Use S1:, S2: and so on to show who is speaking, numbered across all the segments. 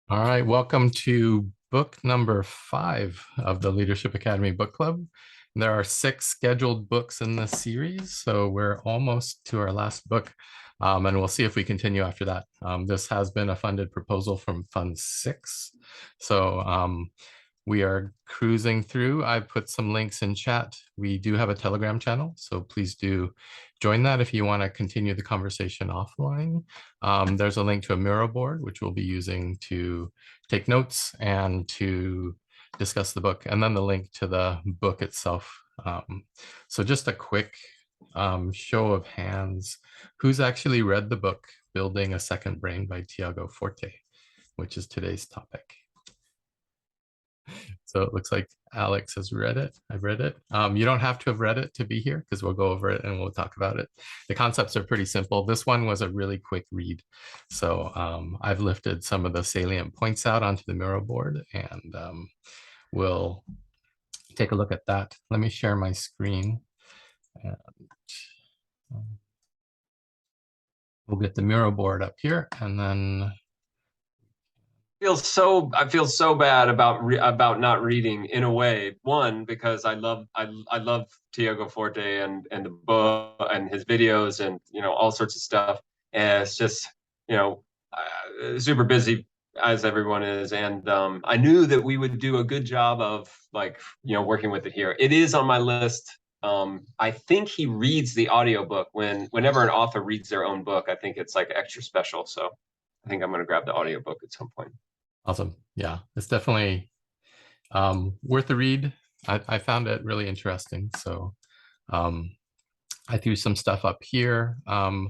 S1: All right, welcome to book number 5 of the Leadership Academy Book Club. There are 6 scheduled books in this series, so we're almost to our last book, and we'll see if we continue after that. This has been a funded proposal from Fund 6, so we are cruising through. I put some links in chat. We do have a Telegram channel, so please do join that if you want to continue the conversation offline. There's a link to a Miro board, which we'll be using to take notes and to discuss the book, and then the link to the book itself. So just a quick show of hands. Who's actually read the book, Building a Second Brain by Tiago Forte, which is today's topic? So it looks like Alex has read it. I've read it. You don't have to have read it to be here because we'll go over it and we'll talk about it. The concepts are pretty simple. This one was a really quick read. So I've lifted some of the salient points out onto the Miro board and we'll take a look at that. Let me share my screen. And, we'll get the Miro board up here and then
S2: I feel so bad about not reading in a way. One, because I love Tiago Forte and the book and his videos and all sorts of stuff. And it's just super busy as everyone is. And I knew that we would do a good job of working with it here. It is on my list. I think he reads the audiobook whenever an author reads their own book. I think it's like extra special. So I think I'm going to grab the audiobook at some point.
S1: awesome. Yeah, it's definitely worth a read. I found it really interesting. So I threw some stuff up here on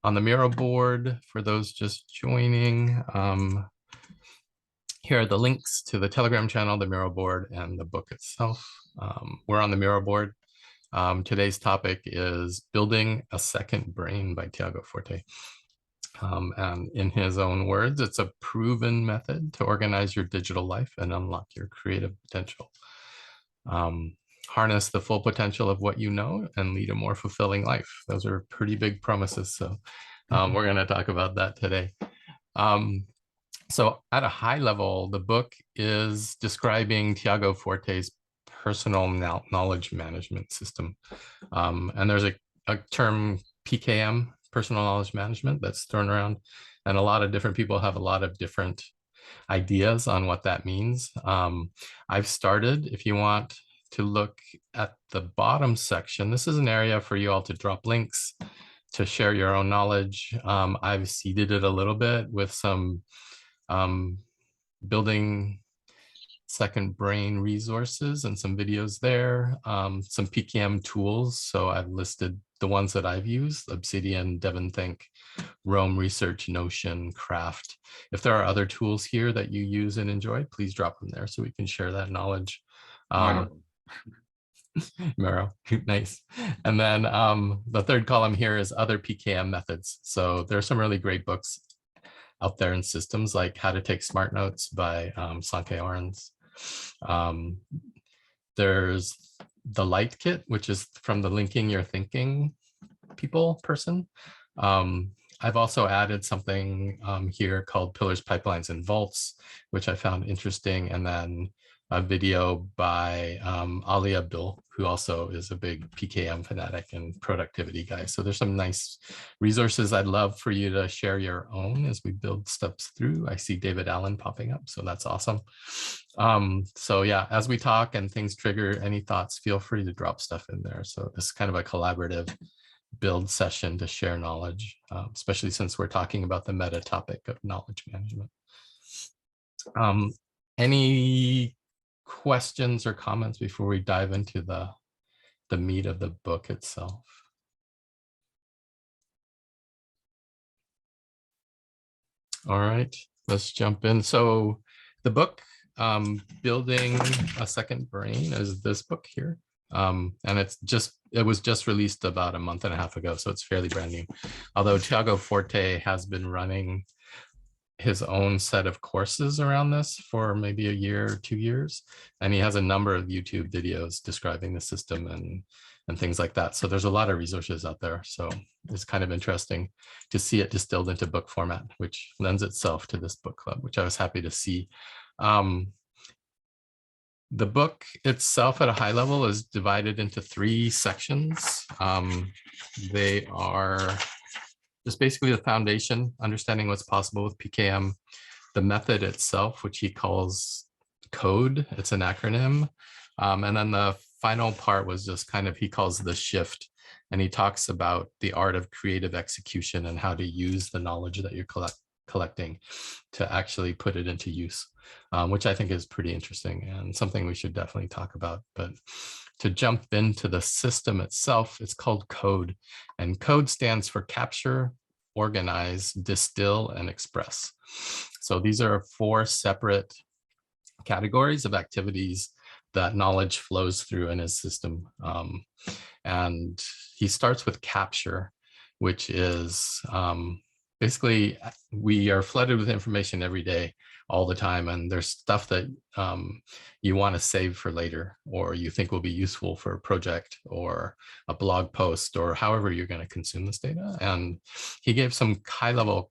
S1: the Miro board for those just joining. Here are the links to the Telegram channel, the Miro board, and the book itself. We're on the Miro board. Today's topic is Building a Second Brain by Tiago Forte. And in his own words, it's a proven method to organize your digital life and unlock your creative potential. Harness the full potential of what you know and lead a more fulfilling life. Those are pretty big promises. So we're going to talk about that today. So at a high level, the book is describing Tiago Forte's personal knowledge management system. And there's a term PKM, personal knowledge management, that's thrown around. And a lot of different people have a lot of different ideas on what that means. I've started, if you want to look at the bottom section, this is an area for you all to drop links to share your own knowledge. I've seeded it a little bit with some building second brain resources and some videos there, some PKM tools. So I've listed the ones that I've used: Obsidian, DevonThink, Roam Research, Notion, Craft. If there are other tools here that you use and enjoy, please drop them there so we can share that knowledge. Miro, nice. And then the third column here is other PKM methods. So there are some really great books out there in systems, like How to Take Smart Notes by Sankei Orens. There's the Light Kit, which is from the Linking Your Thinking person. I've also added something here called Pillars, Pipelines, and Vaults, which I found interesting. And then a video by Ali Abdul, who also is a big PKM fanatic and productivity guy. So there's some nice resources. I'd love for you to share your own as we build steps through. I see David Allen popping up, so that's awesome. So yeah, as we talk and things trigger any thoughts, feel free to drop stuff in there. So this is kind of a collaborative build session to share knowledge, especially since we're talking about the meta topic of knowledge management. Any questions or comments before we dive into the meat of the book itself? All right, let's jump in. So the book, Building a Second Brain, is this book here. And it was just released about a month and a half ago, so it's fairly brand new. Although Tiago Forte has been running his own set of courses around this for maybe a year or 2 years. And he has a number of YouTube videos describing the system and and things like that. So there's a lot of resources out there. So it's kind of interesting to see it distilled into book format, which lends itself to this book club, which I was happy to see. The book itself at a high level is divided into 3 sections. They are just basically the foundation, understanding what's possible with PKM, the method itself, which he calls code. It's an acronym. And then the final part was just kind of, he calls the shift. And he talks about the art of creative execution and how to use the knowledge that you're collecting to actually put it into use, which I think is pretty interesting and something we should definitely talk about. But to jump into the system itself, it's called code, and code stands for capture, organize, distill, and express. So these are 4 separate categories of activities that knowledge flows through in his system. And he starts with capture, which is basically we are flooded with information every day, all the time, and there's stuff that you want to save for later, or you think will be useful for a project or a blog post, or however you're going to consume this data. And he gave some high-level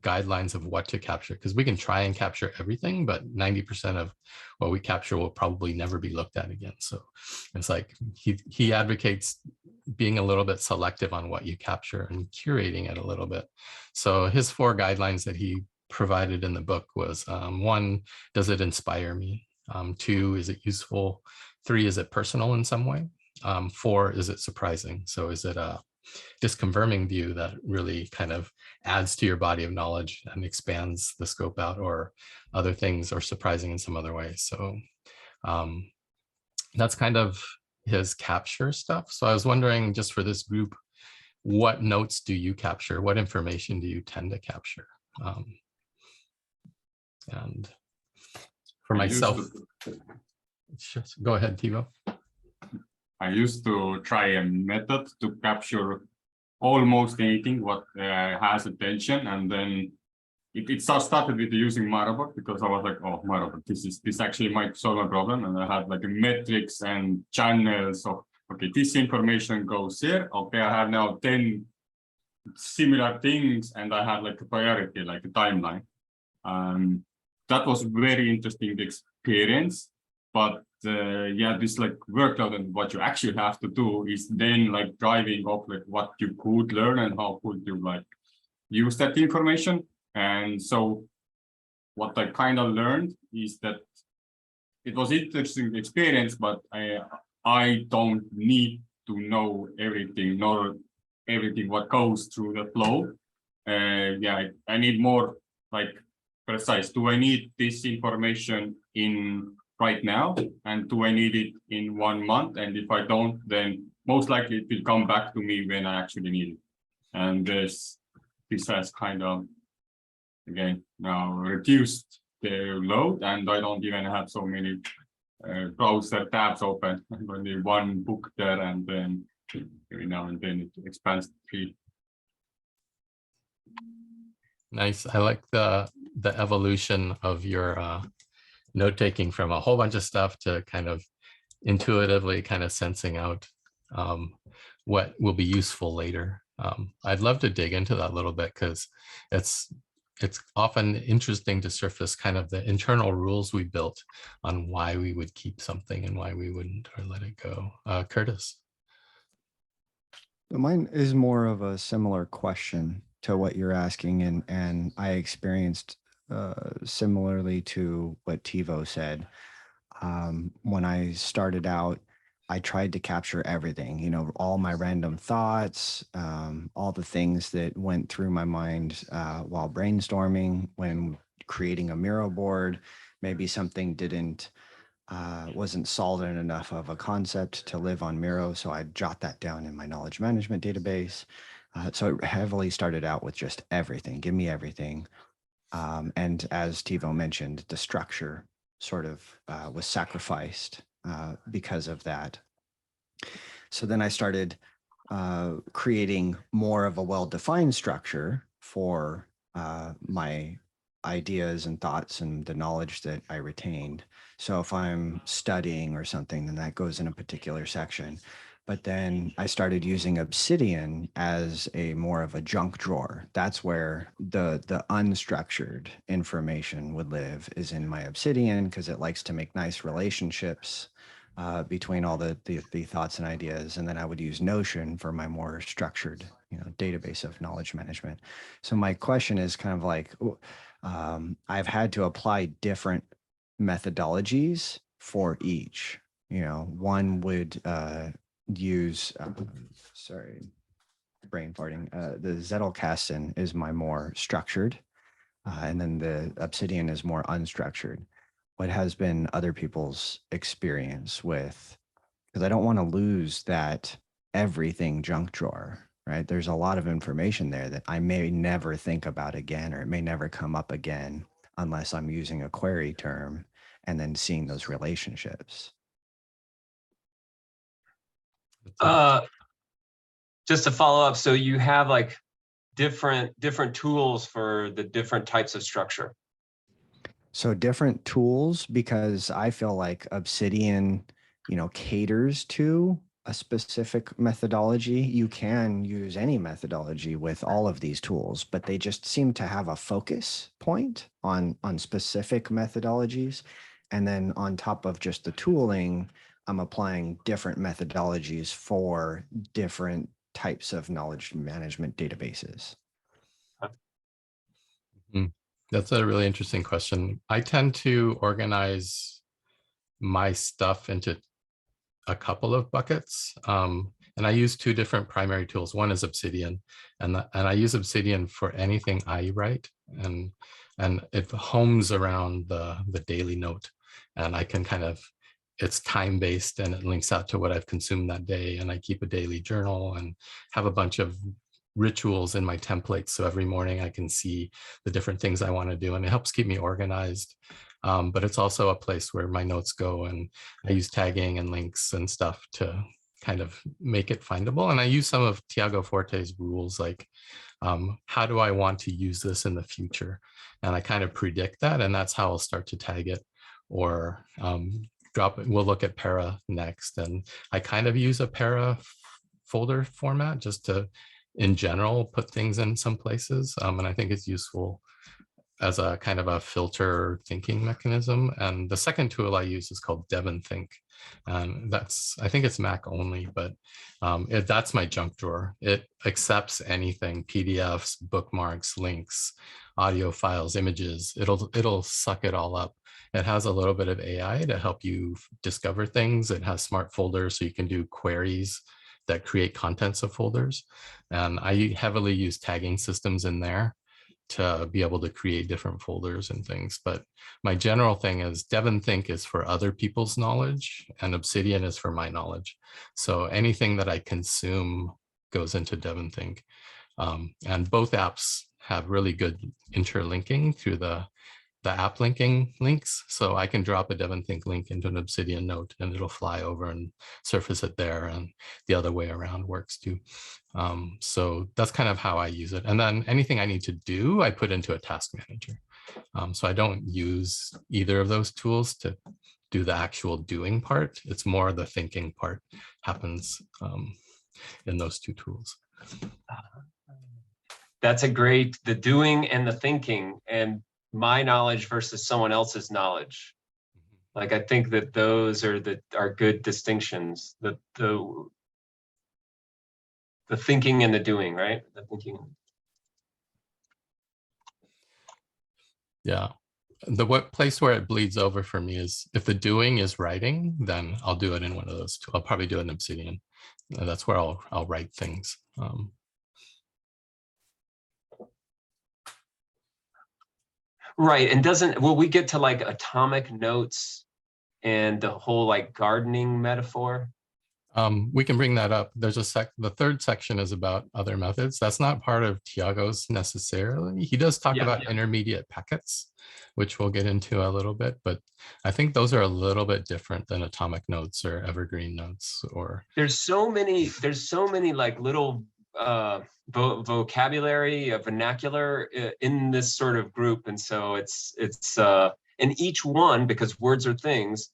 S1: guidelines of what to capture, because we can try and capture everything, but 90% of what we capture will probably never be looked at again. So it's like he advocates being a little bit selective on what you capture and curating it a little bit. So his 4 guidelines that he provided in the book was 1, does it inspire me? 2, is it useful? 3, is it personal in some way? 4, is it surprising? So is it a disconfirming view that really kind of adds to your body of knowledge and expands the scope out, or other things are surprising in some other way? So that's kind of his capture stuff. So I was wondering, just for this group, what notes do you capture? What information do you tend to capture? And for myself, just go ahead, Tivo.
S3: I used to try a method to capture almost anything what has attention, and then it started with using Marabot, because I was like, oh, Marabot, this actually might solve a problem, and I had like a metrics and channels of, okay, this information goes here. Okay, I have now 10 similar things, and I have like a priority, like a timeline. That was very interesting experience, but yeah, this like workload and what you actually have to do is then like driving off like what you could learn and how could you like use that information. And so what I kind of learned is that it was interesting experience, but I don't need to know everything, nor everything what goes through the flow. Yeah, I need more like precise. Do I need this information in right now, and do I need it in 1 month? And if I don't, then most likely it will come back to me when I actually need it. And this has kind of, again, now reduced the load, and I don't even have so many browser tabs open. Only 1 book there, and then every now and then it expands the feed.
S1: Nice. I like the evolution of your note taking from a whole bunch of stuff to kind of intuitively kind of sensing out what will be useful later. I'd love to dig into that a little bit, because it's often interesting to surface kind of the internal rules we built on why we would keep something and why we wouldn't, or let it go. Curtis.
S4: Mine is more of a similar question to what you're asking, and I experienced similarly to what Tivo said. When I started out, I tried to capture everything, you know, all my random thoughts, all the things that went through my mind while brainstorming, when creating a Miro board. Maybe something wasn't solid enough of a concept to live on Miro, so I'd jot that down in my knowledge management database. So it heavily started out with just everything, give me everything. And as Tivo mentioned, the structure sort of was sacrificed because of that. So then I started creating more of a well-defined structure for my ideas and thoughts and the knowledge that I retained. So if I'm studying or something, then that goes in a particular section. But then I started using Obsidian as a more of a junk drawer. That's where the unstructured information would live, is in my Obsidian, because it likes to make nice relationships between all the thoughts and ideas. And then I would use Notion for my more structured, database of knowledge management. So my question is kind of like, I've had to apply different methodologies for each. One would use, sorry, brain farting. The Zettelkasten is my more structured, and then the Obsidian is more unstructured. What has been other people's experience with, because I don't want to lose that everything junk drawer, right? There's a lot of information there that I may never think about again, or it may never come up again unless I'm using a query term and then seeing those relationships.
S2: Just to follow up, so you have like different tools for the different types of structure.
S4: So different tools, because I feel like Obsidian, caters to a specific methodology. You can use any methodology with all of these tools, but they just seem to have a focus point on specific methodologies. And then on top of just the tooling, I'm applying different methodologies for different types of knowledge management databases.
S1: That's a really interesting question. I tend to organize my stuff into a couple of buckets. And I use two different primary tools. One is Obsidian, and I use Obsidian for anything I write, and it homes around the daily note, and I can kind of, it's time-based and it links out to what I've consumed that day, and I keep a daily journal and have a bunch of rituals in my templates. So every morning I can see the different things I want to do, and it helps keep me organized. But it's also a place where my notes go, and I use tagging and links and stuff to kind of make it findable. And I use some of Tiago Forte's rules, like how do I want to use this in the future? And I kind of predict that, and that's how I'll start to tag it, or drop it. We'll look at para next. And I kind of use a para folder format just to, in general, put things in some places. And I think it's useful as a kind of a filter thinking mechanism. And the second tool I use is called Think. I think it's Mac only, but that's my junk drawer. It accepts anything: PDFs, bookmarks, links, audio files, images. It'll suck it all up. It has a little bit of AI to help you discover things. It has smart folders, so you can do queries that create contents of folders. And I heavily use tagging systems in there to be able to create different folders and things. But my general thing is Think is for other people's knowledge, and Obsidian is for my knowledge. So anything that I consume goes into Think. And both apps have really good interlinking through the app linking links. So I can drop a Think link into an Obsidian note and it'll fly over and surface it there, and the other way around works too. So that's kind of how I use it. And then anything I need to do, I put into a task manager. So I don't use either of those tools to do the actual doing part. It's more the thinking part happens in those two tools.
S2: That's a great, the doing and the thinking, and my knowledge versus someone else's knowledge. Like, I think that those are good distinctions. The thinking and the doing, right? The thinking.
S1: Yeah. The place where it bleeds over for me is if the doing is writing, then I'll do it in one of those two. I'll probably do it in Obsidian. That's where I'll write things.
S2: Right. And will we get to like atomic notes and the whole like gardening metaphor?
S1: We can bring that up. There's the third section is about other methods. That's not part of Tiago's necessarily. He does talk about intermediate packets, which we'll get into a little bit, but I think those are a little bit different than atomic notes or evergreen notes. Or
S2: there's so many like little vocabulary, vernacular in this sort of group, and so it's and each one, because words are things,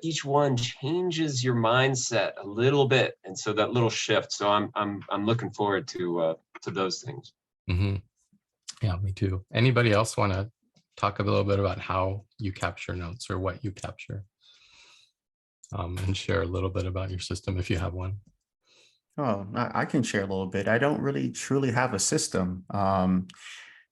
S2: each one changes your mindset a little bit, and so that little shift. So I'm looking forward to those things.
S1: Mm-hmm. Yeah, me too. Anybody else want to talk a little bit about how you capture notes or what you capture, and share a little bit about your system if you have one?
S5: Oh, I can share a little bit. I don't really truly have a system.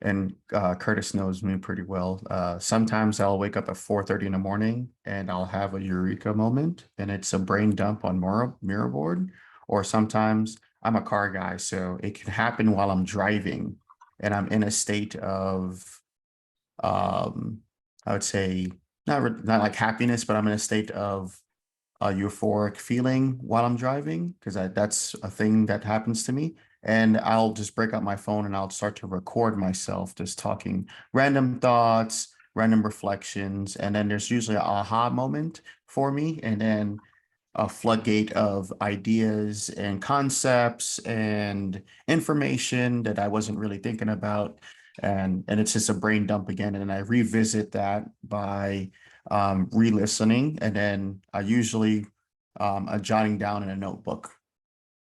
S5: And Curtis knows me pretty well. Sometimes I'll wake up at 4:30 in the morning and I'll have a eureka moment, and it's a brain dump on mirror board. Or sometimes I'm a car guy, so it can happen while I'm driving and I'm in a state of, I would say, not like happiness, but I'm in a state of a euphoric feeling while I'm driving, because that's a thing that happens to me. And I'll just break out my phone and I'll start to record myself just talking random thoughts, random reflections. And then there's usually an aha moment for me. And then a floodgate of ideas and concepts and information that I wasn't really thinking about. And it's just a brain dump again. And then I revisit that by re-listening. And then I usually jotting down in a notebook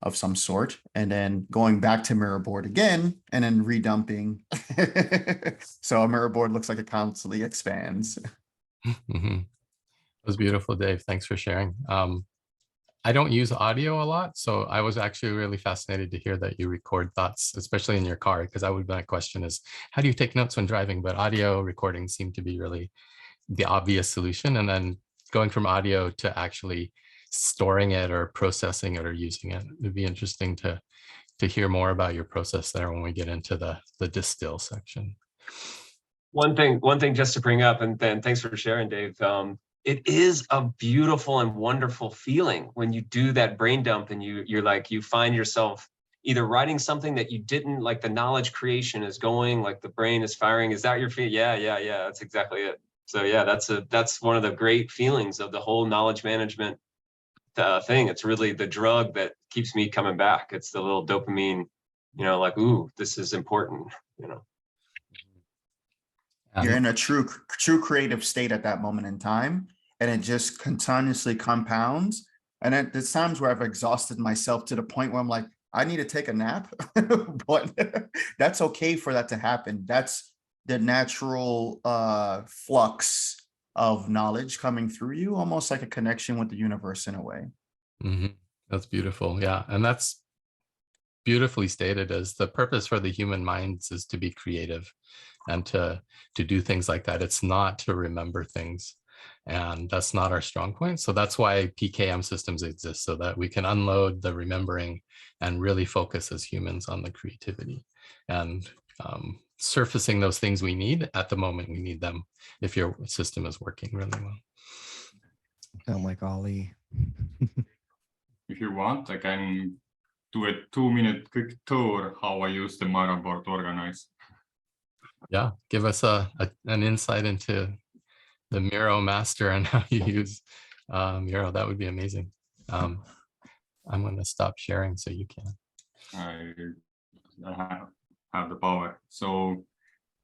S5: of some sort, and then going back to mirror board again, and then redumping. So a mirror board looks like it constantly expands.
S1: Mm-hmm. That was beautiful, Dave. Thanks for sharing. I don't use audio a lot, so I was actually really fascinated to hear that you record thoughts, especially in your car, because that would be my question is, how do you take notes when driving? But audio recording seemed to be really the obvious solution. And then going from audio to actually storing it or processing it or using it. It'd be interesting to hear more about your process there when we get into the distill section.
S2: One thing just to bring up, and then thanks for sharing, Dave. It is a beautiful and wonderful feeling when you do that brain dump and you find yourself either writing something that you didn't, like the knowledge creation is going, like the brain is firing. Is that your feel? Yeah, that's exactly it. So yeah, that's one of the great feelings of the whole knowledge management thing. It's really the drug that keeps me coming back. It's the little dopamine, like, ooh, this is important,
S5: You're in a true creative state at that moment in time, and it just continuously compounds. And there's times where I've exhausted myself to the point where I'm like, I need to take a nap, but that's okay for that to happen. That's the natural flux of knowledge coming through you, almost like a connection with the universe in a way.
S1: Mm-hmm. That's beautiful. Yeah. And that's beautifully stated, as the purpose for the human minds is to be creative and to do things like that. It's not to remember things. And that's not our strong point. So that's why PKM systems exist, so that we can unload the remembering and really focus as humans on the creativity and surfacing those things we need at the moment we need them, if your system is working really well.
S4: Sound like Ali.
S3: If you want, I can do a 2-minute quick tour how I use the Miro board to organize.
S1: Yeah, give us an insight into the Miro master and how you use Miro. That would be amazing. I'm going to stop sharing so you can.
S3: I have the power. So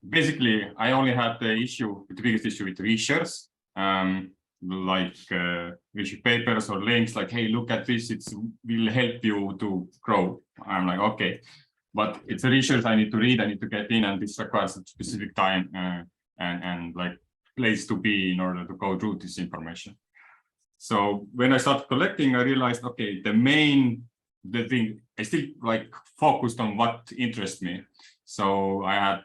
S3: basically, I only had the biggest issue with research, like research papers or links like, hey, look at this, it will help you to grow. I'm like, okay, but it's a research I need to read, I need to get in, and this requires a specific time and like place to be in order to go through this information. So when I started collecting, I realized, okay, the thing, I still like focused on what interests me. So I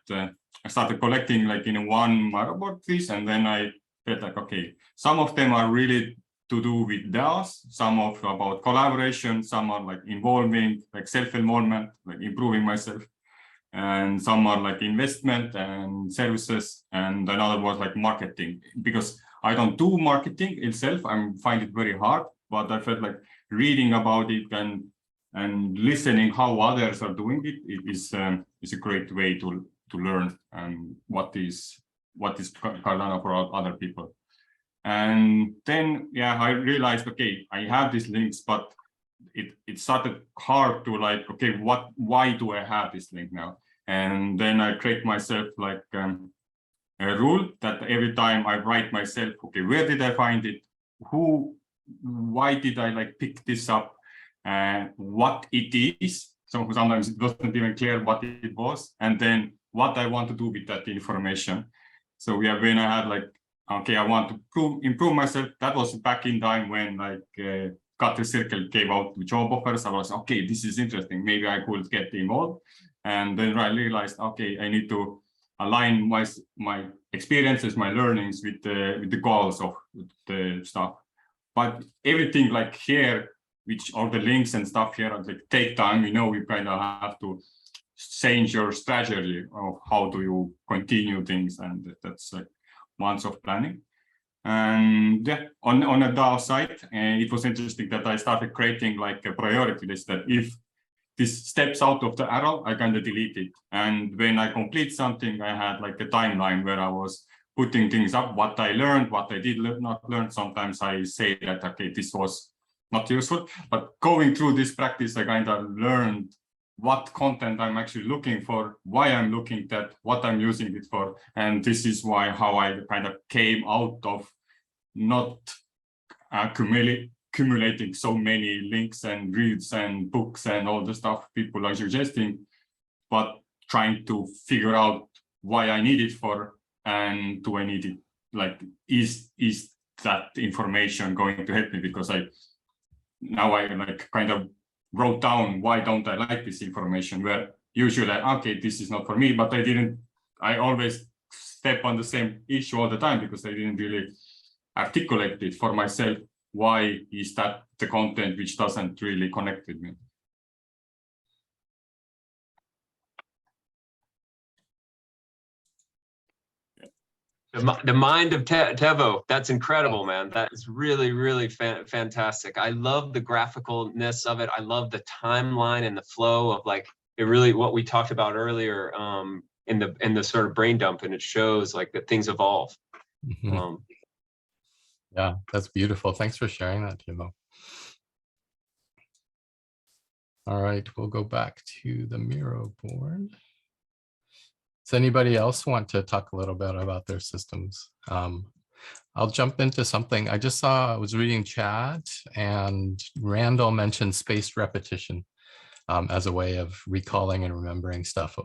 S3: started collecting like in one motherboard piece, and then I felt like, okay, some of them are really to do with DAOs, some of about collaboration, some are like involving, like self-involvement, like improving myself, and some are like investment and services, and another was like marketing, because I don't do marketing itself. I find it very hard, but I felt like reading about it and listening how others are doing it is a great way to learn what is Cardano for other people. And then yeah, I realized, okay, I have these links, but it started hard to like, okay, why do I have this link now? And then I create myself like a rule that every time I write myself, okay, where did I find it? why did I like pick this up, what it is. So sometimes it wasn't even clear what it was, and then what I want to do with that information. So yeah, when I had like, okay, I want to improve myself. That was back in time when like Cut the Circle gave out job offers. I was, okay, this is interesting. Maybe I could get involved. And then I realized, okay, I need to align my experiences, my learnings with the goals of the stuff. But everything like here, which all the links and stuff here, like take time. You know, you kind of have to change your strategy of how do you continue things, and that's like months of planning. And yeah, on a DAO side, it was interesting that I started creating like a priority list that if this steps out of the arrow, I kind of delete it. And when I complete something, I had like a timeline where I was putting things up, what I learned, what I did not learn. Sometimes I say that, okay, this was not useful, but going through this practice, I kind of learned what content I'm actually looking for, why I'm looking at, what I'm using it for. And this is how I kind of came out of not accumulating so many links and reads and books and all the stuff people are suggesting, but trying to figure out why I need it for, and do I need it, like, is that information going to help me? Because now I like kind of wrote down why don't I like this information, where usually, okay, this is not for me, but I always step on the same issue all the time because I didn't really articulate it for myself. Why is that the content which doesn't really connect with me?
S2: The mind of Tevo, that's incredible, man. That is really, really fantastic. I love the graphicalness of it. I love the timeline and the flow of like, it really, what we talked about earlier in the sort of brain dump, and it shows like that things evolve.
S1: Mm-hmm. Yeah, that's beautiful. Thanks for sharing that, Timo. All right, we'll go back to the Miro board. Does anybody else want to talk a little bit about their systems? I'll jump into something. I just saw, I was reading chat and Randall mentioned spaced repetition as a way of recalling and remembering stuff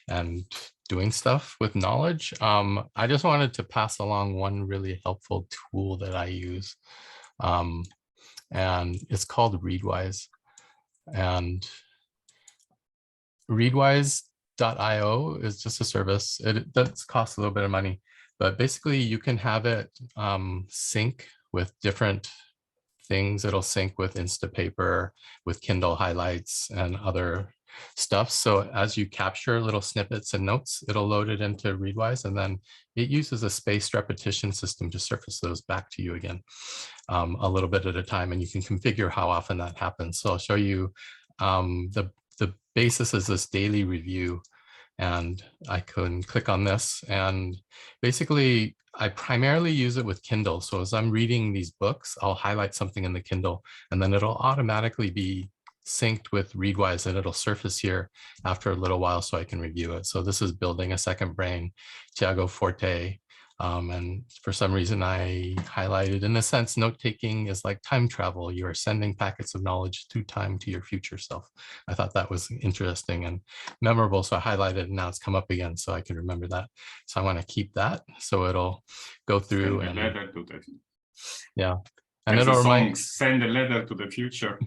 S1: and doing stuff with knowledge. I just wanted to pass along one really helpful tool that I use. And it's called Readwise. And Readwise.io is just a service. It does cost a little bit of money, but basically you can have it sync with different things. It'll sync with Instapaper, with Kindle highlights and other stuff. So as you capture little snippets and notes, it'll load it into Readwise, and then it uses a spaced repetition system to surface those back to you again a little bit at a time. And you can configure how often that happens. So I'll show you the basis is this daily review, and I can click on this, and basically I primarily use it with Kindle. So as I'm reading these books, I'll highlight something in the Kindle, and then it'll automatically be synced with Readwise, and it'll surface here after a little while so I can review it. So this is Building a Second Brain, Tiago Forte. And for some reason I highlighted, in a sense, note-taking is like time travel. You are sending packets of knowledge through time to your future self. I thought that was interesting and memorable. So I highlighted, and now it's come up again so I can remember that. So I want to keep that. So it'll go through and yeah. And
S3: there's
S1: it'll
S3: a song, send a letter to the future.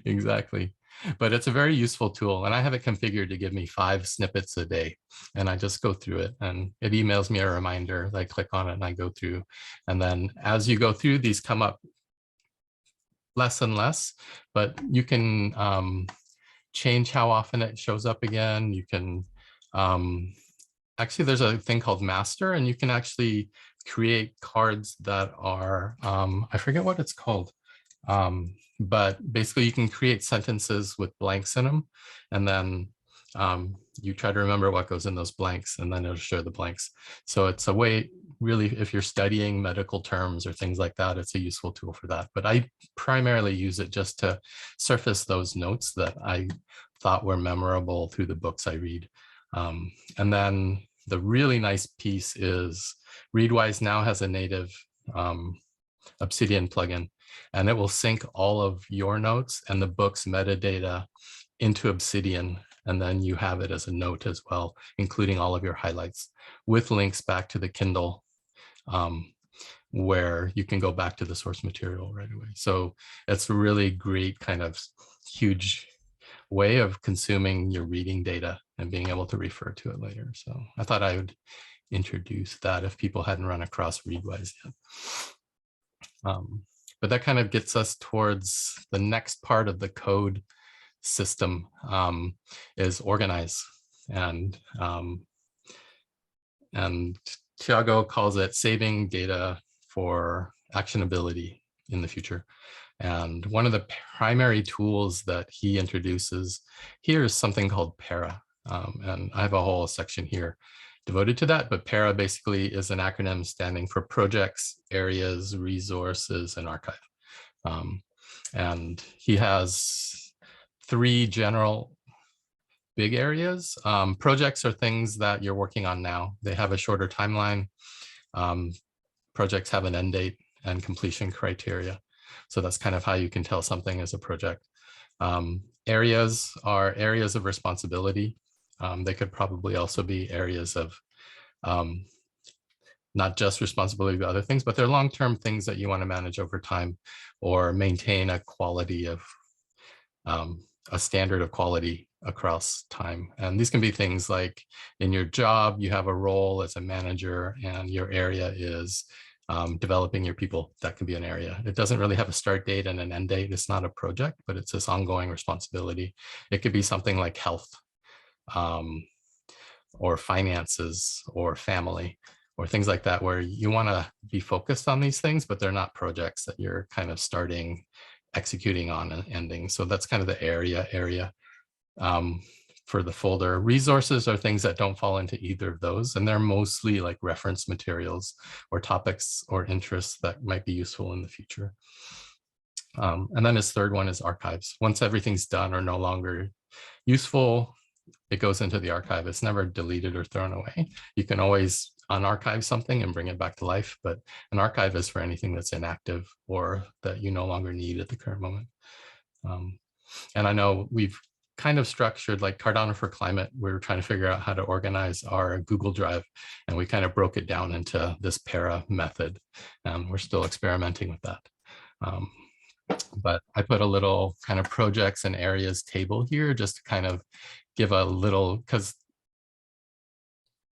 S1: Exactly. But it's a very useful tool, and I have it configured to give me 5 snippets a day, and I just go through it, and it emails me a reminder. I click on it and I go through, and then as you go through, these come up less and less, but you can change how often it shows up again. You can actually, there's a thing called master, and you can actually create cards that are I forget what it's called. But basically you can create sentences with blanks in them, and then you try to remember what goes in those blanks, and then it'll show the blanks. So it's a way, really, if you're studying medical terms or things like that, it's a useful tool for that. But I primarily use it just to surface those notes that I thought were memorable through the books I read. And then the really nice piece is Readwise now has a native Obsidian plugin, and it will sync all of your notes and the book's metadata into Obsidian. And then you have it as a note as well, including all of your highlights with links back to the Kindle, where you can go back to the source material right away. So it's a really great kind of huge way of consuming your reading data and being able to refer to it later. So I thought I would introduce that if people hadn't run across Readwise yet. But that kind of gets us towards the next part of the code system, is organize. And Tiago calls it saving data for actionability in the future. And one of the primary tools that he introduces here is something called Para. And I have a whole section here devoted to that, but Para basically is an acronym standing for projects, areas, resources, and archive. And he has 3 general big areas. Projects are things that you're working on now. They have a shorter timeline. Projects have an end date and completion criteria. So that's kind of how you can tell something is a project. Areas are areas of responsibility. They could probably also be areas of not just responsibility of other things, but they're long-term things that you want to manage over time or maintain a quality of a standard of quality across time. And these can be things like in your job, you have a role as a manager and your area is developing your people. That can be an area. It doesn't really have a start date and an end date. It's not a project, but it's this ongoing responsibility. It could be something like health, or finances, or family, or things like that, where you want to be focused on these things, but they're not projects that you're kind of starting, executing on, and ending. So that's kind of the area for the folder. Resources are things that don't fall into either of those, and they're mostly like reference materials or topics or interests that might be useful in the future. And then his third one is archives. Once everything's done or no longer useful, it goes into the archive. It's never deleted or thrown away. You can always unarchive something and bring it back to life, but an archive is for anything that's inactive or that you no longer need at the current moment. And I know we've kind of structured, like Cardano for Climate, we were trying to figure out how to organize our Google Drive, and we kind of broke it down into this Para method, and we're still experimenting with that. But I put a little kind of projects and areas table here just to kind of give a little, because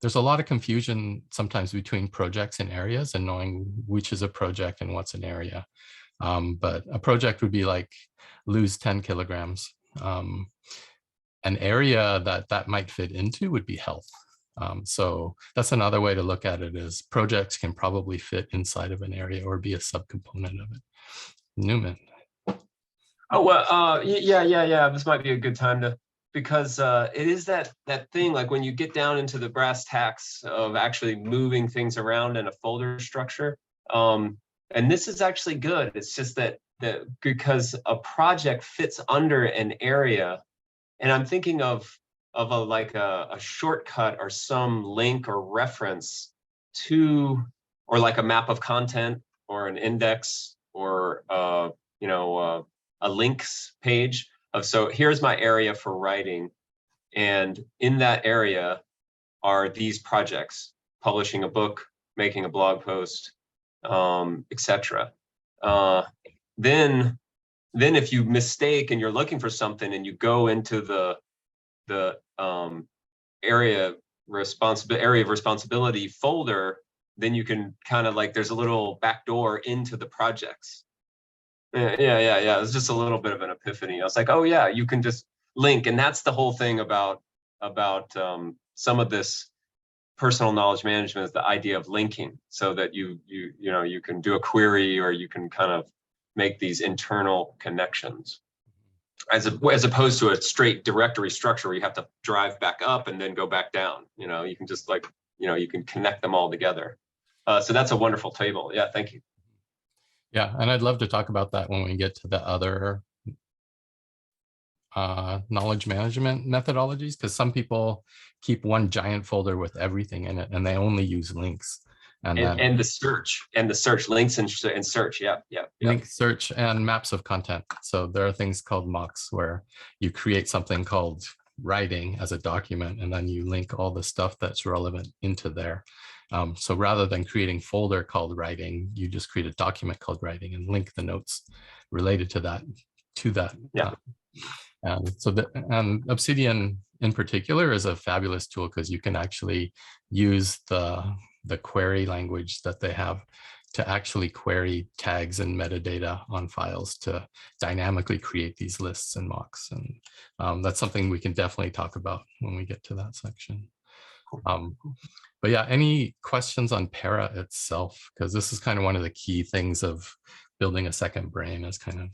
S1: there's a lot of confusion sometimes between projects and areas and knowing which is a project and what's an area. But a project would be like lose 10 kilograms. An area that might fit into would be health. So that's another way to look at it, is projects can probably fit inside of an area or be a subcomponent of it. Newman.
S2: Oh, well, yeah. This might be a good time to, because it is that thing, like when you get down into the brass tacks of actually moving things around in a folder structure. And this is actually good. It's just that because a project fits under an area, and I'm thinking of a shortcut or some link or reference to, or like a map of content or an index or a links page of, so here's my area for writing, and in that area are these projects: publishing a book, making a blog post, etc. Then if you mistake and you're looking for something and you go into the area of responsibility folder, then you can kind of like, there's a little back door into the projects. Yeah. It's just a little bit of an epiphany. I was like, oh yeah, you can just link. And that's the whole thing about some of this personal knowledge management, is the idea of linking, so that you can do a query, or you can kind of make these internal connections, as opposed to a straight directory structure where you have to drive back up and then go back down. You can just you can connect them all together. So that's a wonderful table. Yeah, thank you.
S1: Yeah, and I'd love to talk about that when we get to the other knowledge management methodologies, because some people keep one giant folder with everything in it and they only use links. And
S2: And,
S1: then
S2: the search links and search. Yep.
S1: link, search, and maps of content. So there are things called mocks where you create something called writing as a document, and then you link all the stuff that's relevant into there. So rather than creating a folder called writing, you just create a document called writing and link the notes related to that
S2: Yeah.
S1: And so and Obsidian in particular is a fabulous tool because you can actually use the query language that they have to actually query tags and metadata on files to dynamically create these lists and mocks. And that's something we can definitely talk about when we get to that section. But yeah, any questions on Para itself? Because this is kind of one of the key things of building a second brain, is kind of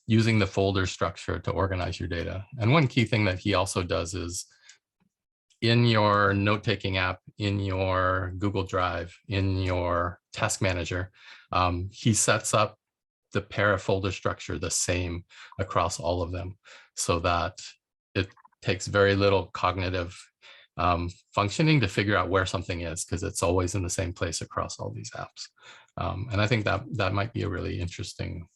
S1: using the folder structure to organize your data. And one key thing that he also does is in your note-taking app, in your Google Drive, in your task manager, he sets up the Para folder structure the same across all of them so that it takes very little cognitive functioning to figure out where something is, because it's always in the same place across all these apps. And I think that might be a really interesting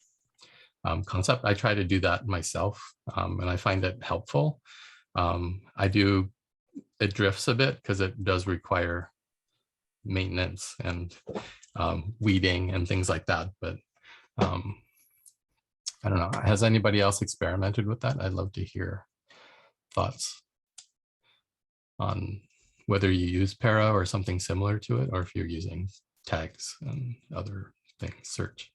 S1: concept. I try to do that myself, and I find it helpful. It drifts a bit because it does require maintenance and weeding and things like that. But I don't know. Has anybody else experimented with that? I'd love to hear thoughts on whether you use Para or something similar to it, or if you're using tags and other things, search.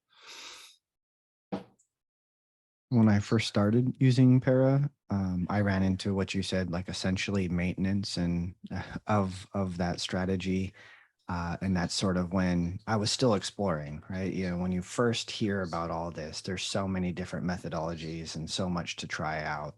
S4: When I first started using Para, I ran into what you said, like essentially maintenance and of that strategy. And that's sort of when I was still exploring, right? You know, when you first hear about all this, there's so many different methodologies and so much to try out.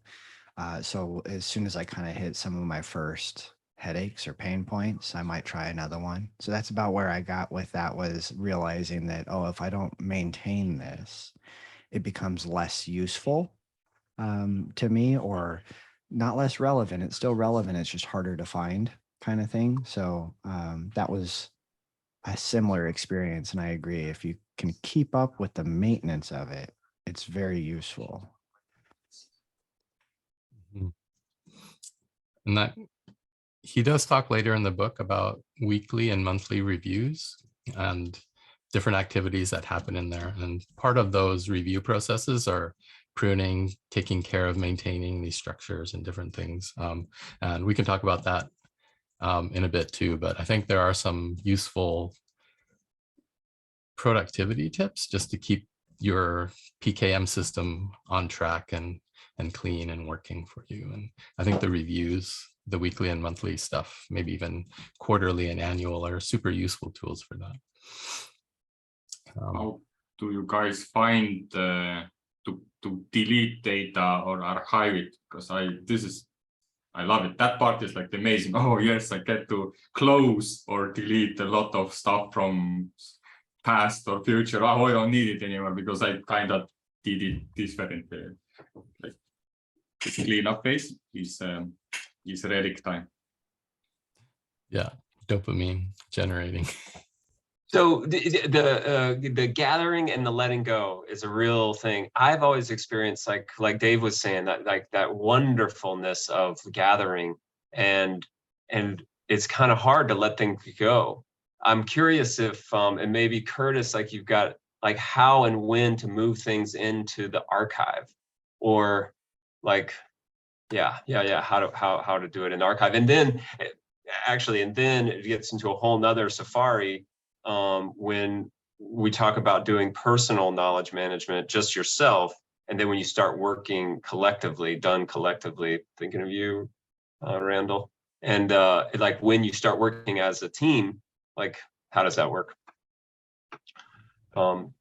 S4: So as soon as I kind of hit some of my first headaches or pain points, I might try another one. So that's about where I got with that, was realizing that, oh, if I don't maintain this, it becomes less useful to me, or not less relevant. It's still relevant. It's just harder to find, kind of thing. So that was a similar experience. And I agree. If you can keep up with the maintenance of it, it's very useful.
S1: And that he does talk later in the book about weekly and monthly reviews and different activities that happen in there. And part of those review processes are pruning, taking care of maintaining these structures and different things. And we can talk about that in a bit too, but I think there are some useful productivity tips just to keep your PKM system on track and clean and working for you. And I think the reviews, the weekly and monthly stuff, maybe even quarterly and annual, are super useful tools for that.
S3: How do you guys find to delete data or archive it? Because I love it. That part is like amazing. Oh yes, I get to close or delete a lot of stuff from past or future. Oh, I don't need it anymore because I kind of did it differently. Like this cleanup phase is relic time.
S1: Yeah, dopamine generating.
S2: So the gathering and the letting go is a real thing. I've always experienced, like Dave was saying, that wonderfulness of gathering, and it's kind of hard to let things go. I'm curious if and maybe Curtis, like you've got like how and when to move things into the archive, or like how to do it in the archive, and then it gets into a whole nother Safari. When we talk about doing personal knowledge management, just yourself, and then when you start working collectively, thinking of you, Randall, and like when you start working as a team, like how does that work? And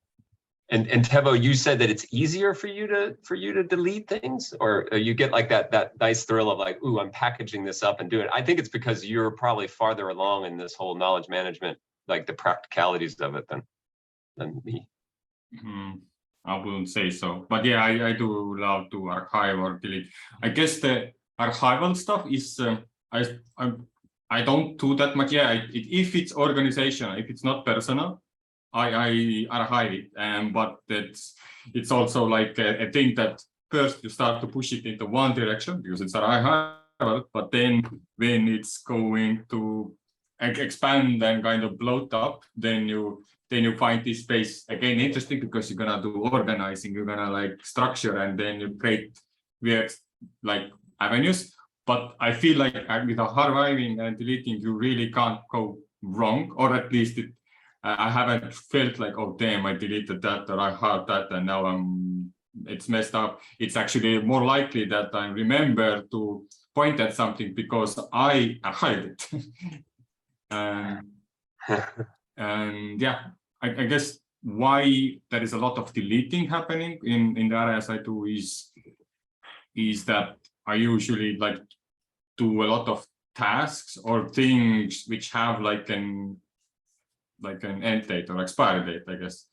S2: Tevo, you said that it's easier for you to delete things, or you get like that nice thrill of like, ooh, I'm packaging this up and doing it. I think it's because you're probably farther along in this whole knowledge management, like the practicalities of it, than me.
S3: I wouldn't say so, but yeah, I do love to archive or delete. I guess the archival stuff is I don't do that much. Yeah, if it's organizational, if it's not personal, I archive it. But it's also like a thing that first you start to push it into one direction because it's archival, but then when it's going to expand and kind of bloat up, then you find this space again interesting because you're gonna do organizing, you're gonna like structure, and then you create weird like avenues. But I feel like with archiving and deleting, you really can't go wrong, or at least I haven't felt like, oh damn, I deleted that or I had that and now it's messed up. It's actually more likely that I remember to point at something because I archived it. And yeah, I guess why there is a lot of deleting happening in the areas I do is that I usually like do a lot of tasks or things which have like an end date or expiry date, I guess.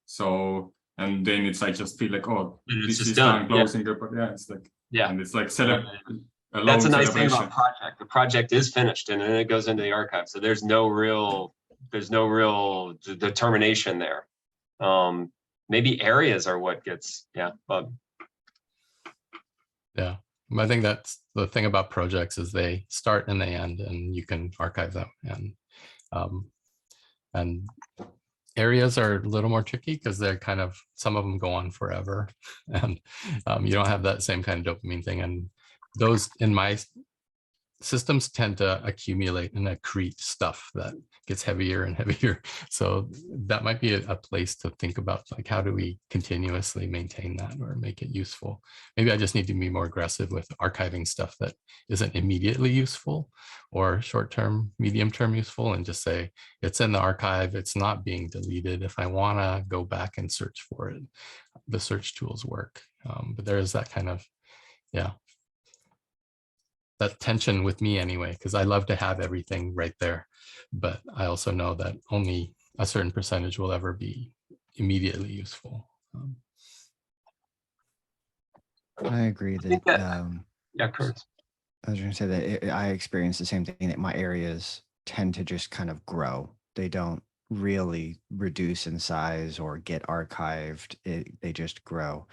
S3: So, and then I just feel like, oh,
S2: It's
S3: this is
S2: done.
S3: time closing up. Yeah, it's like,
S2: Yeah.
S3: and it's like
S2: That's a nice thing about project. The project is finished and then it goes into the archive. So there's no real determination there. Maybe areas are what gets, but
S1: Yeah, I think that's the thing about projects is they start and they end, and you can archive them. And areas are a little more tricky because they're kind of, some of them go on forever, and you don't have that same kind of dopamine thing. And those in my systems tend to accumulate and accrete stuff that gets heavier and heavier. So that might be a place to think about, like, how do we continuously maintain that or make it useful? Maybe I just need to be more aggressive with archiving stuff that isn't immediately useful or short-term, medium-term useful, and just say it's in the archive, it's not being deleted. If I want to go back and search for it, the search tools work. But there is that kind of, that tension with me anyway, because I love to have everything right there. But I also know that only a certain percentage will ever be immediately useful.
S4: I agree that,
S2: Kurt.
S4: I was going to say that I experience the same thing, that my areas tend to just kind of grow. They don't really reduce in size or get archived. They just grow.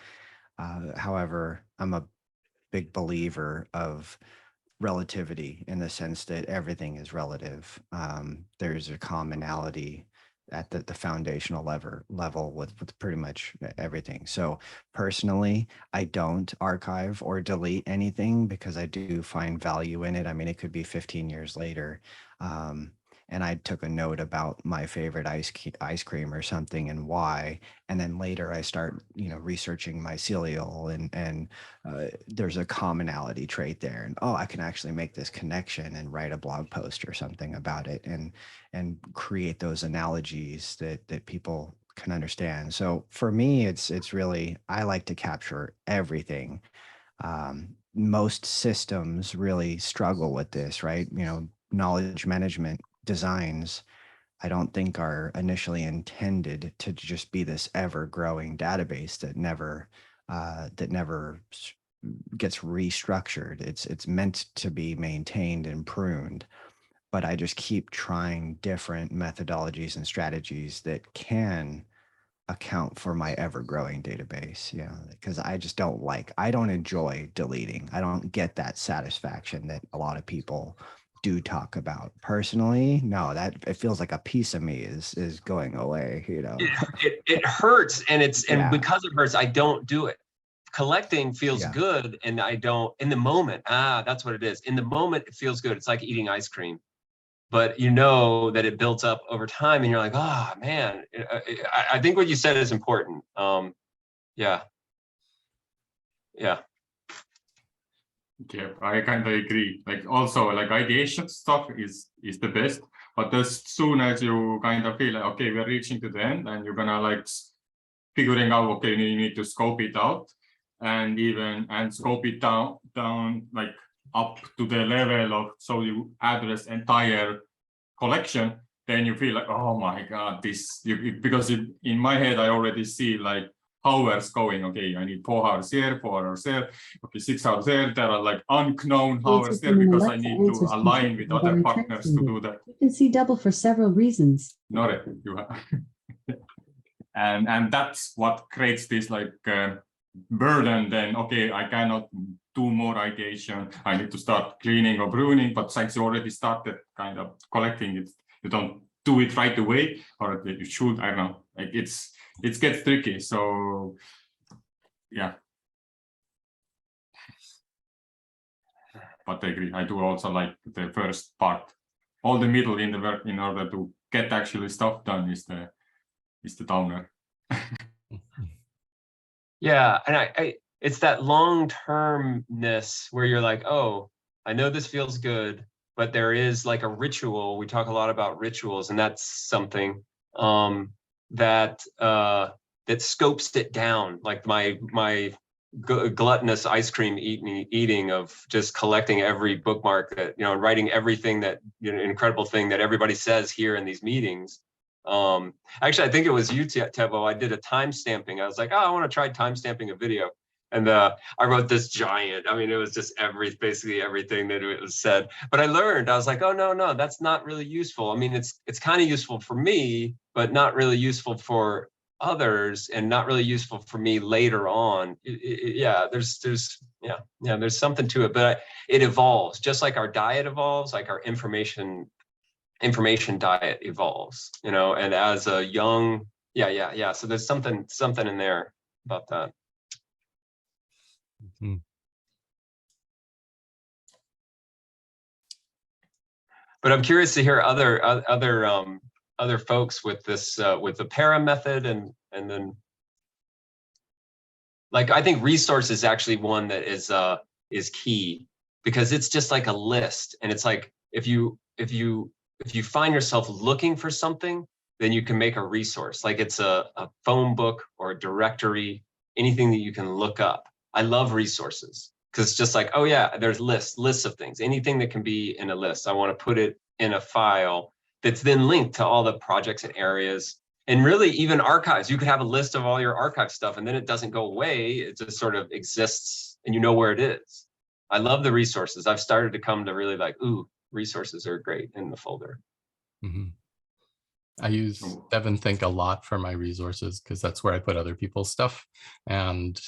S4: However, I'm a big believer of relativity in the sense that everything is relative. There's a commonality at the foundational level with pretty much everything. So personally, I don't archive or delete anything because I do find value in it. I mean, it could be 15 years later. And I took a note about my favorite ice cream or something and why. And then later I start, researching mycelial and there's a commonality trait there. And, oh, I can actually make this connection and write a blog post or something about it and create those analogies that people can understand. So for me, it's really, I like to capture everything. Most systems really struggle with this, right? Knowledge management designs, I don't think are initially intended to just be this ever-growing database that never gets restructured. It's meant to be maintained and pruned, but I just keep trying different methodologies and strategies that can account for my ever-growing database, because I don't enjoy deleting. I don't get that satisfaction that a lot of people do talk about. Personally, no, that it feels like a piece of me is going away,
S2: It hurts, and because it hurts, I don't do it. Collecting feels good, and I don't in the moment. That's what it is. In the moment, it feels good. It's like eating ice cream, but you know that it builds up over time, and you're like, oh man. I think what you said is important. Yeah,
S3: I kind of agree. Like also, like ideation stuff is the best, but as soon as you kind of feel like, okay, we're reaching to the end, and you're gonna like figuring out, okay, you need to scope it out, and scope it down like up to the level of, so you address entire collection. Then you feel like, oh my god, because in my head I already see like hours going. Okay, I need 4 hours here, 4 hours there. Okay, 6 hours there. There are like unknown hours there because I need to align with other partners to do that.
S6: You can see double for several reasons.
S3: Not it. You have. and that's what creates this like burden. Then okay, I cannot do more ideation. I need to start cleaning or pruning. But since you already started kind of collecting it, you don't do it right away, or you should. I don't know. Like it gets tricky. So yeah. But I agree. I do also like the first part. All the middle in the work in order to get actually stuff done is the downer.
S2: Yeah, and I it's that long-termness where you're like, oh, I know this feels good, but there is like a ritual. We talk a lot about rituals, and that's something that scopes it down. Like my gluttonous ice cream eating of just collecting every bookmark that, you know, and writing everything that, you know, incredible thing that everybody says here in these meetings. Actually, I think it was you, Tevo. I did a time stamping. I was like, oh, I want to try time stamping a video. And I wrote this giant, I mean, it was just basically everything that it was said. But I learned, I was like, oh, no, that's not really useful. I mean, it's kind of useful for me, but not really useful for others, and not really useful for me later on. Yeah, there's something to it, but it evolves, just like our diet evolves, like our information diet evolves, you know. And as a young, yeah. So there's something in there about that.
S1: Mm-hmm.
S2: But I'm curious to hear other folks with this with the para method, and then, like, I think resource is actually one that is key, because it's just like a list, and it's like if you find yourself looking for something, then you can make a resource. Like it's a phone book or a directory, anything that you can look up. I love resources because it's just like, oh yeah, there's lists of things. Anything that can be in a list, I want to put it in a file that's then linked to all the projects and areas. And really even archives, you could have a list of all your archive stuff, and then it doesn't go away. It just sort of exists and you know where it is. I love the resources. I've started to come to really like, ooh, resources are great in the folder.
S1: Mm-hmm. I use DevonThink a lot for my resources because that's where I put other people's stuff. And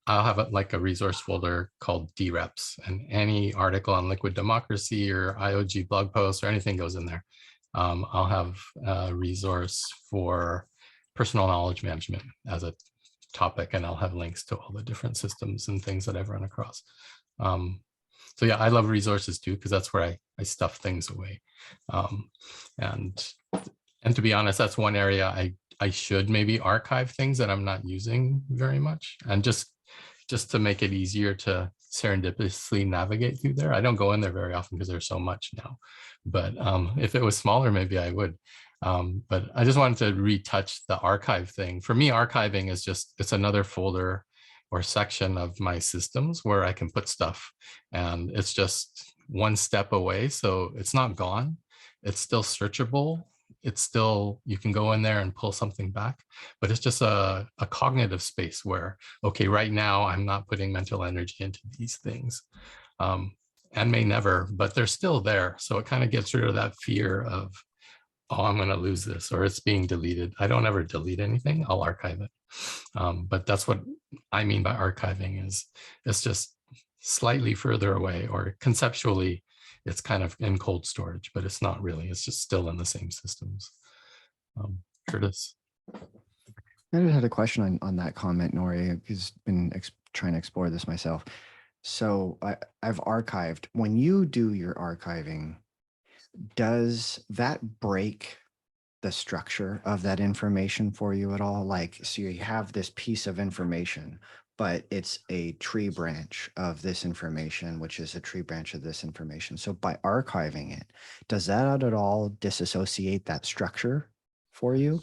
S1: I'll have like a resource folder called DREPs, and any article on liquid democracy or IOG blog posts or anything goes in there. I'll have a resource for personal knowledge management as a topic, and I'll have links to all the different systems and things that I've run across. So yeah, I love resources too, because that's where I stuff things away. And to be honest, that's one area I should maybe archive things that I'm not using very much, and just to make it easier to serendipitously navigate through there. I don't go in there very often because there's so much now, but if it was smaller, maybe I would. But I just wanted to retouch the archive thing. For me, archiving is it's another folder or section of my systems where I can put stuff, and it's just one step away. So it's not gone. It's still searchable. It's still, you can go in there and pull something back, but it's just a cognitive space where, okay, right now I'm not putting mental energy into these things, and may never, but they're still there. So it kind of gets rid of that fear of, oh, I'm going to lose this, or it's being deleted. I don't ever delete anything. I'll archive it. But that's what I mean by archiving, is it's just slightly further away, or conceptually it's kind of in cold storage, but it's not really. It's just still in the same systems. Curtis.
S4: I just had a question on that comment, Nori, because I've been trying to explore this myself. So I've archived. When you do your archiving, does that break the structure of that information for you at all? Like, so you have this piece of information, but it's a tree branch of this information, which is a tree branch of this information. So by archiving it, does that at all disassociate that structure for you?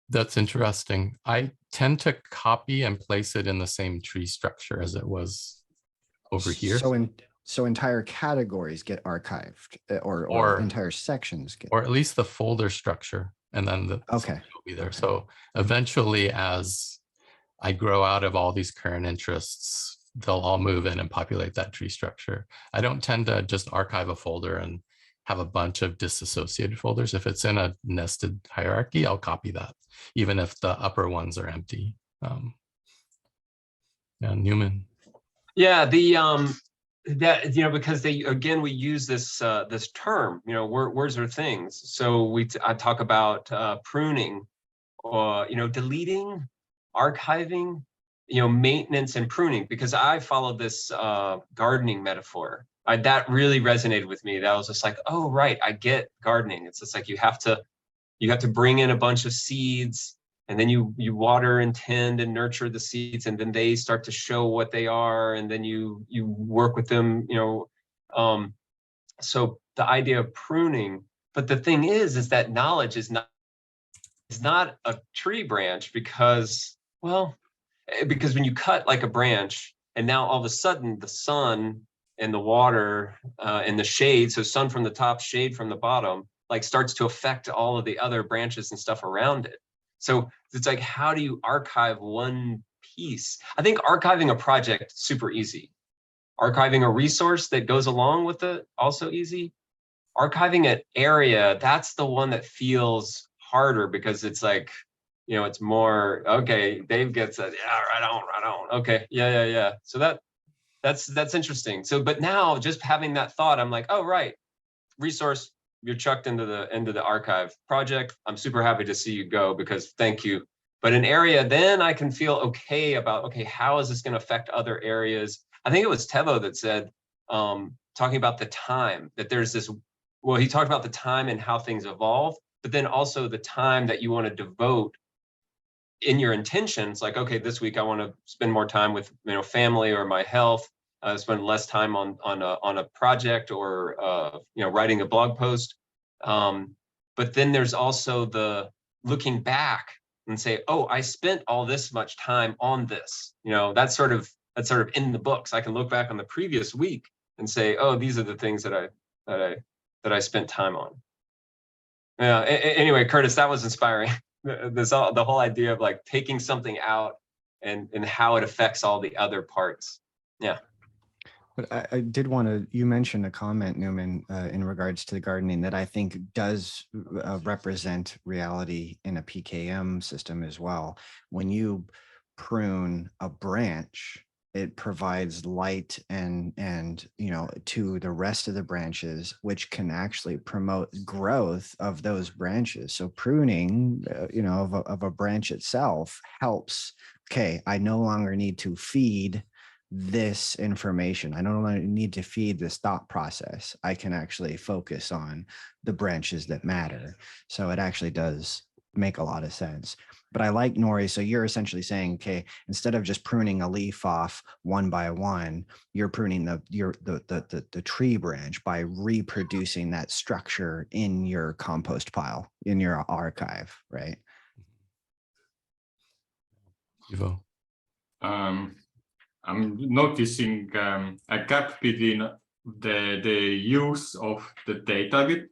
S1: That's interesting. I tend to copy and place it in the same tree structure as it was over here.
S4: So So entire categories get archived, or
S1: Or
S4: entire sections get.
S1: or at least the folder structure, and then the
S4: Okay.
S1: will be there.
S4: Okay.
S1: So eventually, as I grow out of all these current interests, they'll all move in and populate that tree structure. I don't tend to just archive a folder and have a bunch of disassociated folders. If it's in a nested hierarchy, I'll copy that, even if the upper ones are empty. Yeah, Newman.
S2: Yeah, that, you know, because they, again, we use this this term, you know, words are things. So I talk about pruning, or, you know, deleting, archiving, you know, maintenance and pruning, because I followed this gardening metaphor. That really resonated with me. That was just like, oh, right, I get gardening. It's just like you have to bring in a bunch of seeds, and then you water and tend and nurture the seeds, and then they start to show what they are, and then you work with them, you know. So the idea of pruning, but the thing is that knowledge is not a tree branch, because, well, because when you cut like a branch, and now all of a sudden the sun and the water and the shade, so sun from the top, shade from the bottom, like starts to affect all of the other branches and stuff around it. So it's like, how do you archive one piece? I think archiving a project, super easy. Archiving a resource that goes along with it, also easy. Archiving an area, that's the one that feels harder, because it's like, you know, it's more, okay, Dave gets it. Yeah, right on. Okay, yeah. So that's interesting. So, but now just having that thought, I'm like, oh, right, resource, you're chucked into the archive. Project, I'm super happy to see you go, because thank you. But an area, then I can feel okay about, okay, how is this going to affect other areas? I think it was Tevo that said, talking about the time, that there's this, well, he talked about the time and how things evolve, but then also the time that you want to devote in your intentions. Like, okay, this week I want to spend more time with, you know, family or my health, spend less time on a project, or you know, writing a blog post. But then there's also the looking back and say, oh, I spent all this much time on this. You know, that's sort of in the books. I can look back on the previous week and say, oh, these are the things that I spent time on. Yeah. Anyway, Curtis, that was inspiring. The whole idea of like taking something out and how it affects all the other parts. Yeah.
S4: But I did want to, you mentioned a comment, Newman, in regards to the gardening that I think does represent reality in a PKM system as well. When you prune a branch, it provides light and you know, to the rest of the branches, which can actually promote growth of those branches. So pruning, you know, of a branch itself helps. Okay, I no longer need to feed this information. I don't need to feed this thought process. I can actually focus on the branches that matter. So it actually does make a lot of sense. But I like, Nori, so you're essentially saying, okay, instead of just pruning a leaf off one by one, you're pruning the tree branch by reproducing that structure in your compost pile, in your archive, right?
S1: Ivo.
S3: I'm noticing a gap between the use of the data bit.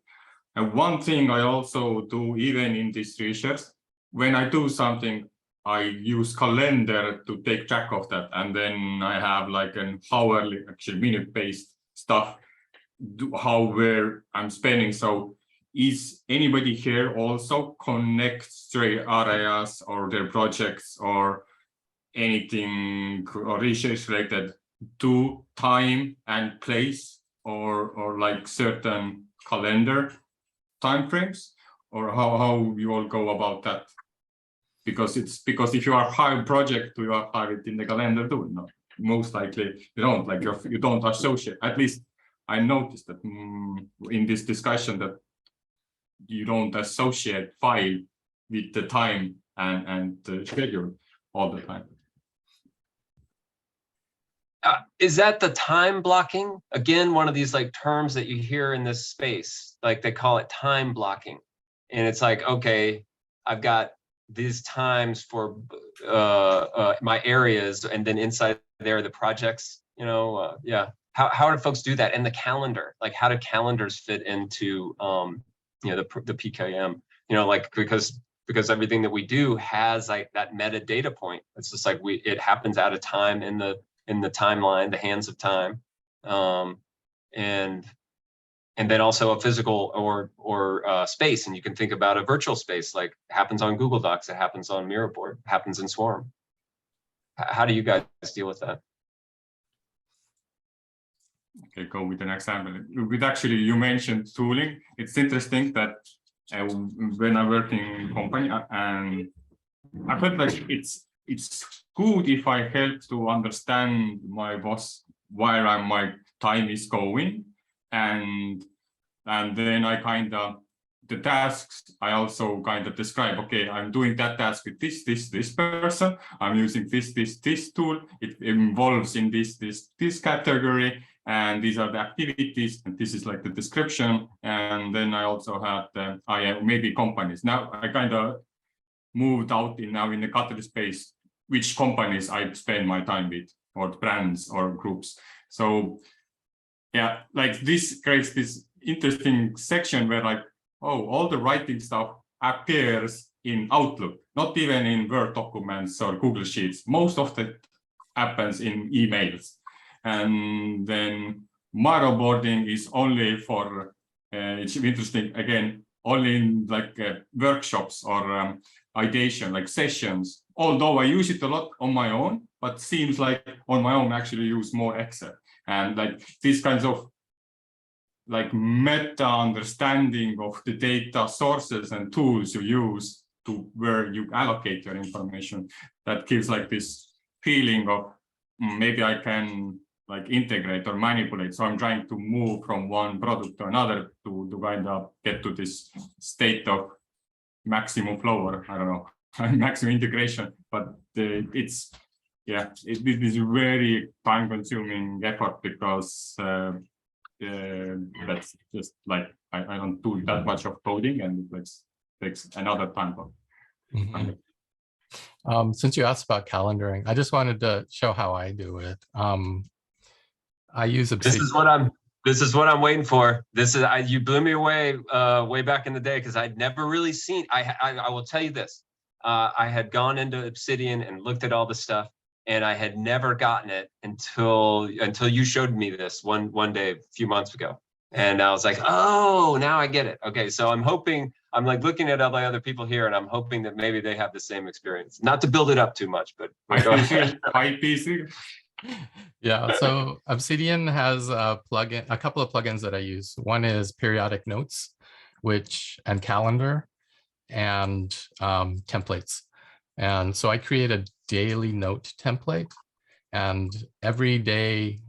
S3: And one thing I also do, even in this research, when I do something, I use calendar to take track of that. And then I have like an hourly, actually minute-based stuff, where I'm spending. So is anybody here also connects their areas or their projects or anything or research related to time and place, or like certain calendar timeframes, or how you all go about that? Because if you are high project, you are high it in the calendar too. No, most likely you don't, like you don't associate. At least I noticed that in this discussion that you don't associate file with the time and the schedule all the time.
S2: Is that the time blocking? Again, one of these like terms that you hear in this space, like they call it time blocking. And it's like, okay, I've got these times for my areas, and then inside there, the projects, you know, yeah. how do folks do that? And the calendar, like how do calendars fit into you know, the PKM? You know, like because everything that we do has like that metadata point. It's just like it happens at a time in the timeline, the hands of time, and then also a physical or space. And you can think about a virtual space, like happens on Google Docs, it happens on Miraboard, happens in Swarm. How do you guys deal with that?
S3: Okay, go with an example. With actually, you mentioned tooling. It's interesting that when I work in company, and I felt like it's good if I help to understand my boss where my time is going, and then I kind of the tasks I also kind of describe. Okay, I'm doing that task with this person. I'm using this tool. It involves in this category. And these are the activities, and this is like the description. And then I also had maybe companies. Now I kind of moved out in the category space, which companies I spend my time with, or brands or groups. So yeah, like this creates this interesting section where like, oh, all the writing stuff appears in Outlook, not even in Word documents or Google Sheets. Most of it happens in emails. And then Maraboarding is only for, it's interesting, again, only in like workshops or ideation, like sessions. Although I use it a lot on my own, but seems like on my own I actually use more Excel. And like these kinds of like meta understanding of the data sources and tools you use to where you allocate your information, that gives like this feeling of maybe I can like integrate or manipulate. So I'm trying to move from one product to another to kind of get to this state of maximum flow, or I don't know, maximum integration. But it's, yeah, it is very time consuming effort because that's just like, I don't do that much of coding, and it takes another time.
S1: Since you asked about calendaring, I just wanted to show how I do it. I use Obsidian.
S2: This is what I'm waiting for. You blew me away way back in the day, because I'd never really seen. I will tell you this. I had gone into Obsidian and looked at all the stuff, and I had never gotten it until you showed me this one day a few months ago. And I was like, oh, now I get it. Okay, so I'm hoping, I'm like looking at all the other people here, and I'm hoping that maybe they have the same experience. Not to build it up too much, but go ahead.
S1: Yeah, so Obsidian has a couple of plugins that I use. One is periodic notes, and calendar, and templates. And so I create a daily note template, and every day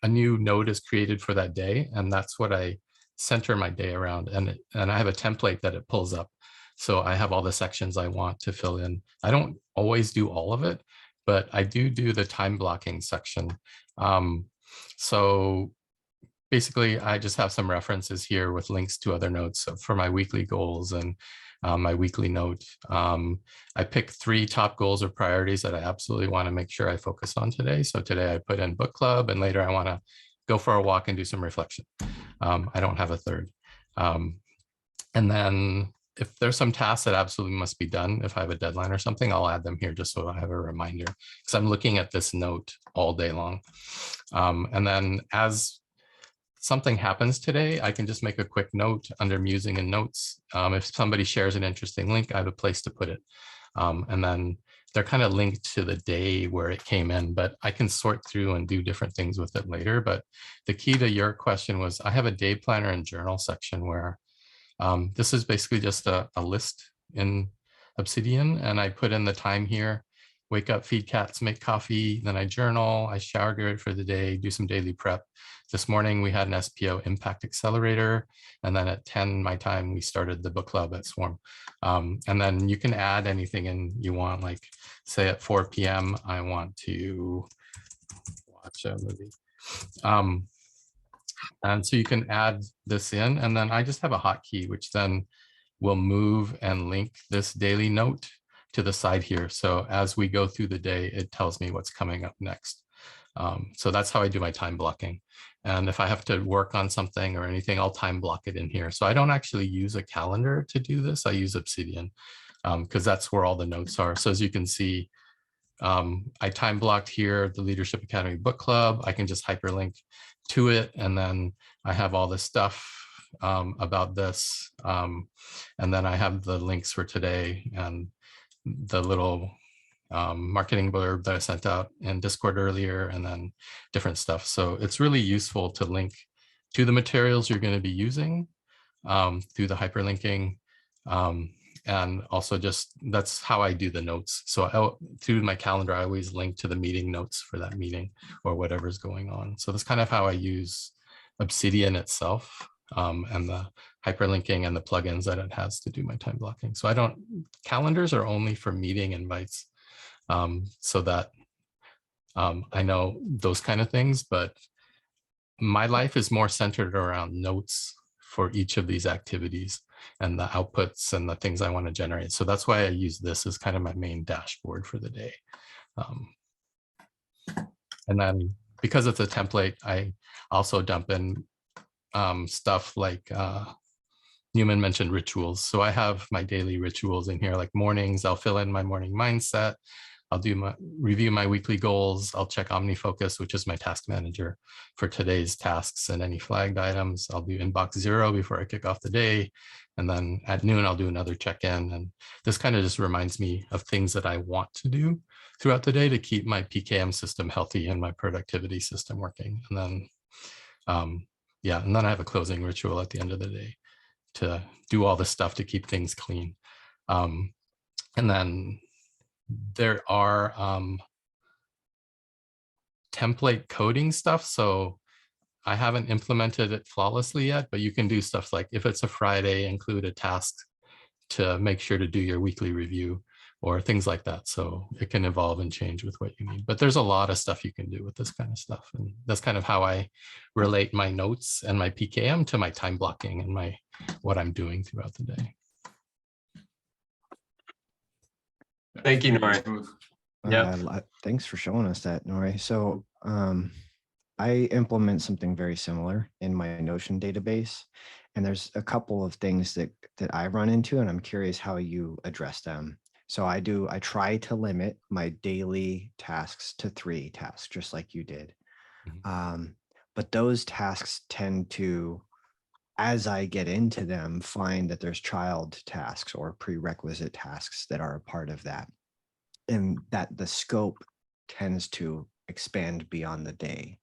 S1: a new note is created for that day, and that's what I center my day around. And I have a template that it pulls up. So I have all the sections I want to fill in. I don't always do all of it, but I do the time blocking section. So basically, I just have some references here with links to other notes for my weekly goals and my weekly note. I pick 3 top goals or priorities that I absolutely want to make sure I focus on today. So today I put in book club, and later I want to go for a walk and do some reflection. I don't have a third. And then if there's some tasks that absolutely must be done, if I have a deadline or something, I'll add them here just so I have a reminder, because I'm looking at this note all day long. And then as something happens today, I can just make a quick note under musing and notes. If somebody shares an interesting link, I have a place to put it. And then they're kind of linked to the day where it came in, but I can sort through and do different things with it later. But the key to your question was, I have a day planner and journal section where this is basically just a list in Obsidian, and I put in the time here, wake up, feed cats, make coffee, then I journal, I shower, get ready for the day, do some daily prep. This morning we had an SPO impact accelerator, and then at 10 my time, we started the book club at Swarm. And then you can add anything in you want, like say at 4 p.m. I want to watch a movie. And so you can add this in, and then I just have a hotkey, which then will move and link this daily note to the side here. So as we go through the day, it tells me what's coming up next. So that's how I do my time blocking. And if I have to work on something or anything, I'll time block it in here. So I don't actually use a calendar to do this. I use Obsidian because that's where all the notes are. So as you can see, I time blocked here, the Leadership Academy Book Club. I can just hyperlink to it. And then I have all this stuff about this. And then I have the links for today and the little marketing blurb that I sent out in Discord earlier, and then different stuff. So it's really useful to link to the materials you're going to be using through the hyperlinking. And also just, that's how I do the notes. So through my calendar, I always link to the meeting notes for that meeting or whatever's going on. So that's kind of how I use Obsidian itself and the hyperlinking and the plugins that it has to do my time blocking. So calendars are only for meeting invites so that I know those kind of things, but my life is more centered around notes for each of these activities and the outputs and the things I want to generate. So that's why I use this as kind of my main dashboard for the day. And then because it's a template, I also dump in stuff like Newman mentioned rituals. So I have my daily rituals in here, like mornings, I'll fill in my morning mindset. I'll review my weekly goals. I'll check OmniFocus, which is my task manager for today's tasks and any flagged items. I'll do inbox 0 before I kick off the day. And then at noon, I'll do another check-in. And this kind of just reminds me of things that I want to do throughout the day to keep my PKM system healthy and my productivity system working. And then, and then I have a closing ritual at the end of the day to do all the stuff to keep things clean. And then there are template coding stuff. So I haven't implemented it flawlessly yet, but you can do stuff like if it's a Friday, include a task to make sure to do your weekly review or things like that. So it can evolve and change with what you need. But there's a lot of stuff you can do with this kind of stuff. And that's kind of how I relate my notes and my PKM to my time blocking and what I'm doing throughout the day.
S2: Thank you, Nori. Yeah.
S4: Thanks for showing us that, Nori. So I implement something very similar in my Notion database, and there's a couple of things that I run into, and I'm curious how you address them. So I try to limit my daily tasks to 3 tasks, just like you did. But those tasks tend to, as I get into them, find that there's child tasks or prerequisite tasks that are a part of that, and that the scope tends to expand beyond the day.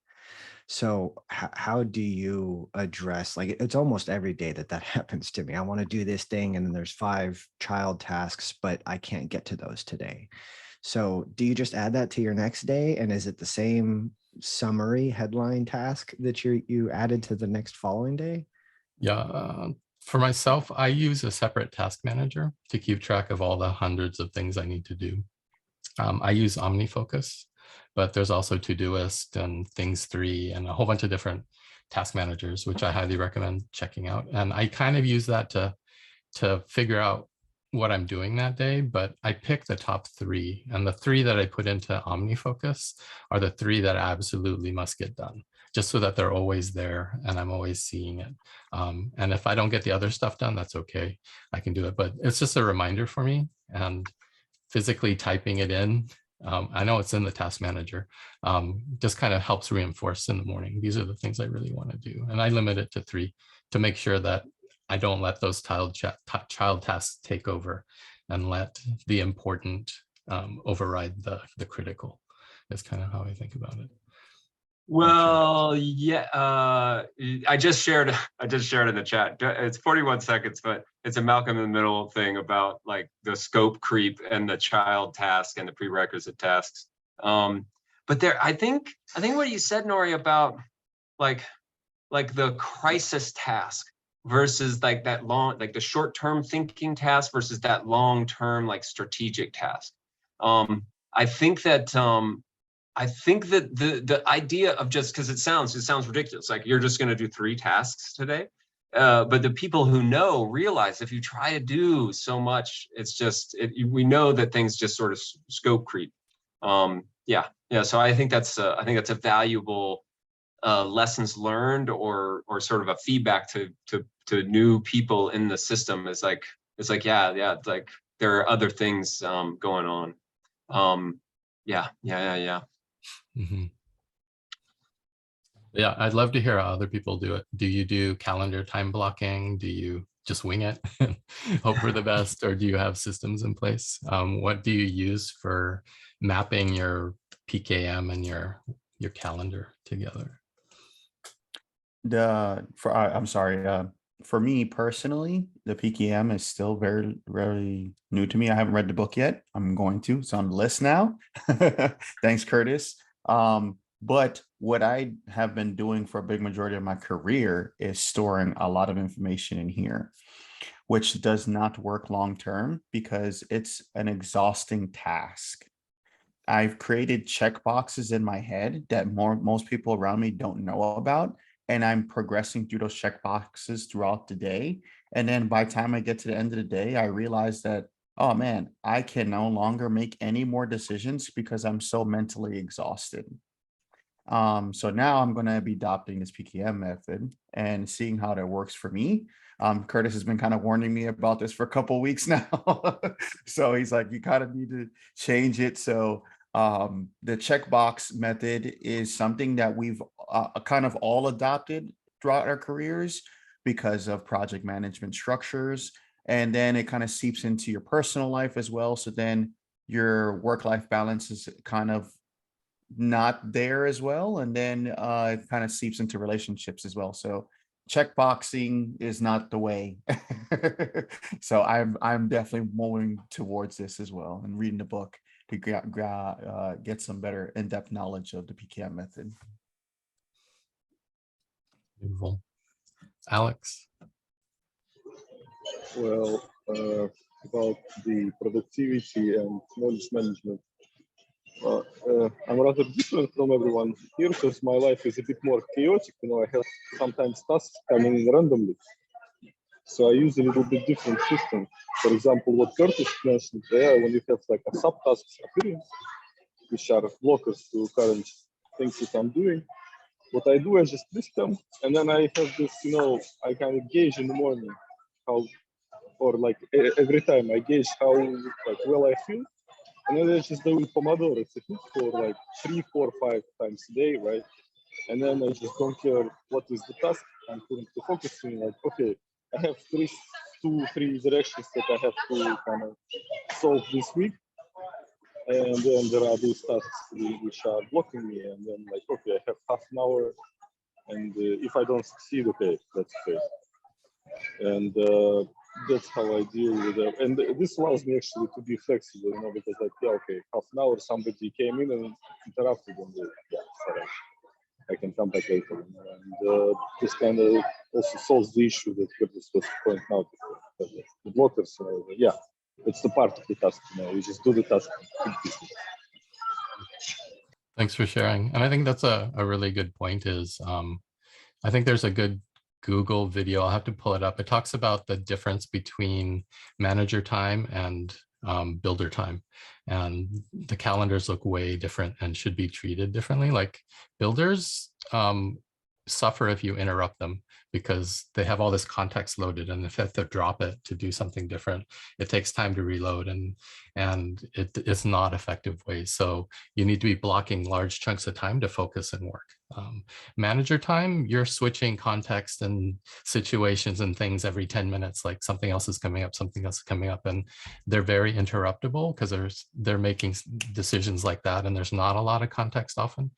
S4: So how do you address, like, it's almost every day that happens to me. I want to do this thing, and then there's 5 child tasks, but I can't get to those today. So do you just add that to your next day? And is it the same summary headline task that you added to the next following day?
S1: Yeah, for myself, I use a separate task manager to keep track of all the hundreds of things I need to do. I use OmniFocus, but there's also Todoist and Things 3 and a whole bunch of different task managers, which I highly recommend checking out. And I kind of use that to figure out what I'm doing that day, but I pick the top 3, and the 3 that I put into OmniFocus are the 3 that absolutely must get done, just so that they're always there and I'm always seeing it. And if I don't get the other stuff done, that's okay. I can do it, but it's just a reminder for me, and physically typing it in, I know it's in the task manager, just kind of helps reinforce in the morning. These are the things I really want to do. And I limit it to 3 to make sure that I don't let those child tasks take over and let the important override the critical. Is kind of how I think about it.
S2: Well, yeah, I just shared in the chat. It's 41 seconds, but it's a Malcolm in the Middle thing about like the scope creep and the child task and the prerequisite tasks. But I think what you said, Nori, about like the crisis task versus like that long, like the short-term thinking task versus that long-term like strategic task. I think that the idea of just, because it sounds ridiculous, like you're just going to do 3 tasks today, but the people who know realize if you try to do so much, it's just we know that things just sort of scope creep. yeah. So I think that's a valuable lessons learned, or sort of a feedback to new people in the system. Is like, it's like, yeah, it's like there are other things going on. Yeah.
S1: Mhm. Yeah, I'd love to hear how other people do it. Do you do calendar time blocking? Do you just wing it, hope for the best, or do you have systems in place? What do you use for mapping your PKM and your calendar together?
S5: I'm sorry. For me personally, the PKM is still very, very new to me. I haven't read the book yet. I'm going to. It's on the list now. Thanks, Curtis. But what I have been doing for a big majority of my career is storing a lot of information in here, which does not work long term because it's an exhausting task. I've created check boxes in my head that most people around me don't know about. And I'm progressing through those check boxes throughout the day. And then by the time I get to the end of the day, I realize that, oh man, I can no longer make any more decisions because I'm so mentally exhausted. So now I'm going to be adopting this PKM method and seeing how that works for me. Curtis has been kind of warning me about this for a couple of weeks now. So he's like, you kind of need to change it. So the checkbox method is something that we've kind of all adopted throughout our careers because of project management structures. And then it kind of seeps into your personal life as well. So then your work-life balance is kind of not there as well. And then it kind of seeps into relationships as well. So checkboxing is not the way. So I'm definitely moving towards this as well and reading the book to get some better in-depth knowledge of the PKM method.
S1: Beautiful. Alex?
S7: Well, about the productivity and knowledge management, I'm rather different from everyone here because my life is a bit more chaotic. You know, I have sometimes tasks coming in randomly. So I use a little bit different system. For example, what Curtis mentioned there, when you have like a subtasks appearing, which are blockers to current things that I'm doing, what I do is just list them, and then I have this, you know, I kind of gauge in the morning how, or like every time I gauge how like well I feel, and then I just do Pomodoro technique for like 3, 4, 5 times a day, right? And then I just don't care what is the task I'm currently focusing. Like, okay, I have 3 directions that I have to kind of solve this week, and then there are these tasks which are blocking me. And then like, okay, I have half an hour, and if I don't succeed, okay, that's okay. And that's how I deal with it. And this allows me actually to be flexible, you know, because like, yeah, okay, half an hour, somebody came in and interrupted, and yeah, sorry, I can come back later. And this kind of also solves the issue that Curtis was pointing out, the blockers. Yeah, it's the part of the task, you know, you just do the task.
S1: Thanks for sharing. And I think that's a really good point is, I think there's a good Google video. I'll have to pull it up. It talks about the difference between manager time and builder time. And the calendars look way different and should be treated differently. Like builders suffer if you interrupt them because they have all this context loaded, and if they have to drop it to do something different, it takes time to reload, and it's not effective ways. So you need to be blocking large chunks of time to focus and work. Manager time, you're switching context and situations and things every 10 minutes, like something else is coming up, something else is coming up, and they're very interruptible because they're making decisions like that, and there's not a lot of context often.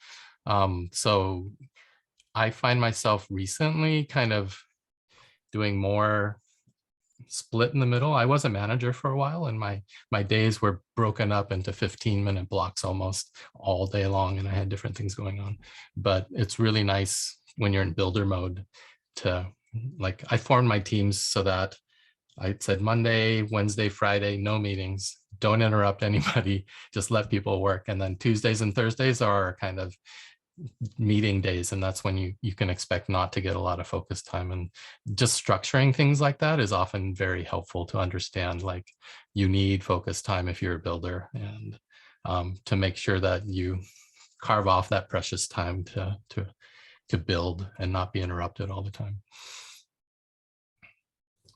S1: So I find myself recently kind of doing more split in the middle. I was a manager for a while, and my days were broken up into 15-minute blocks almost all day long, and I had different things going on. But it's really nice when you're in builder mode to, like, I formed my teams so that I said Monday, Wednesday, Friday, no meetings, don't interrupt anybody, just let people work. And then Tuesdays and Thursdays are kind of meeting days, and that's when you can expect not to get a lot of focus time. And just structuring things like that is often very helpful to understand, like, you need focus time if you're a builder. And to make sure that you carve off that precious time to build and not be interrupted all the time.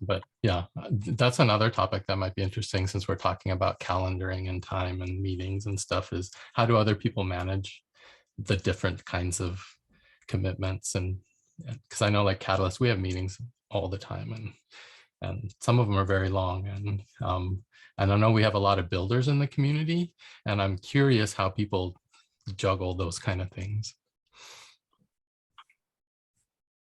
S1: But yeah, that's another topic that might be interesting, since we're talking about calendaring and time and meetings and stuff, is how do other people manage the different kinds of commitments? And because I know, like Catalyst, we have meetings all the time, and some of them are very long, and I know we have a lot of builders in the community, and I'm curious how people juggle those kind of things.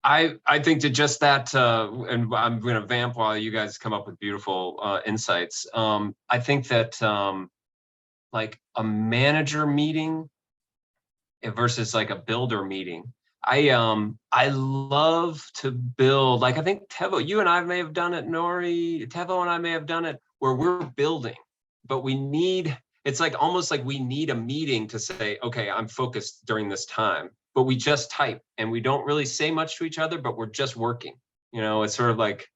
S2: I think to just that, and I'm going to vamp while you guys come up with beautiful insights. I think that like a manager meeting versus like a builder meeting. I love to build, like I think Tevo, you and I may have done it, Nori, Tevo and I may have done it, where we're building, but we need, it's like almost like we need a meeting to say, okay, I'm focused during this time, but we just type and we don't really say much to each other, but we're just working. You know, it's sort of like,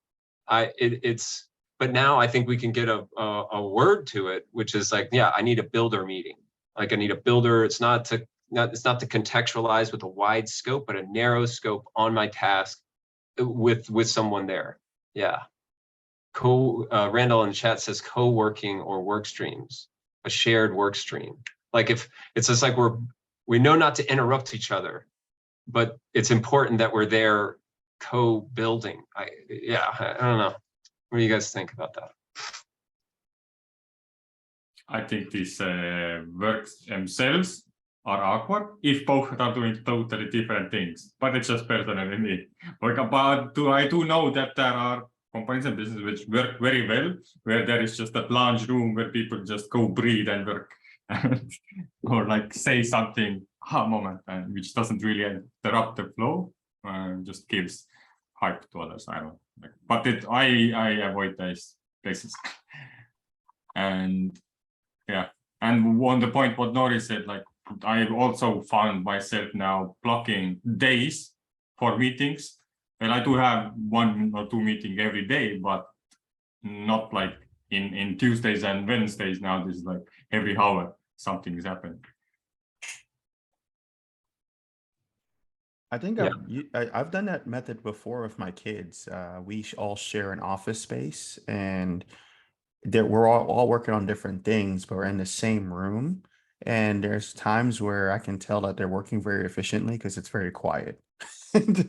S2: but now I think we can get a word to it, which is like, yeah, I need a builder meeting. Like I need a builder. It's not to contextualize with a wide scope, but a narrow scope on my task with someone there. Yeah. Randall in the chat says co-working or work streams, a shared work stream. Like if it's just like we know not to interrupt each other, but it's important that we're there co-building. I don't know. What do you guys think about that?
S3: I think these works themselves are awkward if both are doing totally different things, but it's just personally me. Like I do know that there are companies and businesses which work very well, where there is just a lounge room where people just go breathe and work, or like say something, moment, and which doesn't really interrupt the flow, just gives hype to others. I don't like, but I avoid those places. And yeah, and on the point what Nori said, like I've also found myself now blocking days for meetings. And I do have 1 or 2 meetings every day, but not like in Tuesdays and Wednesdays. Now this is like every hour something is happening.
S5: I think
S2: Yeah.
S5: I've done that method before with my kids. We all share an office space, and we're all working on different things, but we're in the same room. And there's times where I can tell that they're working very efficiently because it's very quiet. And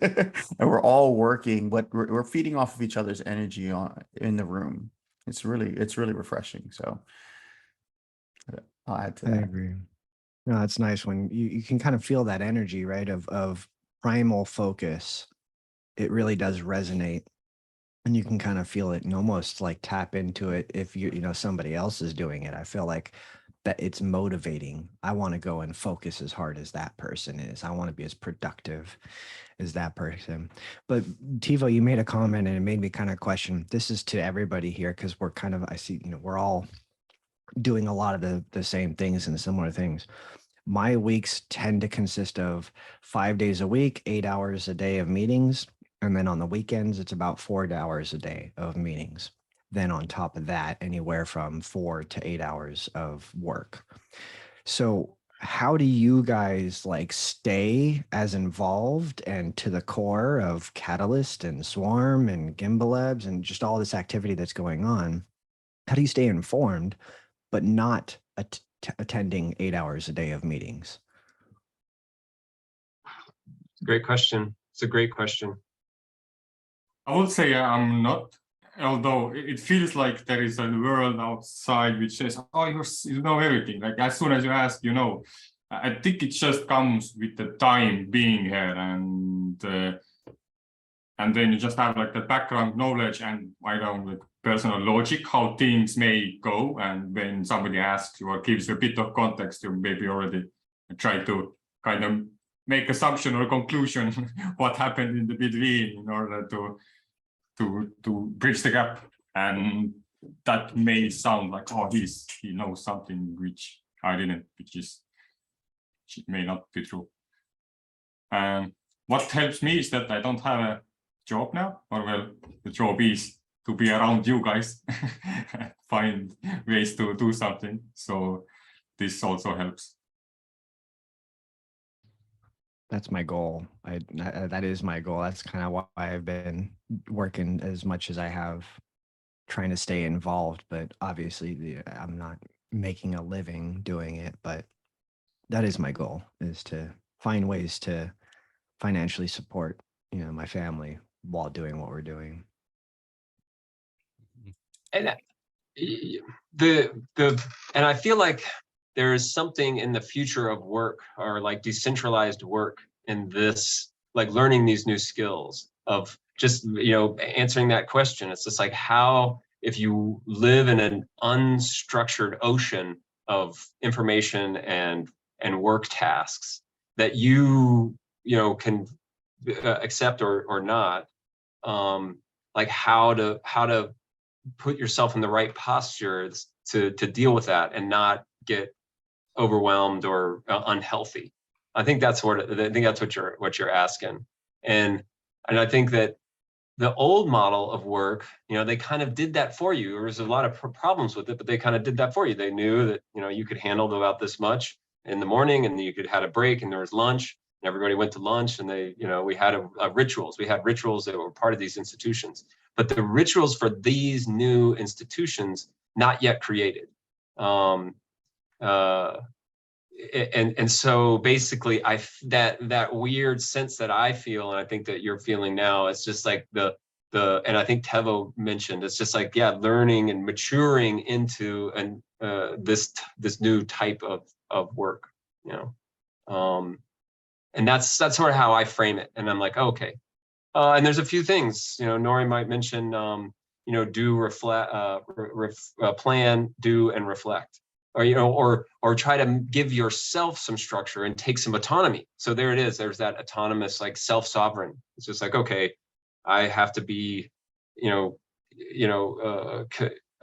S5: we're all working, but we're feeding off of each other's energy in the room. It's really refreshing. So I'll add to
S4: I
S5: that.
S4: agree. No, it's nice when you can kind of feel that energy, right? Of primal focus. It really does resonate. And you can kind of feel it and almost like tap into it if you know somebody else is doing it. I feel like that it's motivating. I want to go and focus as hard as that person is. I want to be as productive as that person. But Tivo, you made a comment and it made me kind of question. This is to everybody here because we're kind of, I see, we're all doing a lot of the same things and similar things. My weeks tend to consist of 5 days a week, 8 hours a day of meetings. And then on the weekends, it's about 4 hours a day of meetings. Then on top of that, anywhere from 4 to 8 hours of work. So how do you guys like stay as involved and to the core of Catalyst and Swarm and Gimbal Labs and just all this activity that's going on? How do you stay informed, but not attending 8 hours a day of meetings?
S2: Great question. It's a great question.
S3: I would say I'm not, although it feels like there is a world outside which says, oh, you know everything. Like as soon as you ask, you know. I think it just comes with the time being here, and then you just have like the background knowledge and I don't like personal logic how things may go. And when somebody asks you or gives you a bit of context, you maybe already try to kind of make assumption or conclusion what happened in the between in order to bridge the gap. And that may sound like, oh, he knows something which I didn't, which may not be true. What helps me is that I don't have a job now, or well, the job is to be around you guys, find ways to do something. So this also helps.
S4: That's my goal. That is my goal. That's kind of why I've been working as much as I have, trying to stay involved. But obviously, I'm not making a living doing it. But that is my goal: is to find ways to financially support, my family while doing what we're doing.
S2: And and I feel like there is something in the future of work, or like decentralized work, in this, like learning these new skills of just, answering that question. It's just like, how, if you live in an unstructured ocean of information and work tasks that you can accept or not, like how to put yourself in the right posture to deal with that and not get overwhelmed or unhealthy. I think that's what you're asking, and I think that the old model of work, they kind of did that for you. There was a lot of problems with it, but they kind of did that for you. They knew that you could handle about this much in the morning, and you could had a break, and there was lunch, and everybody went to lunch, and they, we had rituals. We had rituals that were part of these institutions. But the rituals for these new institutions, not yet created. And so basically, that weird sense that I feel, and I think that you're feeling now, it's just like and I think Tevo mentioned, it's just like, learning and maturing into this new type of work, and that's sort of how I frame it. And I'm like, okay. And there's a few things, Nori might mention, do, reflect, plan, do, and reflect, or try to give yourself some structure and take some autonomy. So there it is. There's that autonomous, like self-sovereign. It's just like, okay, I have to be, I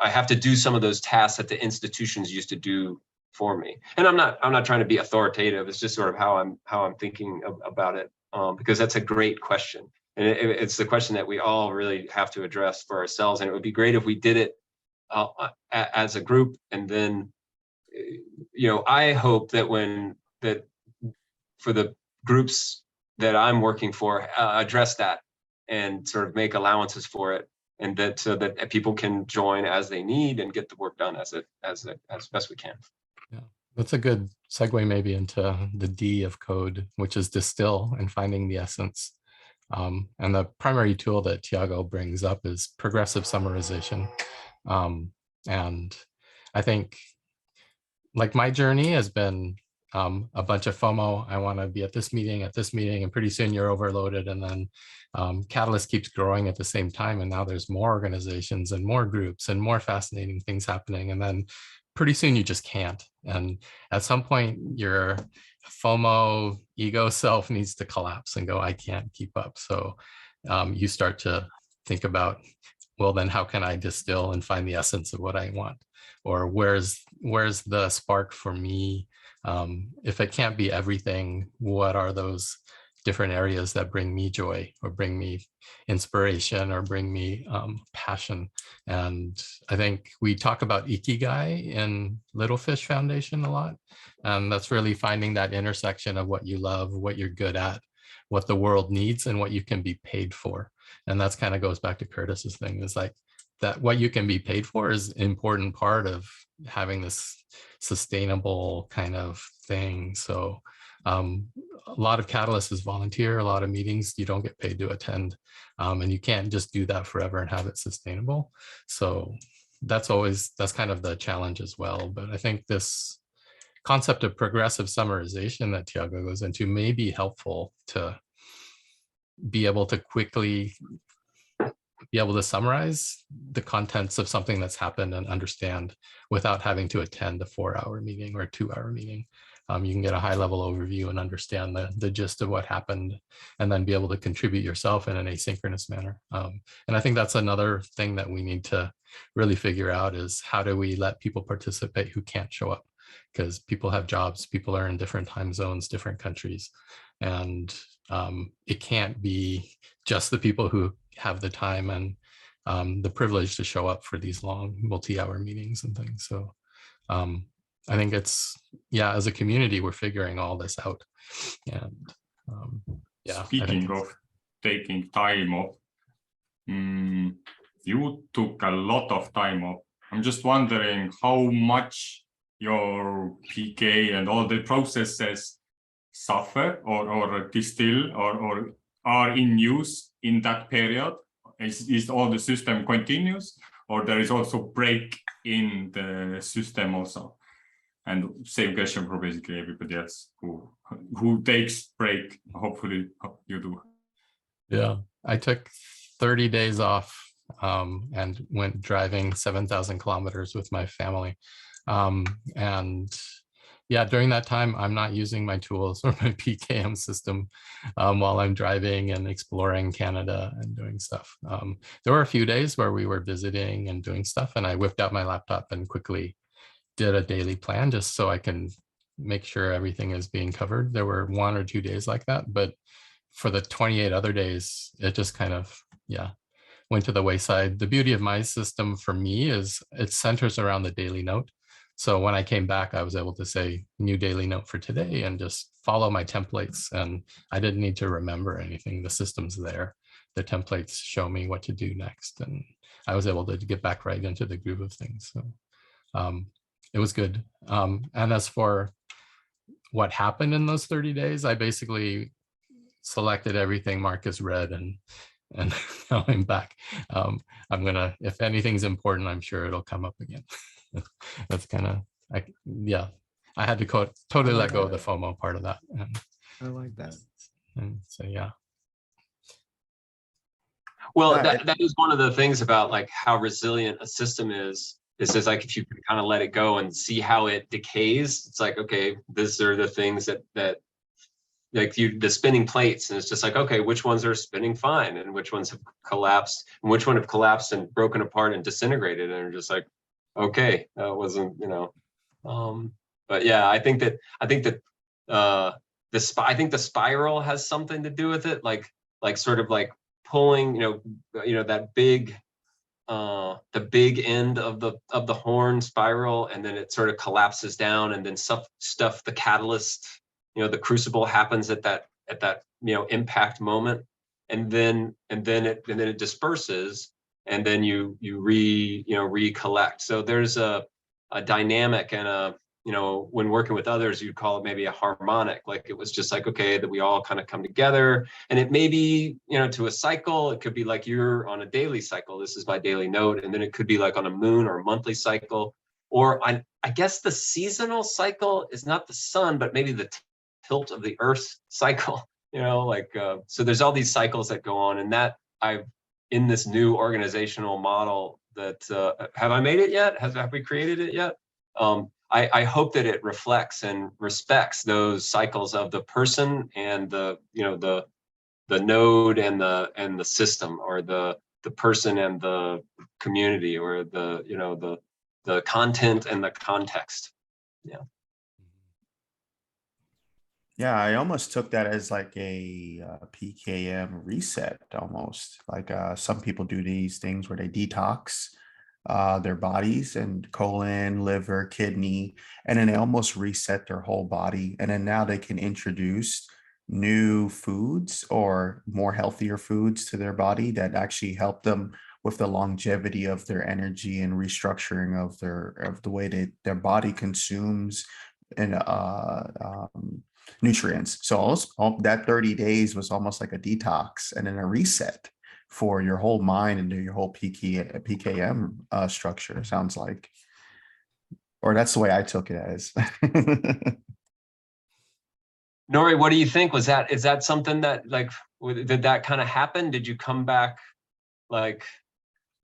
S2: have to do some of those tasks that the institutions used to do for me. And I'm not trying to be authoritative. It's just sort of how I'm thinking about it, because that's a great question. And it's the question that we all really have to address for ourselves. And it would be great if we did it as a group. And then, I hope that for the groups that I'm working for, address that and sort of make allowances for it, and that so that people can join as they need and get the work done as best we can.
S1: Yeah, that's a good segue maybe into the D of code, which is distill and finding the essence. And the primary tool that Tiago brings up is progressive summarization. And I think, like, my journey has been a bunch of FOMO. I want to be at this meeting, and pretty soon you're overloaded. And then Catalyst keeps growing at the same time. And now there's more organizations and more groups and more fascinating things happening. And then pretty soon you just can't. And at some point, your FOMO ego self needs to collapse and go, I can't keep up. So you start to think about, well, then how can I distill and find the essence of what I want? Or where's the spark for me? If it can't be everything, what are those different areas that bring me joy or bring me inspiration or bring me passion? And I think we talk about Ikigai in Little Fish Foundation a lot. And that's really finding that intersection of what you love, what you're good at, what the world needs, and what you can be paid for. And that's kind of goes back to Curtis's thing, is like that what you can be paid for is an important part of having this sustainable kind of thing. So a lot of Catalyst is volunteer, a lot of meetings you don't get paid to attend, and you can't just do that forever and have it sustainable. So that's kind of the challenge as well. But I think this concept of progressive summarization that Tiago goes into may be helpful to be able to quickly be able to summarize the contents of something that's happened and understand without having to attend a 4-hour meeting or a 2-hour meeting. You can get a high level overview and understand the gist of what happened, and then be able to contribute yourself in an asynchronous manner. And I think that's another thing that we need to really figure out, is how do we let people participate who can't show up? Because people have jobs, people are in different time zones, different countries. And it can't be just the people who have the time and the privilege to show up for these long multi-hour meetings and things. So I think it's, yeah, as a community, we're figuring all this out. And yeah.
S3: Speaking of taking time off, you took a lot of time off. I'm just wondering how much your PK and all the processes suffer or distill or are in use in that period. Is all the system continuous, or there is also break in the system also? And same question for basically everybody else who takes break. Hopefully you do.
S1: Yeah, I took 30 days off and went driving 7,000 kilometers with my family. And yeah, during that time, I'm not using my tools or my PKM system while I'm driving and exploring Canada and doing stuff. There were a few days where we were visiting and doing stuff, and I whipped out my laptop and quickly did a daily plan just so I can make sure everything is being covered. There were 1 or 2 days like that, but for the 28 other days, it just kind of, yeah, went to the wayside. The beauty of my system for me is it centers around the daily note. So when I came back, I was able to say new daily note for today and just follow my templates. And I didn't need to remember anything. The system's there. The templates show me what to do next. And I was able to get back right into the groove of things. So it was good. And as for what happened in those 30 days, I basically selected everything Marcus read and now I'm back. I'm gonna, if anything's important, I'm sure it'll come up again. That's kind of, yeah, I had to totally let go of the FOMO part of that.
S4: I like that.
S1: And so, yeah.
S2: Well, that is one of the things about like how resilient a system is just like if you can kind of let it go and see how it decays. It's like, okay, these are the things that like the spinning plates, and it's just like, okay, which ones are spinning fine and which ones have collapsed and which one have collapsed and broken apart and disintegrated, and are just like, okay, that wasn't, but yeah, I think that the spiral has something to do with it, like sort of like pulling, that big the big end of the horn spiral, and then it sort of collapses down, and then stuff the catalyst, the crucible happens at that impact moment, and then it disperses, and then you recollect. So there's a dynamic and a, when working with others, you'd call it maybe a harmonic. Like it was just like, okay, that we all kind of come together, and it may be, to a cycle. It could be like you're on a daily cycle. This is my daily note. And then it could be like on a moon or a monthly cycle, or I guess the seasonal cycle is not the sun, but maybe the tilt of the earth cycle, so there's all these cycles that go on, and that in this new organizational model that, have I made it yet? Have we created it yet? I hope that it reflects and respects those cycles of the person and the node and the system, or the person and the community, or the content and the context. Yeah.
S5: Yeah, I almost took that as like a PKM reset, almost like some people do these things where they detox their bodies and colon, liver, kidney, and then they almost reset their whole body. And then now they can introduce new foods or more healthier foods to their body that actually help them with the longevity of their energy and restructuring of the way their body consumes and nutrients. So that 30 days was almost like a detox and then a reset for your whole mind and your whole PKM structure, sounds like. Or that's the way I took it as.
S2: Nori, what do you think? Is that something that, like, did that kind of happen? Did you come back, like,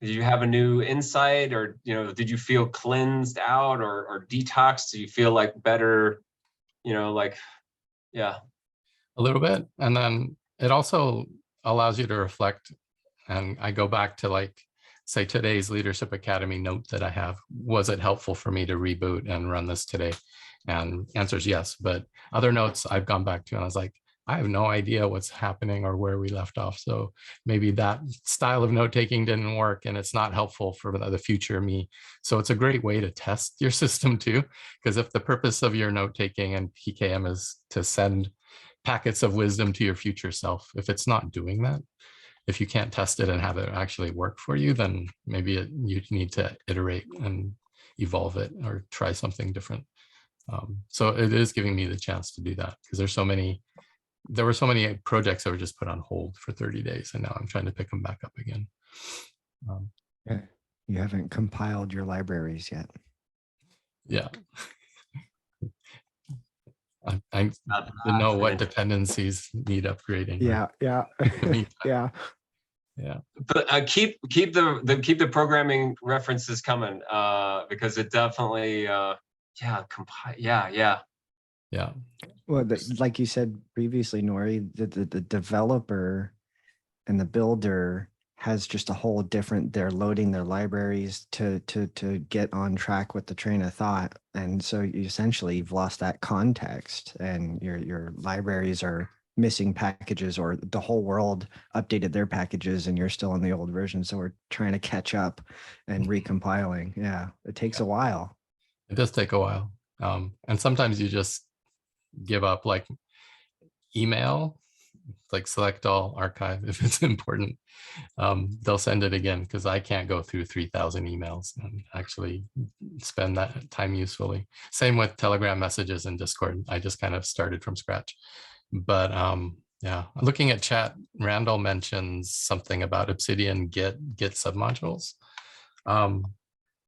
S2: did you have a new insight, or, did you feel cleansed out or detoxed? Do you feel like better, yeah.
S1: A little bit. And then it also allows you to reflect. And I go back to, like, say today's Leadership Academy note that I have. Was it helpful for me to reboot and run this today? And answer is yes. But other notes I've gone back to, and I was like, I have no idea what's happening or where we left off. So maybe that style of note taking didn't work and it's not helpful for the future me. So it's a great way to test your system too, because if the purpose of your note taking and PKM is to send packets of wisdom to your future self, if it's not doing that, if you can't test it and have it actually work for you, then maybe you need to iterate and evolve it or try something different. So it is giving me the chance to do that because there were so many projects that were just put on hold for 30 days and now I'm trying to pick them back up again.
S4: Yeah. You haven't compiled your libraries yet.
S1: Yeah. I didn't know what dependencies need upgrading.
S4: Yeah, yeah, yeah.
S1: Yeah.
S2: But keep the programming references coming because it definitely yeah.
S4: Well, like you said previously, Nori, the developer and the builder has just a whole different, they're loading their libraries to get on track with the train of thought. And so you essentially you've lost that context and your libraries are missing packages, or the whole world updated their packages and you're still in the old version. So we're trying to catch up and recompiling. Yeah, it takes a while.
S1: It does take a while. And sometimes you just give up, like email, like select all, archive if it's important. They'll send it again because I can't go through 3,000 emails and actually spend that time usefully. Same with Telegram messages and Discord. I just kind of started from scratch. But yeah, looking at chat, Randall mentions something about Obsidian Git submodules.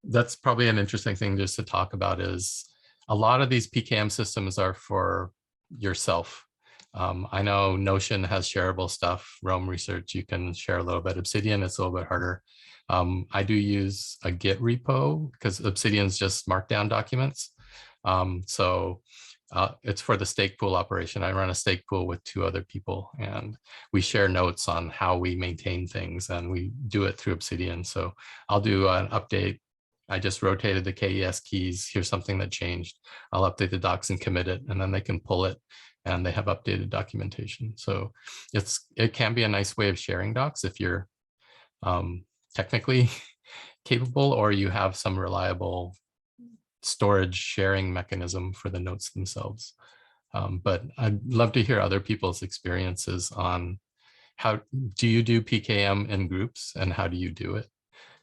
S1: That's probably an interesting thing just to talk about. Is a lot of these PKM systems are for yourself. I know Notion has shareable stuff. Rome Research, you can share a little bit. Obsidian, it's a little bit harder. I do use a Git repo because Obsidian's just markdown documents. It's for the stake pool operation. I run a stake pool with 2 other people and we share notes on how we maintain things and we do it through Obsidian. So I'll do an update. I just rotated the KES keys. Here's something that changed. I'll update the docs and commit it, and then they can pull it and they have updated documentation. So it can be a nice way of sharing docs if you're technically capable or you have some reliable storage sharing mechanism for the notes themselves. But I'd love to hear other people's experiences on how do you do PKM in groups and how do you do it?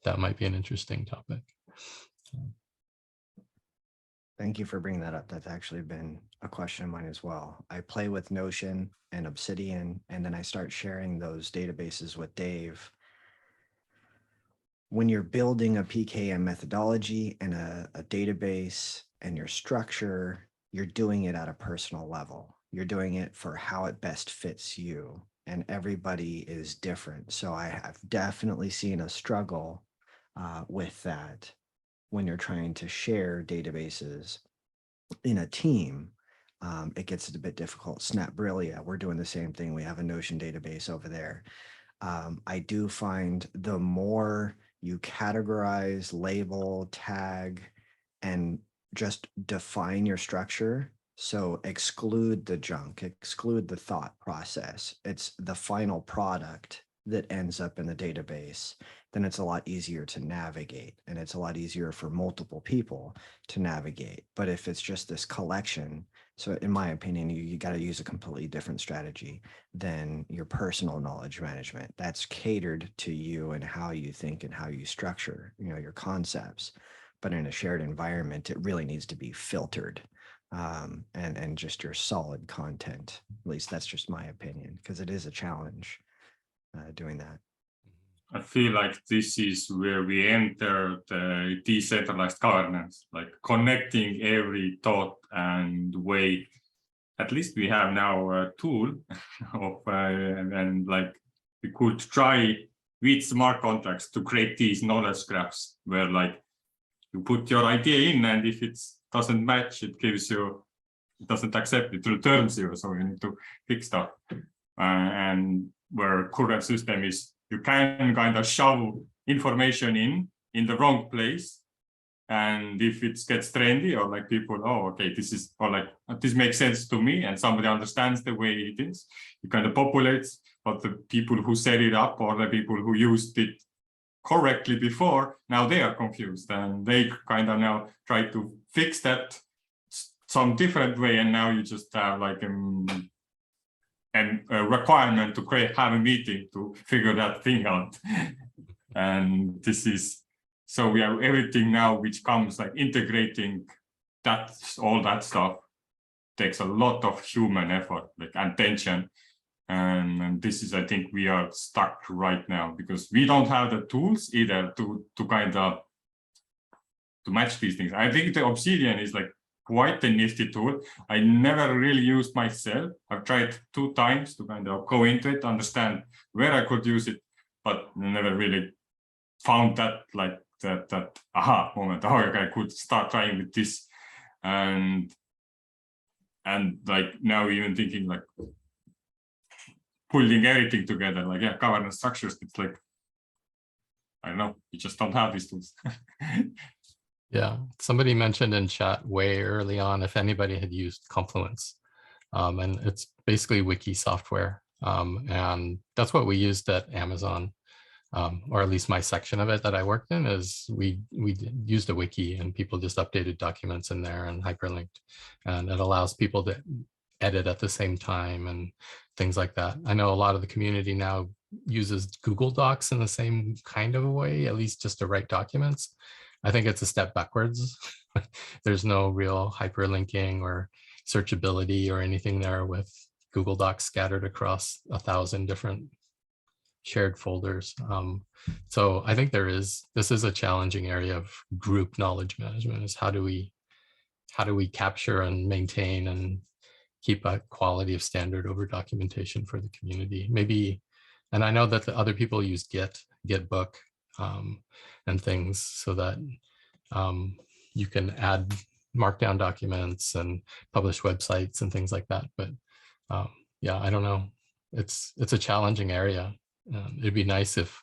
S1: That might be an interesting topic.
S4: Thank you for bringing that up. That's actually been a question of mine as well. I play with Notion and Obsidian, and then I start sharing those databases with Dave. When you're building a PKM methodology and a database and your structure, you're doing it at a personal level. You're doing it for how it best fits you, and everybody is different. So I have definitely seen a struggle with that when you're trying to share databases in a team. It gets a bit difficult. SnapBrillia, we're doing the same thing. We have a Notion database over there. I do find the more you categorize, label, tag, and just define your structure, so exclude the junk, exclude the thought process. It's the final product that ends up in the database, then it's a lot easier to navigate and it's a lot easier for multiple people to navigate. But if it's just this collection, so in my opinion, you got to use a completely different strategy than your personal knowledge management. That's catered to you and how you think and how you structure, your concepts. But in a shared environment, it really needs to be filtered and just your solid content. At least that's just my opinion, because it is a challenge doing that.
S3: I feel like this is where we enter the decentralized governance, like connecting every thought and way. At least we have now a tool of and like we could try with smart contracts to create these knowledge graphs where like you put your idea in, and if it doesn't match, it doesn't accept it, returns you. So you need to fix stuff. And where current system is, you can kind of shove information in the wrong place, And if it gets trendy, or like people, oh, okay, this is, or like this makes sense to me, and somebody understands the way it is, it kind of populates. But the people who set it up, or the people who used it correctly before, now they are confused, and they kind of now try to fix that some different way, and now you just have like a requirement to have a meeting to figure that thing out. And this is, so we have everything now which comes like integrating that, all that stuff takes a lot of human effort, like attention. And this is, I think we are stuck right now because we don't have the tools either to kind of to match these things. I think the Obsidian is like quite a nifty tool. I never really used myself. I've tried 2 times to kind of go into it, understand where I could use it, but never really found that like that aha moment. Oh, okay, I could start trying with this, and like now even thinking like pulling everything together, like yeah, governance structures. It's like I don't know, you just don't have these tools.
S1: Yeah, somebody mentioned in chat way early on if anybody had used Confluence, and it's basically wiki software, and that's what we used at Amazon, or at least my section of it that I worked in is we used a wiki, and people just updated documents in there and hyperlinked, and it allows people to edit at the same time and things like that. I know a lot of the community now uses Google Docs in the same kind of a way, at least just to write documents. I think it's a step backwards. There's no real hyperlinking or searchability or anything there with Google Docs scattered across 1,000 different shared folders. So I think this is a challenging area of group knowledge management, is how do we capture and maintain and keep a quality of standard over documentation for the community. Maybe, and I know that the other people use Gitbook, and things so that you can add markdown documents and publish websites and things like that. But yeah, I don't know. It's a challenging area. It'd be nice if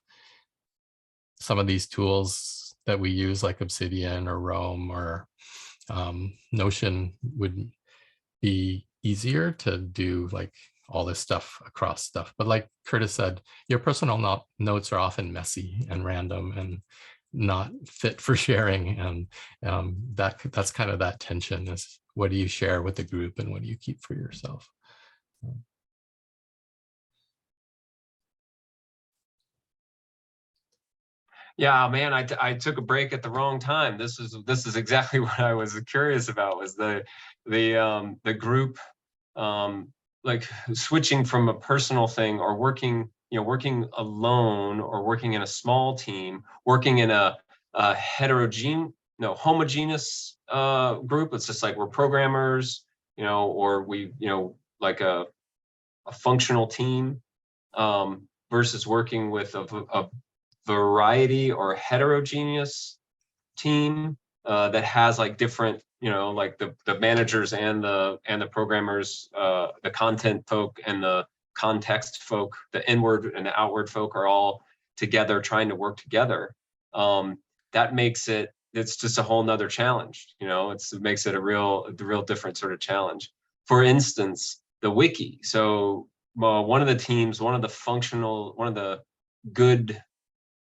S1: some of these tools that we use, like Obsidian or Roam or Notion, would be easier to do, like all this stuff across stuff. But like Curtis said, your personal notes are often messy and random and not fit for sharing. And that's kind of that tension, is what do you share with the group and what do you keep for yourself?
S2: Yeah, man, I took a break at the wrong time. This is exactly what I was curious about, was the group, like switching from a personal thing, or working alone, or working in a small team, working in a homogeneous group. It's just like we're programmers, or we, like a functional team, versus working with a variety or heterogeneous team that has like different, like the managers and the programmers, the content folk and the context folk, the inward and the outward folk are all together trying to work together. That makes it's just a whole nother challenge. It makes it a real different sort of challenge. For instance, the wiki. So one of the good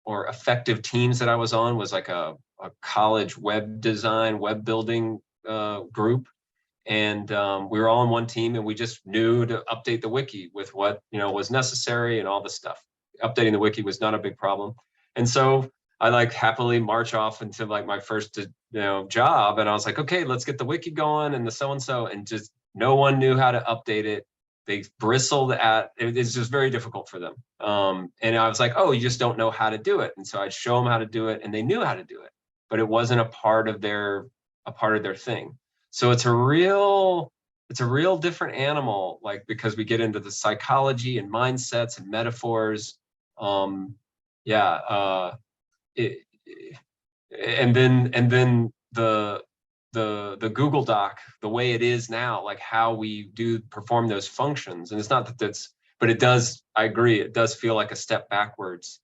S2: or effective teams that I was on was like a college web design, web building group. And we were all on one team, and we just knew to update the wiki with what was necessary and all the stuff. Updating the wiki was not a big problem. And so I like happily march off into like my first job, and I was like, okay, let's get the wiki going and the so-and-so, and just no one knew how to update it. They bristled at it. It's just very difficult for them. And I was like, oh, you just don't know how to do it. And so I'd show them how to do it, and they knew how to do it, but it wasn't a part of their thing. So it's a real different animal, like, because we get into the psychology and mindsets and metaphors. And then the Google Doc, the way it is now, like how we do perform those functions. And it's not that but it does, I agree, it does feel like a step backwards.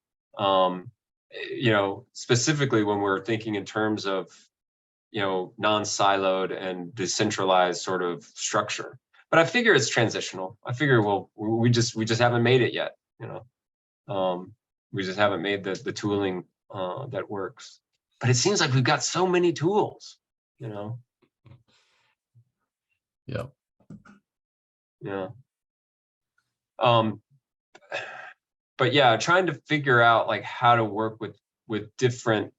S2: Specifically when we're thinking in terms of non-siloed and decentralized sort of structure. But I figure it's transitional. I figure we just haven't made it yet. We just haven't made the tooling that works. But it seems like we've got so many tools.
S1: Yeah.
S2: Yeah. But yeah, trying to figure out like how to work with different,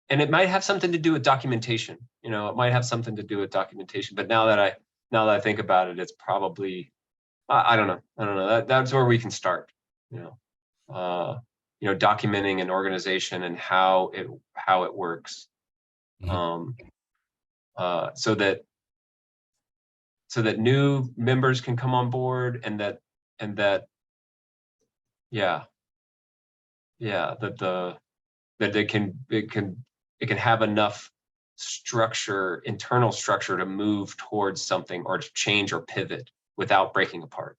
S2: and it might have something to do with documentation. It might have something to do with documentation. But now that I think about it, it's probably I don't know. That's where we can start. Documenting an organization and how it works, so that new members can come on board, and that it can have enough structure, internal structure, to move towards something or to change or pivot without breaking apart.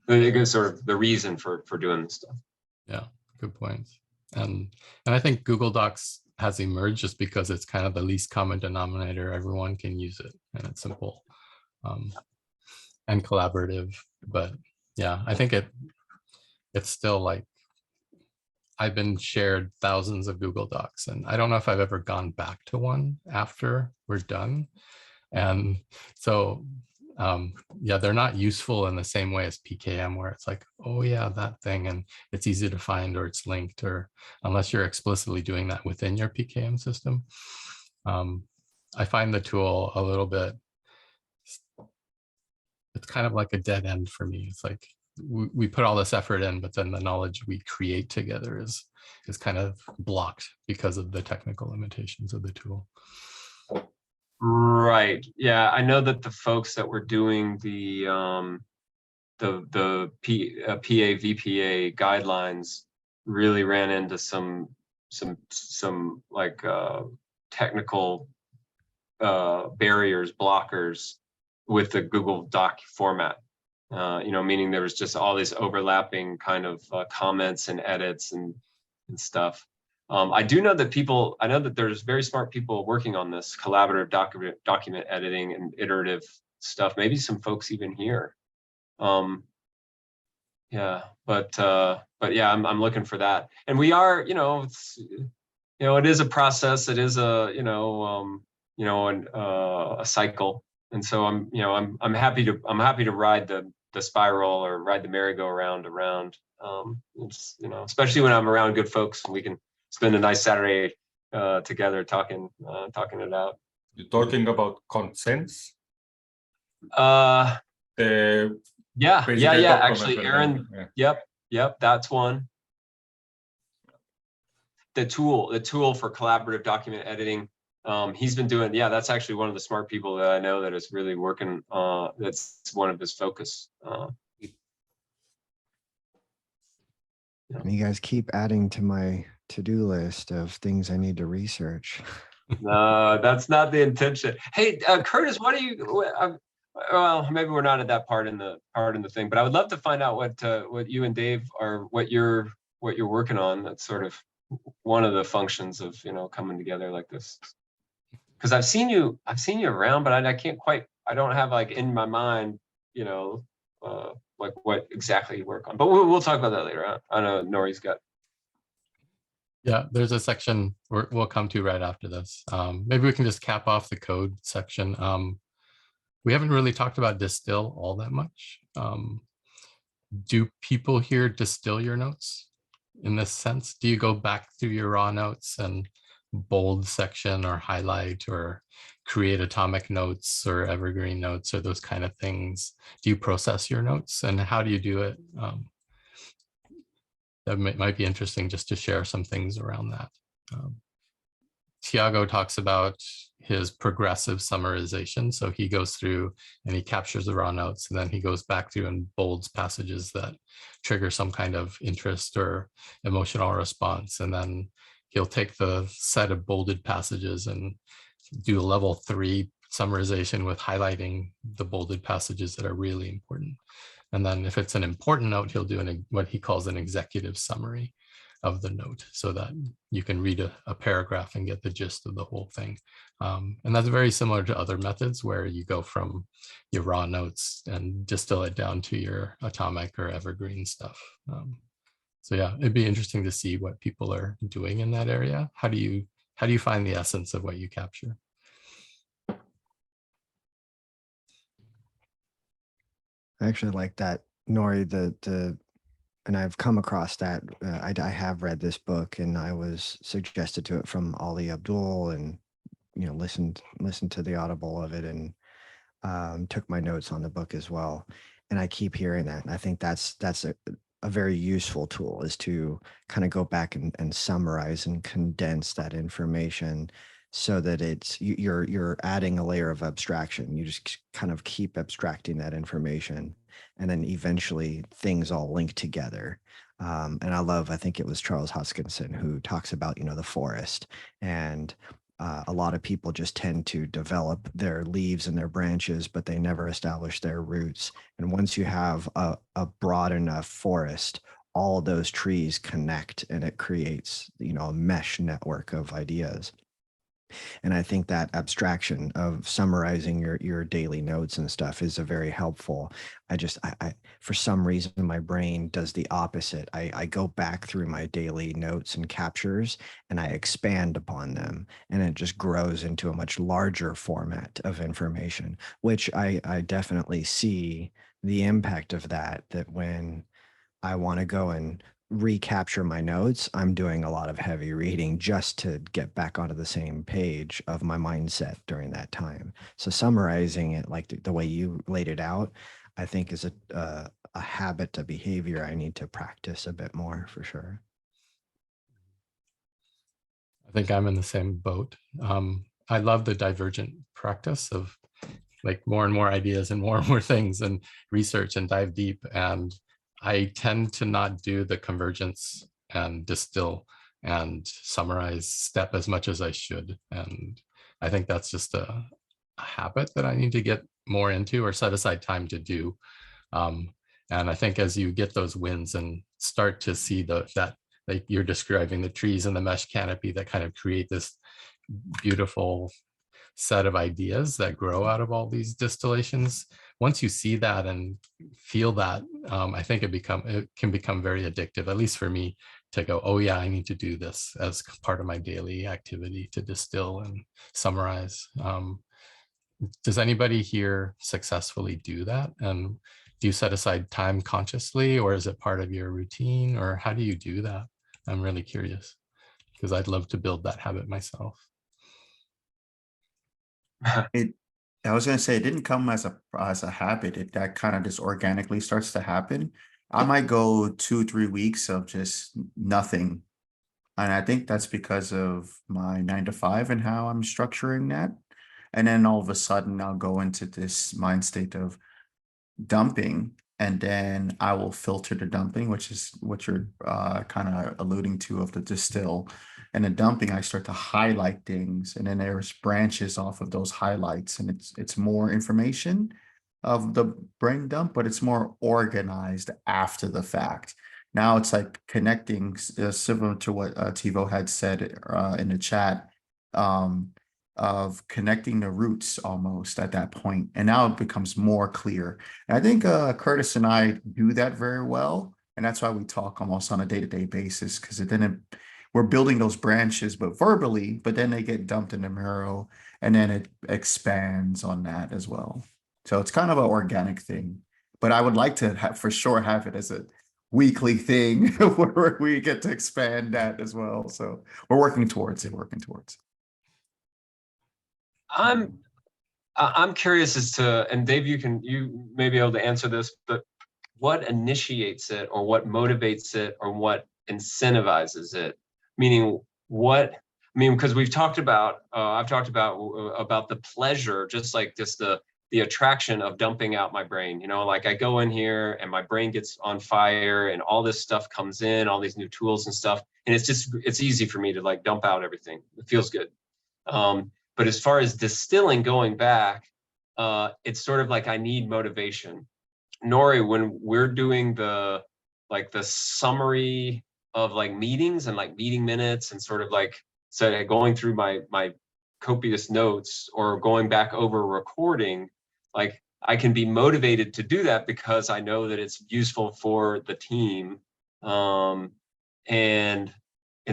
S2: It's sort of the reason for doing this stuff.
S1: Yeah, good point. And I think Google Docs has emerged just because it's kind of the least common denominator. Everyone can use it, and it's simple and collaborative. But yeah, I think it's still like, I've been shared thousands of Google Docs, and I don't know if I've ever gone back to one after we're done. And so yeah, they're not useful in the same way as PKM, where it's like, oh yeah, that thing, and it's easy to find, or it's linked, or unless you're explicitly doing that within your PKM system. I find the tool a little bit, it's kind of like a dead end for me. It's like we put all this effort in, but then the knowledge we create together is kind of blocked because of the technical limitations of the tool.
S2: Right. Yeah, I know that the folks that were doing the PA VPA guidelines really ran into some like technical barriers, blockers with the Google Doc format. Meaning there was just all these overlapping kind of comments and edits and stuff. I know that there's very smart people working on this collaborative document editing and iterative stuff. Maybe some folks even here. Yeah, but yeah, I'm looking for that. And we are, it is a process. It is a cycle. And so I'm happy to ride the spiral or ride the merry-go-round around. Especially when I'm around good folks, and we can spend a nice Saturday together talking it out.
S3: You're talking about consents?
S2: Yeah.
S3: Basically
S2: Actually, Aaron.
S3: Yeah.
S2: Yep. That's one. The tool for collaborative document editing. He's been doing. Yeah, that's actually one of the smart people that I know that is really working. That's one of his focus.
S4: You guys keep adding to my to-do list of things I need to research.
S2: No, that's not the intention. Hey, Curtis, what do you? Well, maybe we're not at that part in the thing, but I would love to find out what you and Dave are, what you're working on. That's sort of one of the functions of coming together like this. Because I've seen you around, but I can't quite. I don't have like in my mind, like what exactly you work on. But we'll talk about that later on. I know Nori's got.
S1: Yeah, there's a section we'll come to right after this. Maybe we can just cap off the code section. We haven't really talked about distill all that much. Do people here distill your notes in this sense? Do you go back through your raw notes and bold section or highlight or create atomic notes or evergreen notes or those kind of things? Do you process your notes, and how do you do it? That might be interesting just to share some things around that. Tiago talks about his progressive summarization. So he goes through and he captures the raw notes, and then he goes back through and bolds passages that trigger some kind of interest or emotional response. And then he'll take the set of bolded passages and do a level 3 summarization with highlighting the bolded passages that are really important. And then if it's an important note, he'll do what he calls an executive summary. of the note so that you can read a paragraph and get the gist of the whole thing. And that's very similar to other methods where you go from your raw notes and distill it down to your atomic or evergreen stuff. So yeah, it'd be interesting to see what people are doing in that area. How do you find the essence of what you capture?
S4: I actually like that, Nori, and I've come across that. I have read this book, and I was suggested to it from Ali Abdul, and listened to the audible of it, and took my notes on the book as well. And I keep hearing that, and I think that's a very useful tool, is to kind of go back and summarize and condense that information, so that you're adding a layer of abstraction. You just kind of keep abstracting that information, and then eventually things all link together. And I think it was Charles Hoskinson who talks about the forest, and a lot of people just tend to develop their leaves and their branches, but they never establish their roots. And once you have a broad enough forest, all of those trees connect, and it creates a mesh network of ideas. And I think that abstraction of summarizing your daily notes and stuff is a very helpful. I for some reason, my brain does the opposite. I go back through my daily notes and captures, and I expand upon them, and it just grows into a much larger format of information, which I definitely see the impact of that when I want to go and recapture my notes, I'm doing a lot of heavy reading just to get back onto the same page of my mindset during that time. So summarizing it like the way you laid it out, I think is a habit, a behavior I need to practice a bit more, for sure.
S1: I think I'm in the same boat. I love the divergent practice of like more and more ideas and more things and research and dive deep. And I tend to not do the convergence and distill and summarize step as much as I should. And I think that's just a habit that I need to get more into or set aside time to do. And I think as you get those wins and start to see that like you're describing the trees and the mesh canopy that kind of create this beautiful set of ideas that grow out of all these distillations. Once you see that and feel that, I think it can become very addictive, at least for me, to go, oh yeah, I need to do this as part of my daily activity to distill and summarize. Does anybody here successfully do that? And do you set aside time consciously, or is it part of your routine, or how do you do that? I'm really curious because I'd love to build that habit myself.
S5: I was going to say, it didn't come as a habit. That kind of just organically starts to happen. I might go 2-3 weeks of just nothing. And I think that's because of my 9 to 5 and how I'm structuring that. And then all of a sudden I'll go into this mind state of dumping, and then I will filter the dumping, which is what you're kind of alluding to, of the distill. And the dumping, I start to highlight things, and then there's branches off of those highlights, and it's more information of the brain dump, but it's more organized after the fact. Now it's like connecting, similar to what Tivo had said in the chat, of connecting the roots almost at that point. And now it becomes more clear. And I think Curtis and I do that very well. And that's why we talk almost on a day-to-day basis, because we're building those branches, but verbally, but then they get dumped in the Miro, and then it expands on that as well. So it's kind of an organic thing, but I would like to for sure have it as a weekly thing where we get to expand that as well. So we're working towards it,
S2: I'm curious as to, and Dave, you may be able to answer this, but what initiates it, or what motivates it, or what incentivizes it? Meaning because we've talked about, I've talked about the pleasure, just like just the attraction of dumping out my brain. Like I go in here and my brain gets on fire and all this stuff comes in, all these new tools and stuff. And it's easy for me to like dump out everything. It feels good. But as far as distilling, going back, it's sort of like I need motivation. Nori, when we're doing the summary like meetings and like meeting minutes and sort of like going through my copious notes or going back over recording, like I can be motivated to do that because I know that it's useful for the team. And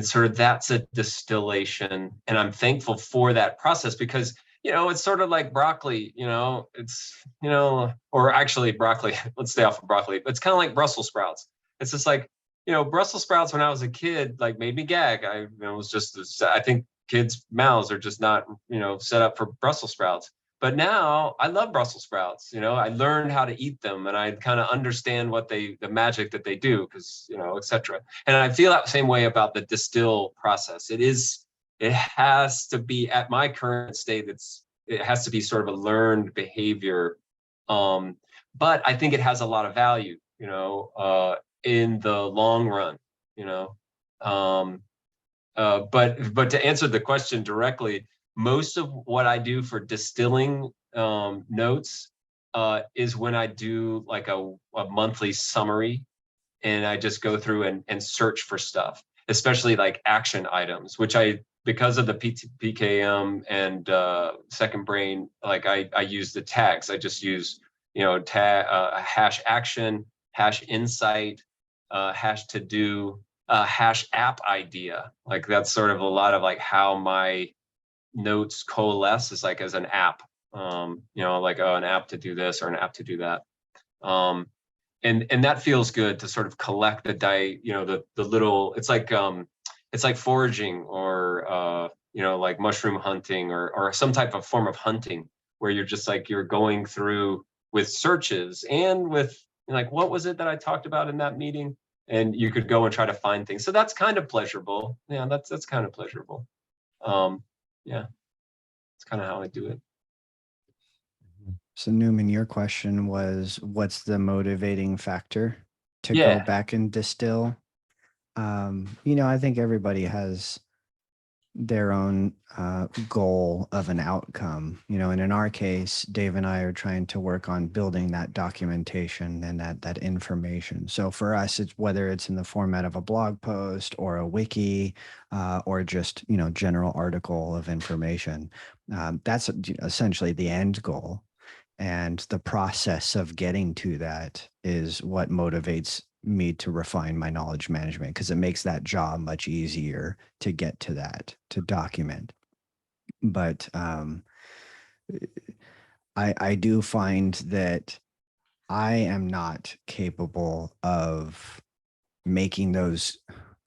S2: sort of that's a distillation. And I'm thankful for that process because, you know, it's sort of like broccoli, you know, it's, you know, or actually broccoli, let's stay off of broccoli, but it's kind of like Brussels sprouts. It's just like, you know, Brussels sprouts when I was a kid, like made me gag. It was just, I think kids' mouths are just not, you know, set up for Brussels sprouts. But now I love Brussels sprouts. You know, I learned how to eat them and I kind of understand what the magic that they do, because, you know, etc. And I feel that same way about the distill process. It has to be at my current state. It has to be sort of a learned behavior. But I think it has a lot of value, you know, in the long run, you know. But to answer the question directly, most of what I do for distilling notes is when I do like a monthly summary, and I just go through and search for stuff, especially like action items, which because of the PKM and Second Brain, like I use the tags. I just use, you know, hash action, hash insight, hash to do, hash app idea. Like that's sort of a lot of like how my notes coalesce is like as an app, you know, like, oh, an app to do this or an app to do that. And that feels good to sort of collect you know, the little, it's like foraging or, you know, like mushroom hunting or some type of form of hunting where you're just like, you're going through with searches and with like, what was it that I talked about in that meeting? And you could go and try to find things. So that's kind of pleasurable. Yeah, that's kind of pleasurable. Yeah, it's kind of how I do it.
S4: So Newman, your question was, what's the motivating factor to go
S2: Yeah.
S4: back and distill? You know, I think everybody has their own goal of an outcome, you know, and in our case, Dave and I are trying to work on building that documentation and that information. So for us, it's whether it's in the format of a blog post or a wiki or just, you know, general article of information. That's essentially the end goal. And the process of getting to that is what motivates me to refine my knowledge management, because it makes that job much easier to get to that, to document. But I do find that I am not capable of making those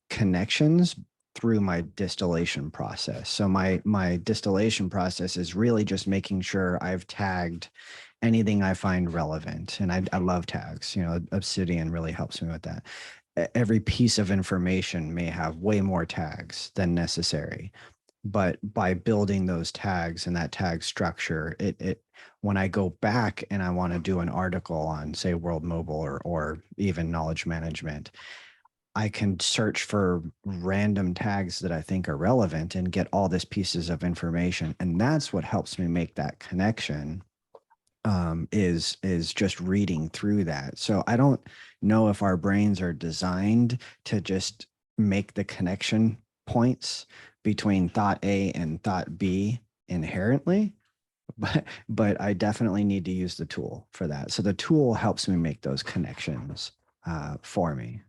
S4: connections through my distillation process. So my distillation process is really just making sure I've tagged anything I find relevant. And I love tags, you know, Obsidian really helps me with that. Every piece of information may have way more tags than necessary, but by building those tags and that tag structure, it when I go back and I want to do an article on, say, World Mobile or even knowledge management, I can search for random tags that I think are relevant and get all these pieces of information. And that's what helps me make that connection, is just reading through that. So I don't know if our brains are designed to just make the connection points between thought A and thought B inherently, but I definitely need to use the tool for that. So the tool helps me make those connections for me.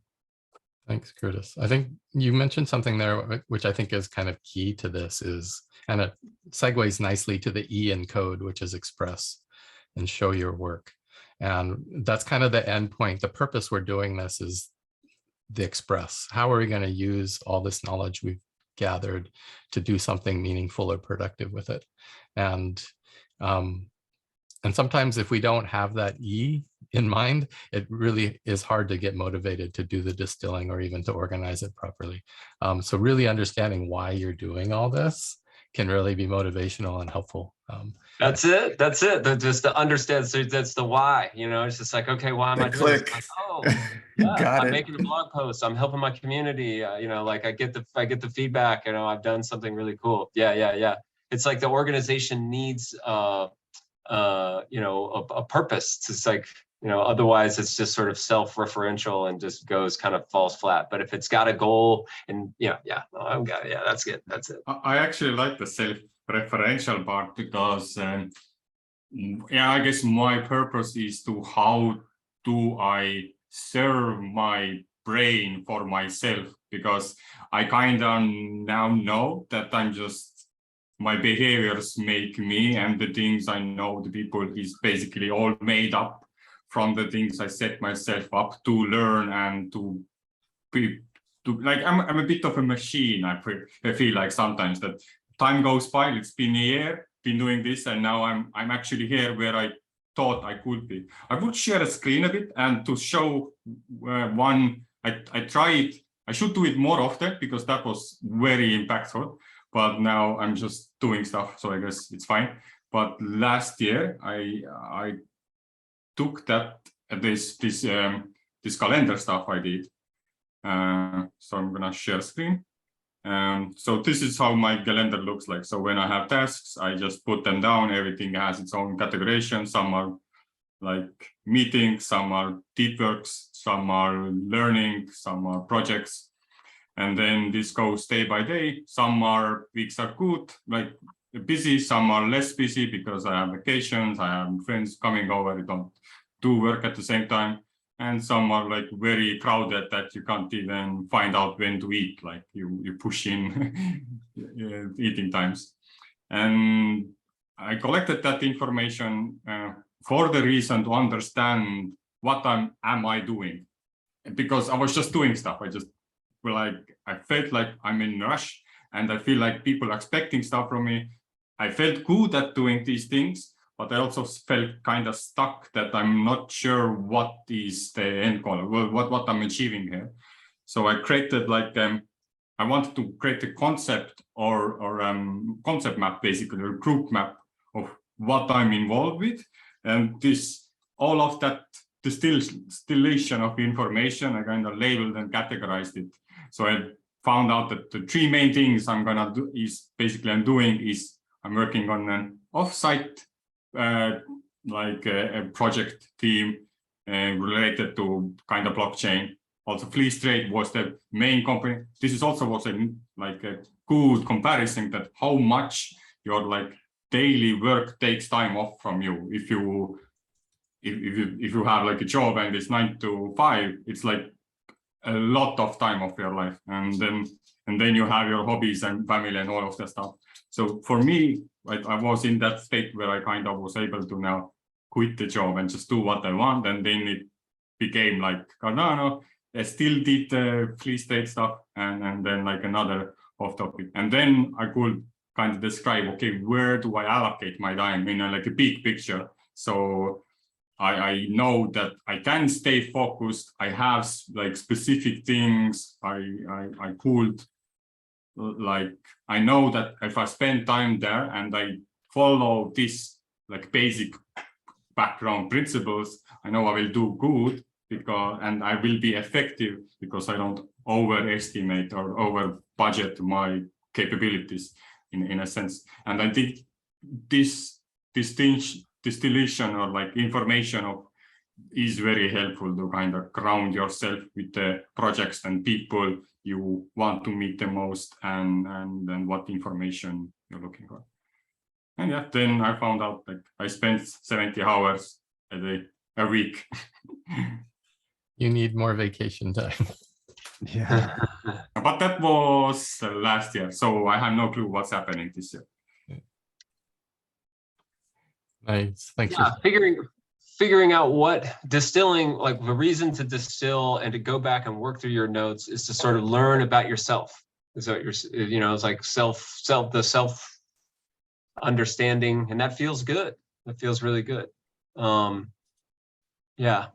S1: Thanks, Curtis. I think you mentioned something there, which I think is kind of key to this, and it segues nicely to the E in code, which is express and show your work. And that's kind of the end point. The purpose we're doing this is the express. How are we going to use all this knowledge we've gathered to do something meaningful or productive with it? And sometimes if we don't have that E in mind, it really is hard to get motivated to do the distilling or even to organize it properly. So really understanding why you're doing all this can really be motivational and helpful.
S2: That's it. Just to understand. So that's the why, you know, it's just like, okay, why am I doing this? Like, oh, yeah, I'm making a blog post. I'm helping my community. You know, like I get the feedback, you know, I've done something really cool. Yeah. It's like the organization needs, you know, a purpose. It's like, You know, otherwise it's just sort of self-referential and just goes kind of falls flat. But if it's got a goal and yeah, that's good. That's it.
S3: I actually like the self-referential part because yeah, I guess my purpose is to how do I serve my brain for myself, because I kind of now know that I'm just, my behaviors make me, and the things I know the people is basically all made up from the things I set myself up to learn and to be, to like, I'm a bit of a machine. I feel like sometimes that time goes by, it's been a year, been doing this, and now I'm actually here where I thought I could be. I would share a screen a bit and to show one, I try it, I should do it more often because that was very impactful, but now I'm just doing stuff, so I guess it's fine. But last year I took that this calendar stuff I did. So I'm gonna share screen. So this is how my calendar looks like. So when I have tasks, I just put them down. Everything has its own categorization. Some are like meetings, some are deep works, some are learning, some are projects. And then this goes day by day. Some weeks are good, like busy, some are less busy because I have vacations, I have friends coming over, I don't do work at the same time. And some are like very crowded that you can't even find out when to eat, like you push in eating times. And I collected that information for the reason to understand what am I doing, because I was just doing stuff. I felt like I'm in a rush and I feel like people are expecting stuff from me. I felt good at doing these things, but I also felt kind of stuck that I'm not sure what is the end goal, what I'm achieving here. So I created like, I wanted to create a concept or concept map, basically, or group map of what I'm involved with. And all of that distillation of information, I kind of labeled and categorized it. So I found out that the three main things I'm gonna do is basically I'm working on an offsite like a project team related to kind of blockchain. Also, Fleece Trade was the main company. This is also was a good comparison that how much your like daily work takes time off from you. If you have like a job and it's 9 to 5, it's like a lot of time of your life, and then you have your hobbies and family and all of that stuff. So for me, I was in that state where I kind of was able to now quit the job and just do what I want, and then it became like Cardano. I still did Fleece Trade stuff, and then like another off topic, and then I could kind of describe, okay, where do I allocate my time in like a big picture. So I know that I can stay focused. I have like specific things I could, like, I know that if I spend time there and I follow this like basic background principles, I know I will do good and I will be effective because I don't overestimate or over budget my capabilities in a sense. And I think this distillation or like information is very helpful to kind of ground yourself with the projects and people you want to meet the most, and then what information you're looking for. And yeah, then I found out like I spent 70 hours a week.
S1: You need more vacation time.
S4: Yeah.
S3: But that was last year, so I have no clue what's happening this year.
S1: Nice, thanks.
S2: Yeah, figuring out what distilling, like the reason to distill and to go back and work through your notes is to sort of learn about yourself. So it's like the self understanding, and that feels good. That feels really good. Yeah,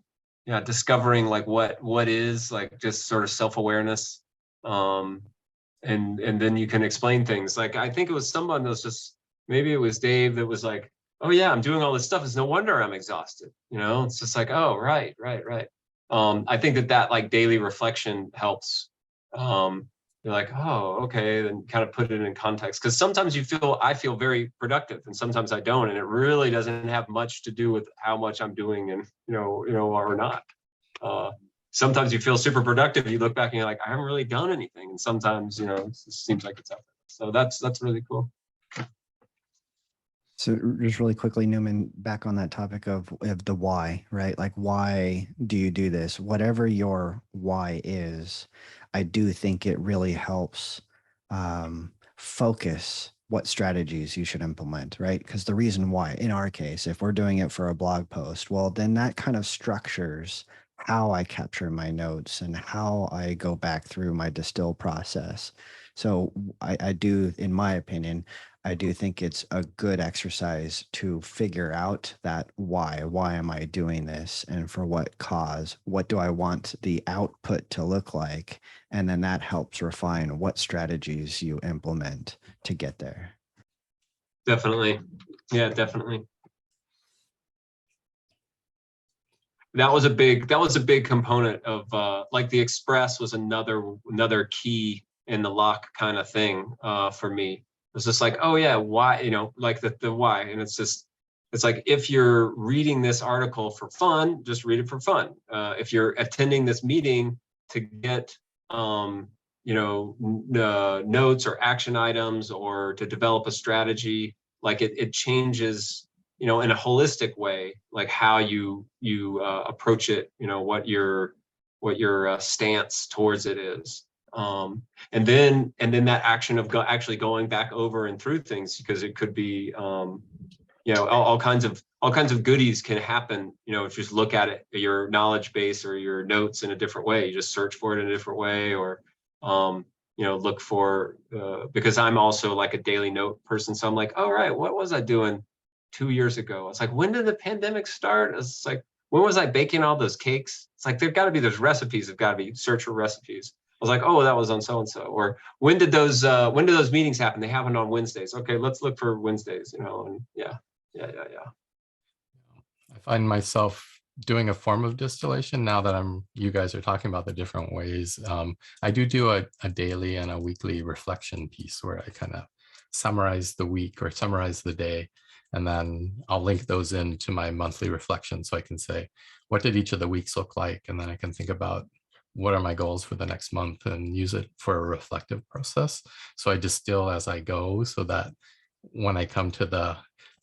S2: discovering like what is like just sort of self-awareness. And then you can explain things. Like I think it was someone that was just, maybe it was Dave that was like, oh yeah, I'm doing all this stuff. It's no wonder I'm exhausted. It's just like, oh, right. I think that like daily reflection helps. you're like, oh, okay, then kind of put it in context. Because sometimes I feel very productive, and sometimes I don't, and it really doesn't have much to do with how much I'm doing, and or not. Sometimes you feel super productive. You look back and you're like, I haven't really done anything, and sometimes it seems like it's effort. So that's really cool.
S4: So just really quickly, Newman, back on that topic of the why, right? Like, why do you do this? Whatever your why is, I do think it really helps focus what strategies you should implement, right? Because the reason why, in our case, if we're doing it for a blog post, well, then that kind of structures how I capture my notes and how I go back through my distill process. So I do, in my opinion, I do think it's a good exercise to figure out that why. Why am I doing this? And for what cause? What do I want the output to look like? And then that helps refine what strategies you implement to get there.
S2: Definitely. Yeah, definitely. That was a big component of like the express was another key in the lock kind of thing for me. It's just like, oh yeah, why, like the why. And it's like, if you're reading this article for fun, just read it for fun. If you're attending this meeting to get notes or action items or to develop a strategy, like it changes in a holistic way, like how you approach it, what your stance towards it is. And then that action of actually going back over and through things, because it could be all kinds of goodies can happen, if you just look at it, your knowledge base or your notes in a different way. You just search for it in a different way, or look for because I'm also like a daily note person, so I'm like, all right, what was I doing 2 years ago? It's like, when did the pandemic start? It's like, when was I baking all those cakes? It's like, there's recipes, have got to be, search for recipes. I was like, oh, that was on so and so. Or when did those meetings happen? They happened on Wednesdays. Okay, let's look for Wednesdays. And yeah.
S1: I find myself doing a form of distillation now that you guys are talking about the different ways. I do a daily and a weekly reflection piece where I kind of summarize the week or summarize the day, and then I'll link those into my monthly reflection, so I can say, what did each of the weeks look like? And then I can think about, what are my goals for the next month, and use it for a reflective process. So I distill as I go, so that when I come to the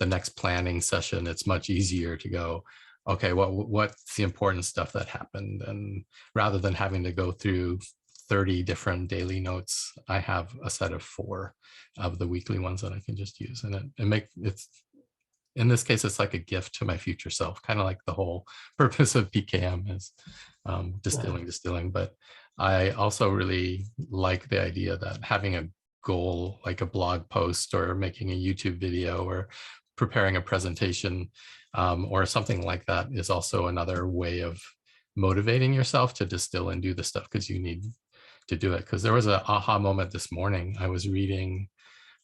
S1: next planning session, it's much easier to go, okay, what's the important stuff that happened? And rather than having to go through 30 different daily notes, I have a set of 4 of the weekly ones that I can just use. And it's in this case, it's like a gift to my future self, kind of like the whole purpose of PKM is distilling. But I also really like the idea that having a goal, like a blog post or making a YouTube video or preparing a presentation or something like that, is also another way of motivating yourself to distill and do the stuff, because you need to do it. Because there was an aha moment this morning. I was reading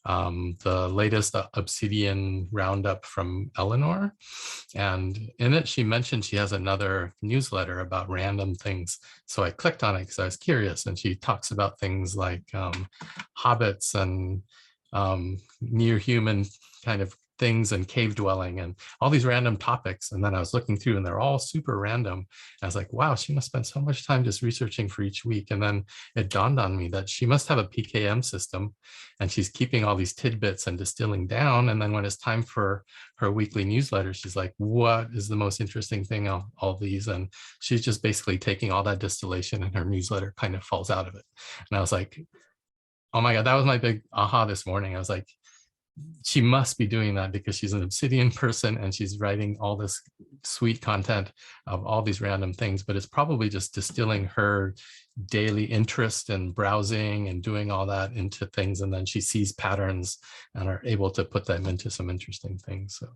S1: the latest Obsidian roundup from Eleanor. And in it, she mentioned she has another newsletter about random things. So I clicked on it because I was curious. And she talks about things like hobbits and near human kind of things and cave dwelling and all these random topics. And then I was looking through and they're all super random. And I was like, wow, she must spend so much time just researching for each week. And then it dawned on me that she must have a PKM system, and she's keeping all these tidbits and distilling down. And then when it's time for her weekly newsletter, she's like, what is the most interesting thing of all these? And she's just basically taking all that distillation, and her newsletter kind of falls out of it. And I was like, oh my God, that was my big aha this morning. I was like, she must be doing that because she's an Obsidian person and she's writing all this sweet content of all these random things, but it's probably just distilling her daily interest and browsing and doing all that into things. And then she sees patterns and are able to put them into some interesting things. So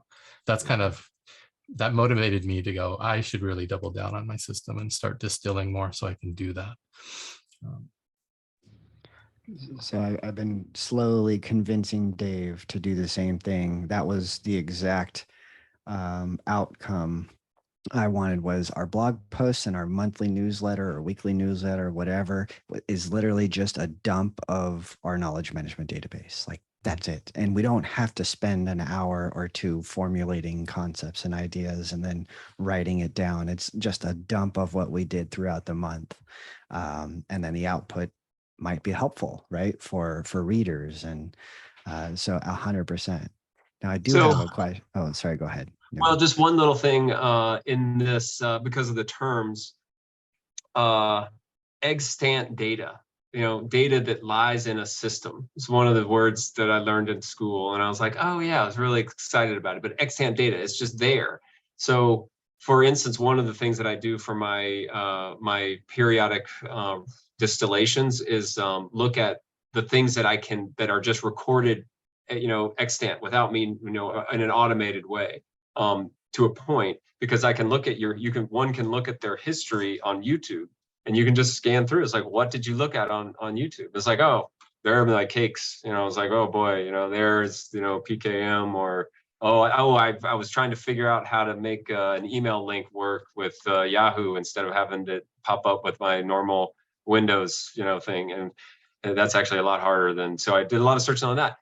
S1: that's that motivated me to go, I should really double down on my system and start distilling more so I can do that.
S4: So I've been slowly convincing Dave to do the same thing. That was the exact outcome I wanted was our blog posts and our monthly newsletter or weekly newsletter, whatever, is literally just a dump of our knowledge management database. Like that's it. And we don't have to spend an hour or two formulating concepts and ideas and then writing it down. It's just a dump of what we did throughout the month. And then the output might be helpful, right? For readers. And so 100%. Now I do have a question. Oh, sorry, go ahead. No.
S2: Well, just one little thing in this, because of the terms, extant data, data that lies in a system. It's one of the words that I learned in school. And I was like, oh yeah, I was really excited about it. But extant data, it's just there. So for instance, one of the things that I do for my my periodic distillations is look at the things that that are just recorded, extant without me, in an automated way. To a point, because I can look at one can look at their history on YouTube, and you can just scan through. It's like, what did you look at on YouTube? It's like, oh, there are my cakes. It's like, oh boy, there's PKM, or I was trying to figure out how to make an email link work with Yahoo instead of having to pop up with my normal Windows thing, and that's actually a lot harder than. So I did a lot of searching on that.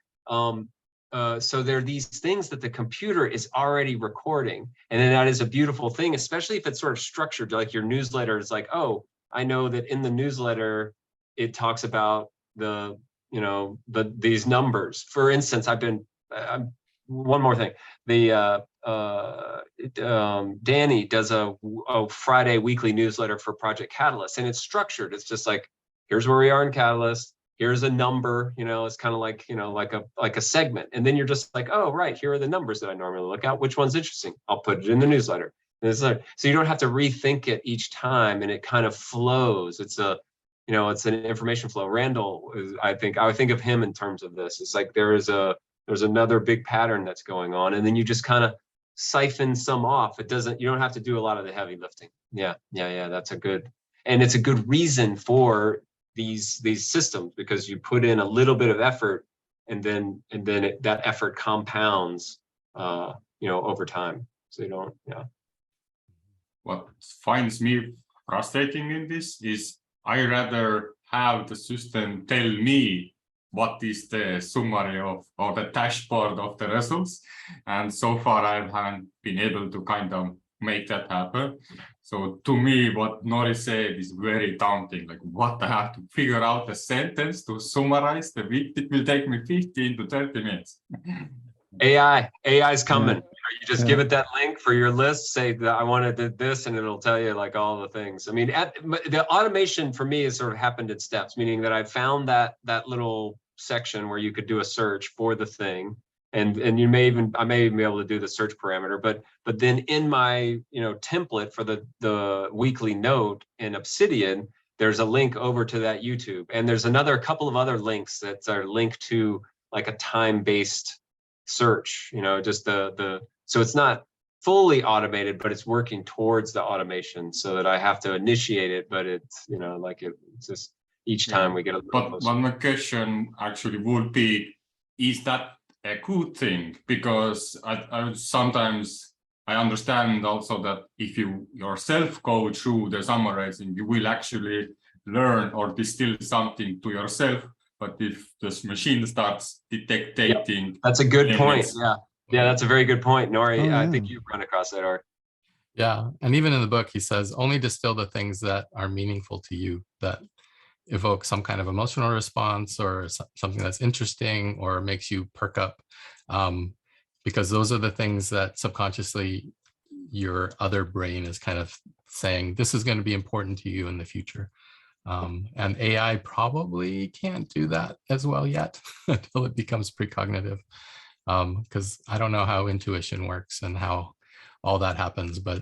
S2: So there are these things that the computer is already recording, and then that is a beautiful thing, especially if it's sort of structured like your newsletter is like, oh, I know that in the newsletter it talks about these numbers. For instance, one more thing, Danny does a Friday weekly newsletter for Project Catalyst, and it's structured. It's just like, here's where we are in Catalyst. Here's a number, it's kind of like, like a segment. And then you're just like, oh, right, here are the numbers that I normally look at. Which one's interesting? I'll put it in the newsletter. And it's like, so you don't have to rethink it each time, and it kind of flows. It's it's an information flow. Randall, I think of him in terms of this. It's like there's another big pattern that's going on, and then you just kind of siphon some off. You don't have to do a lot of the heavy lifting. Yeah. That's and it's a good reason for these systems, because you put in a little bit of effort, and then that effort compounds over time. So you don't.
S3: What finds me frustrating in this is I rather have the system tell me what is the summary of, or the dashboard of the results, and so far I haven't been able to kind of make that happen. So to me, what Nori said is very daunting. Like, what I have to figure out a sentence to summarize the week. It will take me 15 to 30 minutes.
S2: AI is coming. You just give it that link for your list, say that I want to do this, and it'll tell you like all the things. I mean, the automation for me has sort of happened in steps, meaning that I found that little section where you could do a search for the thing. And I may even be able to do the search parameter, but then in my template for the weekly note in Obsidian, there's a link over to that YouTube, and there's a couple of other links that are linked to like a time-based search. Just so it's not fully automated, but it's working towards the automation, so that I have to initiate it, but it's it's just each time we get a little
S3: But
S2: closer.
S3: one more question actually would be, is that a good thing? Because I sometimes I understand also that if you yourself go through the summarizing, you will actually learn or distill something to yourself. But if this machine starts detecting,
S2: that's a good point.
S3: it's,
S2: Yeah, that's a very good point, Nori.
S4: Oh, yeah.
S2: I think you've run across that, Art.
S1: Yeah, and even in the book, he says only distill the things that are meaningful to you, that evoke some kind of emotional response, or something that's interesting or makes you perk up, because those are the things that subconsciously your other brain is kind of saying, this is going to be important to you in the future. And AI probably can't do that as well yet until it becomes precognitive, because I don't know how intuition works and how all that happens, but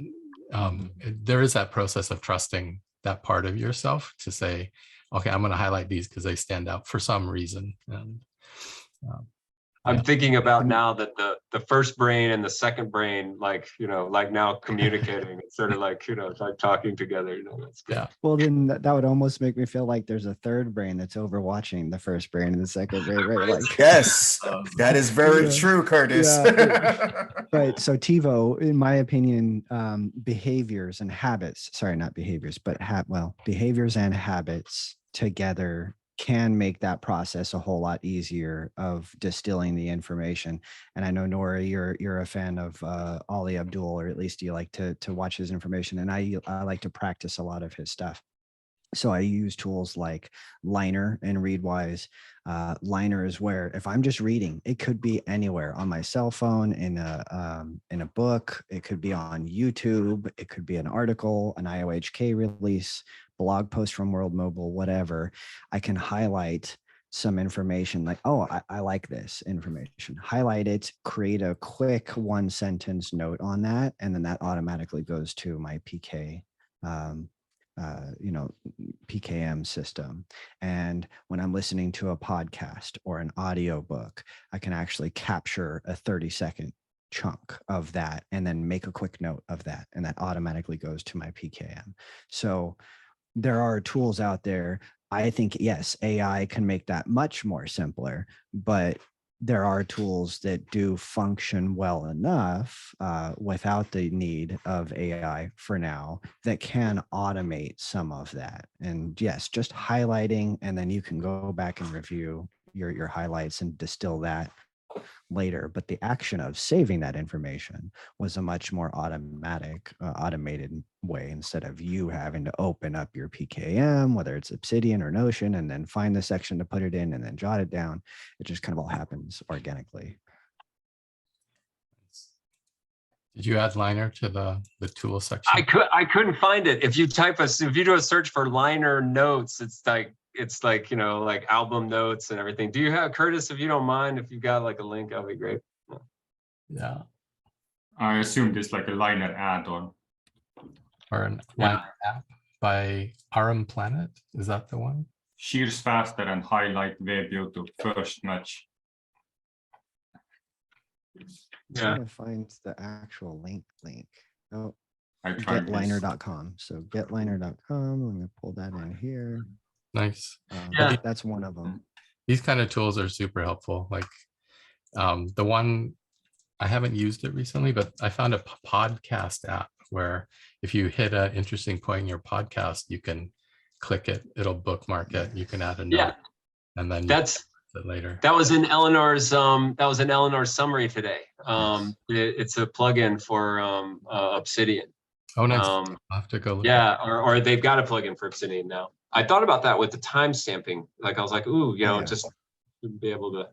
S1: there is that process of trusting that part of yourself to say, okay, I'm going to highlight these because they stand out for some reason. And
S2: I'm thinking about
S4: And-
S2: now that the first brain and the second brain, like, like now communicating, it's sort of like, it's like talking together, that's good.
S1: Yeah.
S4: Well, then that would almost make me feel like there's a third brain that's overwatching the first brain and the second brain, right? Like,
S5: Yes, that is very
S4: Yeah.
S5: true, Curtis.
S4: But so TiVo, in my opinion, behaviors and habits, sorry, not behaviors, but behaviors and habits together can make that process a whole lot easier of distilling the information. And I know, Nora, you're a fan of Ali Abdul, or at least you like to watch his information. And I like to practice a lot of his stuff. So I use tools like Liner and Readwise. Liner is where if I'm just reading, it could be anywhere on my cell phone, in a book, it could be on YouTube, it could be an article, an IOHK release, blog post from World Mobile, whatever. I can highlight some information like, oh, I like this information, highlight it, create a quick 1-sentence note on that, and then that automatically goes to my PKM system. And when I'm listening to a podcast or an audio book, I can actually capture a 30-second chunk of that and then make a quick note of that. And that automatically goes to my PKM. So there are tools out there. I think, yes, AI can make that much more simpler, but there are tools that do function well enough without the need of AI for now that can automate some of that. And yes, just highlighting, and then you can go back and review your highlights and distill that later. But the action of saving that information was a much more automated way, instead of you having to open up your PKM, whether it's Obsidian or Notion, and then find the section to put it in and then jot it down. It just kind of all happens organically.
S1: Did you add Liner to the tool section?
S2: I couldn't find it. If you do a search for Liner notes, it's like like album notes and everything. Do you have, Curtis, if you don't mind, if you got like a link, that'd be great.
S1: Yeah.
S3: I assume it's like a Liner add-on.
S1: Or an Liner app by Aram Planet. Is that the one?
S3: Shears faster and highlight web to first match.
S4: Trying to find the actual link. Oh,
S3: I tried this.
S4: getliner.com. So getliner.com. Let me pull that in here.
S1: Nice.
S2: Yeah.
S4: That's one of them.
S1: These kind of tools are super helpful. Like the one, I haven't used it recently, but I found a podcast app where if you hit an interesting point in your podcast, you can click it, it'll bookmark it, you can add a note, and then
S2: That's
S1: it later.
S2: That was in Eleanor's summary today. It's a plugin for Obsidian.
S1: Oh, nice. I'll have to go look.
S2: Yeah, or they've got a plugin for Obsidian now. I thought about that with the time stamping. Like I was like, ooh, just should be able to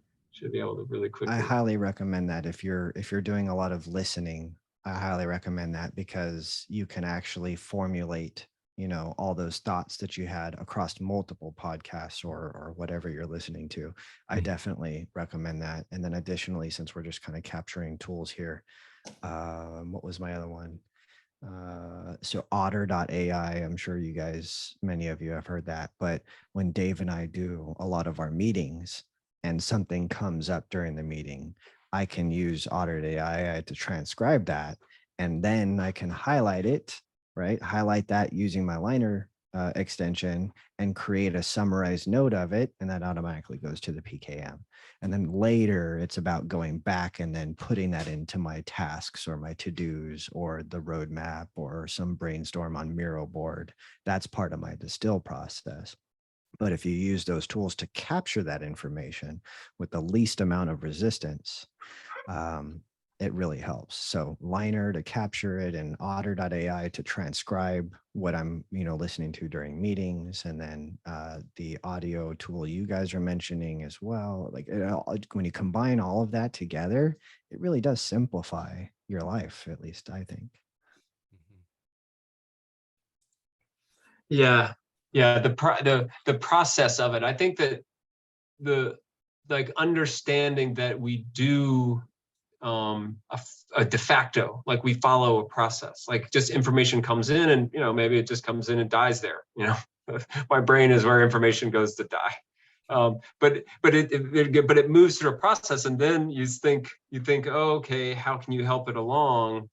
S2: really quickly.
S4: I highly recommend that if you're doing a lot of listening. I highly recommend that, because you can actually formulate, all those thoughts that you had across multiple podcasts or whatever you're listening to. I definitely recommend that. And then additionally, since we're just kind of capturing tools here, what was my other one? So otter.ai, I'm sure many of you have heard that, but when Dave and I do a lot of our meetings and something comes up during the meeting, I can use otter.ai to transcribe that, and then I can highlight it, right? Highlight that using my Liner extension and create a summarized note of it, and that automatically goes to the PKM. And then later it's about going back and then putting that into my tasks or my to-dos or the roadmap or some brainstorm on Miro board. That's part of my distill process. But if you use those tools to capture that information with the least amount of resistance, it really helps. So Liner to capture it, and otter.ai to transcribe what I'm, listening to during meetings. And then the audio tool you guys are mentioning as well. Like when you combine all of that together, it really does simplify your life, at least I think.
S2: Yeah. The process of it. I think that the understanding that we do a de facto, like we follow a process, like just information comes in and maybe it just comes in and dies there. My brain is where information goes to die. But it moves through a process, and then you think, oh, okay, how can you help it along?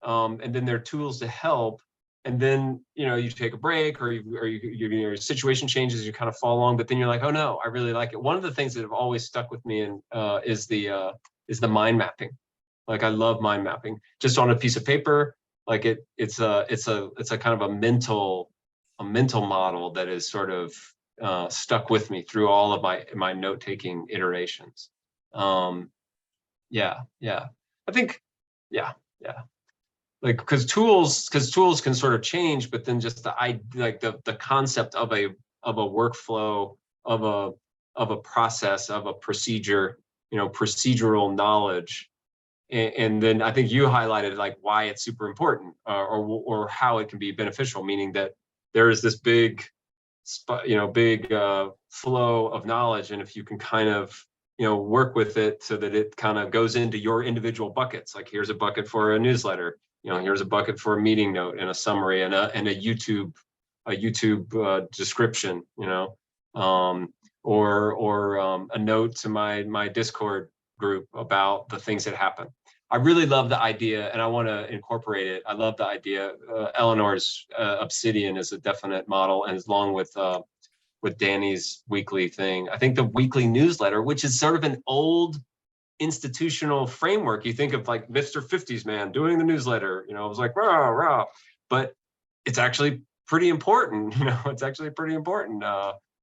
S2: And then there are tools to help. And then, you take a break, or your situation changes, you kind of fall along, but then you're like, oh no, I really like it. One of the things that have always stuck with me is the mind mapping. Like, I love mind mapping, just on a piece of paper. Like it's a kind of a mental model that is sort of stuck with me through all of my note-taking iterations. Yeah. I think, yeah. Like, because tools can sort of change, but then just the concept of a workflow, of a process, of a procedure, procedural knowledge. And then I think you highlighted like why it's super important, or how it can be beneficial, meaning that there is this big flow of knowledge, and if you can kind of work with it so that it kind of goes into your individual buckets. Like, here's a bucket for a newsletter, here's a bucket for a meeting note and a summary and a YouTube description, or a note to my Discord group about the things that happen. I really love the idea, and I want to incorporate it. I love the idea. Eleanor's Obsidian is a definite model, and along with Danny's weekly thing, I think the weekly newsletter, which is sort of an old institutional framework. You think of like Mr. 50s man doing the newsletter, it was like rah rah, but it's actually pretty important. It's actually pretty important.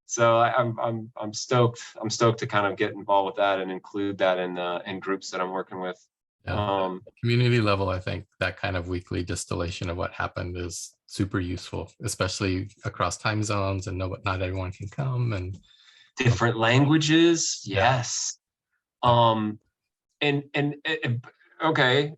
S2: So I'm stoked. I'm stoked to kind of get involved with that and include that in groups that I'm working with.
S1: Yeah. Community level, I think that kind of weekly distillation of what happened is super useful, especially across time zones, and not everyone can come, and
S2: different languages. Yes. And okay,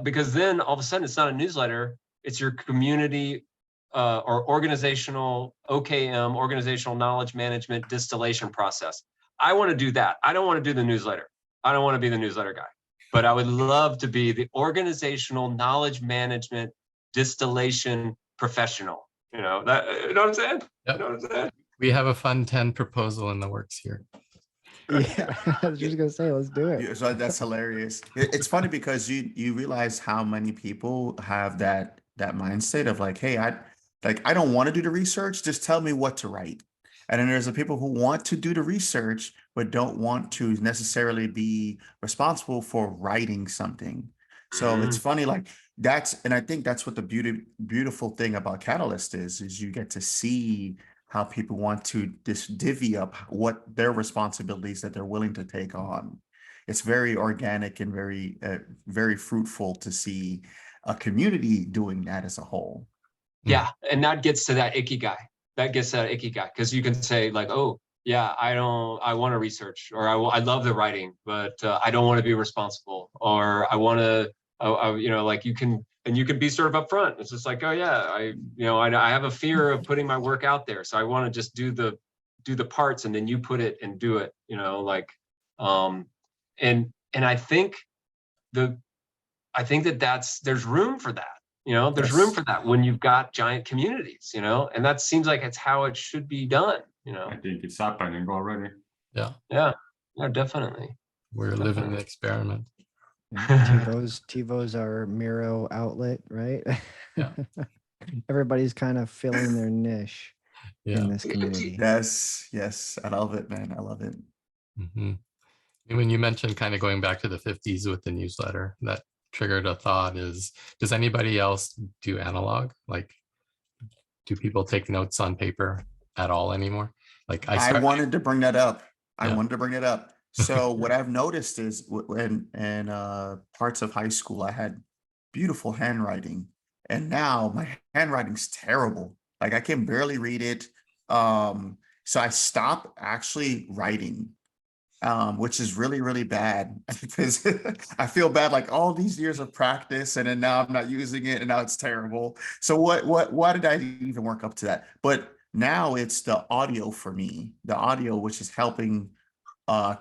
S2: because then all of a sudden it's not a newsletter, it's your community or organizational OKM, organizational knowledge management distillation process. I want to do that. I don't want to do the newsletter. I don't want to be the newsletter guy, but I would love to be the organizational knowledge management distillation professional. You know what I'm saying?
S1: Yep.
S2: You know what I'm saying?
S1: We have a Fun 10 proposal in the works here.
S4: Yeah, I was just gonna say, let's do it.
S5: Yeah, so that's hilarious. It's funny because you realize how many people have that mindset of like, hey, I don't want to do the research, just tell me what to write. And then there's the people who want to do the research but don't want to necessarily be responsible for writing something. So it's funny, like and I think that's what the beautiful thing about Catalyst is you get to see how people want to divvy up what their responsibilities that they're willing to take on. It's very organic and very, very fruitful to see a community doing that as a whole.
S2: Yeah, and that gets to that ikigai. Because you can say like, oh, yeah, I want to research, or I love the writing, but I don't want to be responsible, or I want to, like you can be sort of upfront. It's just like, oh yeah, I have a fear of putting my work out there, so I want to just do the parts, and then you put it and do it, and I think there's room for that. There's room for that when you've got giant communities, and that seems like it's how it should be done.
S3: I think it's happening already.
S2: Yeah, definitely.
S1: We're living the experiment.
S4: TiVo's our Miro outlet, right?
S1: Yeah.
S4: Everybody's kind of filling their niche in this community.
S5: Yes, I love it, man. I love it.
S1: Mm-hmm. And when you mentioned kind of going back to the 50s with the newsletter, that triggered a thought is, does anybody else do analog? Like, do people take notes on paper at all anymore? Like
S5: I wanted to bring that up.
S1: Yeah.
S5: So what I've noticed is when in parts of high school, I had beautiful handwriting, and now my handwriting's terrible. Like I can barely read it. So I stopped actually writing, which is really, really bad because I feel bad, like all these years of practice, and then now I'm not using it, and now it's terrible. So why did I even work up to that? But now it's the audio for me, the audio, which is helping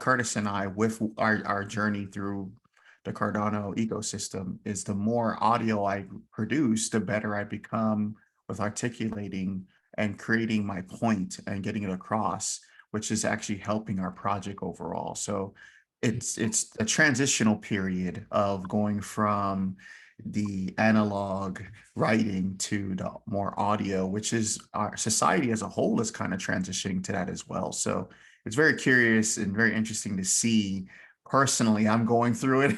S5: Curtis and I with our journey through the Cardano ecosystem. Is the more audio I produce, the better I become with articulating and creating my point and getting it across which is actually helping our project overall. So it's a transitional period of going from the analog writing to the more audio, which is our society as a whole is kind of transitioning to that as well. So it's very curious and very interesting to see. Personally, I'm going through it.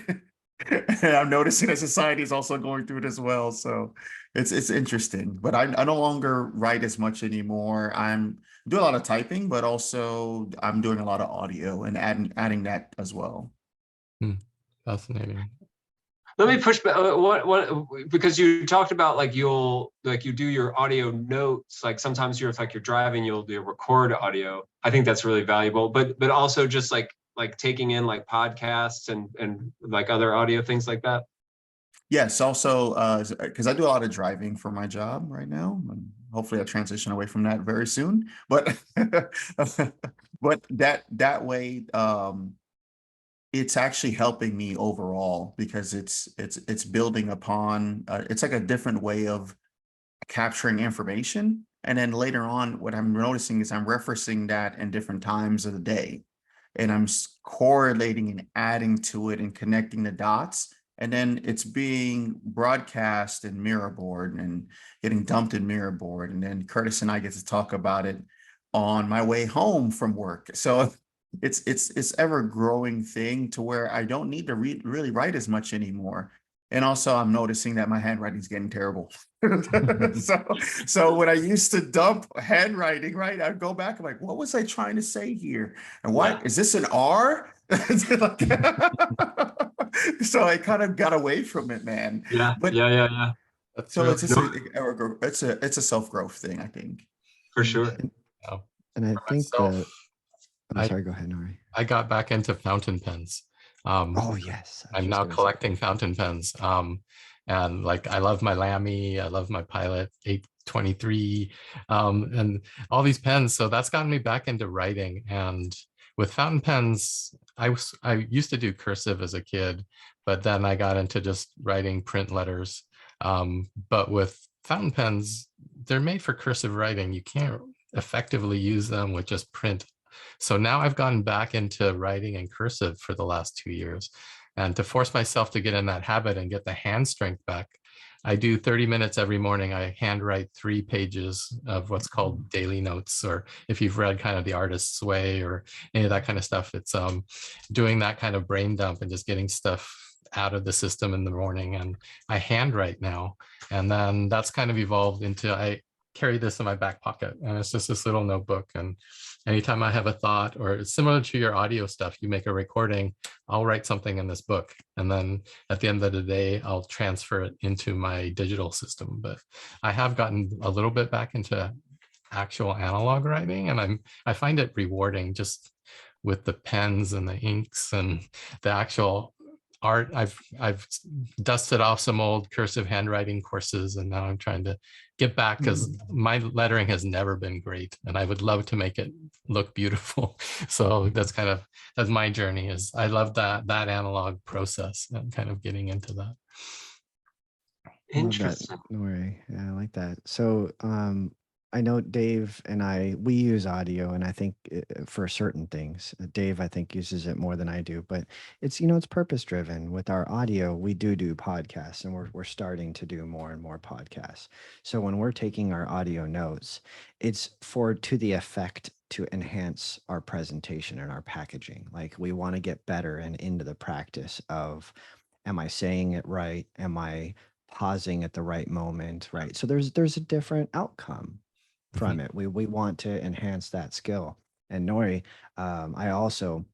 S5: And I'm noticing that society is also going through it as well. So it's interesting. But I no longer write as much anymore. I'm doing a lot of typing, but also I'm doing a lot of audio and adding that as well.
S1: Fascinating.
S2: Let me push back. Because you talked about like you do your audio notes. Like sometimes if you're driving, you'll do record audio. I think that's really valuable. But also just like taking in like podcasts and like other audio things like that.
S5: Yes, also because I do a lot of driving for my job right now, and hopefully I transition away from that very soon. But but that way, it's actually helping me overall because it's building upon it's like a different way of capturing information. And then later on, what I'm noticing is I'm referencing that in different times of the day. And I'm correlating and adding to it and connecting the dots. And then it's being broadcast in Miraboard and getting dumped in Miraboard. And then Curtis and I get to talk about it on my way home from work. So it's ever growing thing to where I don't need to really write as much anymore. And also I'm noticing that my handwriting is getting terrible. So when I used to dump handwriting, right, I'd go back, I'm like, what was I trying to say here? And why is this an R? So I kind of got away from it, man. But
S1: That's
S5: so
S1: really
S5: it's a self-growth thing, I think.
S2: For sure.
S4: And I
S1: for
S4: think
S1: myself,
S4: I'm sorry, go ahead, Nori.
S1: I got back into fountain pens.
S4: Oh yes,
S1: I'm now collecting fountain pens. And like I love my Lamy, I love my Pilot 823, and all these pens. So that's gotten me back into writing. And with fountain pens, I used to do cursive as a kid, but then I got into just writing print letters. But with fountain pens, they're made for cursive writing. You can't effectively use them with just print. So now I've gotten back into writing in cursive for the last 2 years. And to force myself to get in that habit and get the hand strength back, I do 30 minutes every morning. I handwrite 3 pages of what's called daily notes, or if you've read kind of The Artist's Way or any of that kind of stuff, it's doing that kind of brain dump and just getting stuff out of the system in the morning. And I handwrite now. And then that's kind of evolved into, I carry this in my back pocket, and it's just this little notebook. And anytime I have a thought, or it's similar to your audio stuff, you make a recording, I'll write something in this book. And then at the end of the day, I'll transfer it into my digital system. But I have gotten a little bit back into actual analog writing, and I find it rewarding just with the pens and the inks and the actual art. I've dusted off some old cursive handwriting courses, and now I'm trying to get back because my lettering has never been great, and I would love to make it look beautiful. So that's my journey. Is I love that analog process and kind of getting into that.
S2: Interesting.
S4: Don't worry. Yeah, I like that. So I know Dave and we use audio, and I think for certain things, Dave, I think uses it more than I do, but it's, it's purpose driven. With our audio, we do podcasts, and we're starting to do more and more podcasts. So when we're taking our audio notes, it's to the effect to enhance our presentation and our packaging. Like we want to get better and into the practice of, am I saying it right? Am I pausing at the right moment? Right. So there's a different outcome from it. We want to enhance that skill. And Nori, I also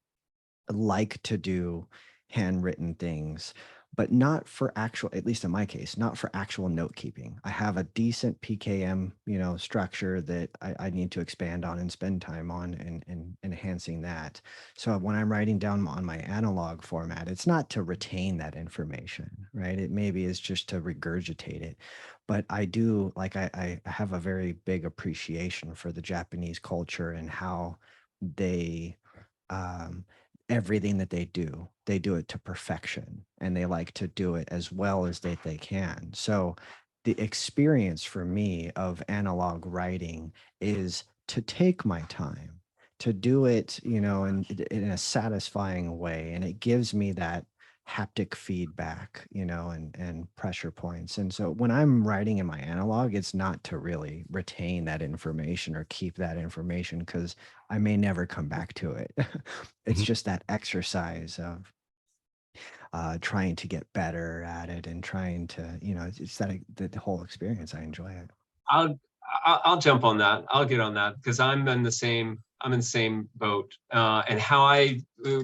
S4: like to do handwritten things, but not for actual, at least in my case, not for actual note keeping. I have a decent PKM, structure that I need to expand on and spend time on and enhancing that. So when I'm writing down on my analog format, it's not to retain that information, right? It maybe is just to regurgitate it. But I do, like, I have a very big appreciation for the Japanese culture and how they, everything that they do it to perfection, and they like to do it as well as they can. So the experience for me of analog writing is to take my time, to do it, you know, in a satisfying way. And it gives me that haptic feedback, you know, and pressure points. And so when I'm writing in my analog, it's not to really retain that information or keep that information, because I may never come back to it. It's
S1: Mhm.
S4: just that exercise of trying to get better at it and trying to, you know, it's that the whole experience. I enjoy it.
S2: I'll jump on that. I'll get on that because I'm in the same boat. And how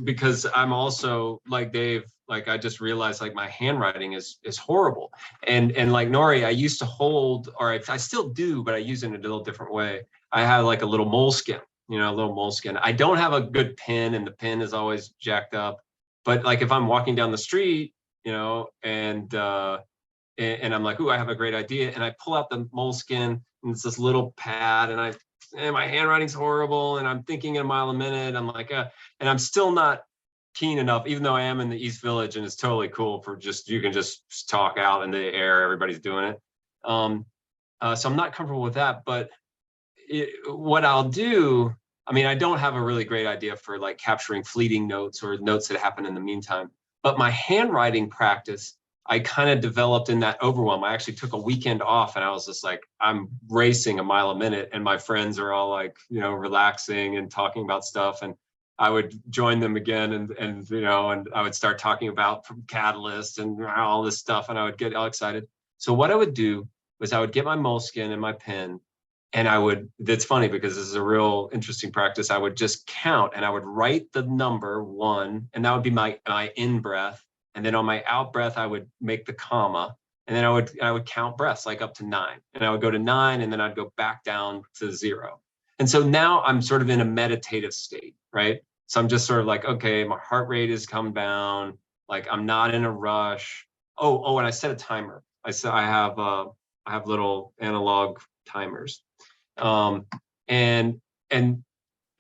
S2: because I'm also like Dave, like I just realized like my handwriting is horrible. And like Nori, I used to hold, or I still do, but I use it in a little different way. I have like a little moleskin, a little moleskin. I don't have a good pen, and the pen is always jacked up. But like if I'm walking down the street, and I'm like, ooh, I have a great idea. And I pull out the moleskin, and it's this little pad, and my handwriting's horrible, and I'm thinking a mile a minute. I'm like, and I'm still not keen enough, even though I am in the East Village, and it's totally cool for you can just talk out in the air, everybody's doing it. So I'm not comfortable with that, but what I'll do, I mean, I don't have a really great idea for like capturing fleeting notes or notes that happen in the meantime, but my handwriting practice, I kind of developed in that overwhelm. I actually took a weekend off, and I was just like, I'm racing a mile a minute, and my friends are all like, relaxing and talking about stuff. And I would join them again, and I would start talking about Catalyst and all this stuff, and I would get all excited. So what I would do was I would get my moleskin and my pen, and that's funny because this is a real interesting practice. I would just count, and I would write the number 1, and that would be my in breath. And then on my out breath, I would make the comma, and then I would count breaths like up to 9, and I would go to 9, and then I'd go back down to 0. And so now I'm sort of in a meditative state, right? So I'm just sort of like, okay, my heart rate has come down. Like I'm not in a rush. Oh, and I set a timer. I have little analog timers. And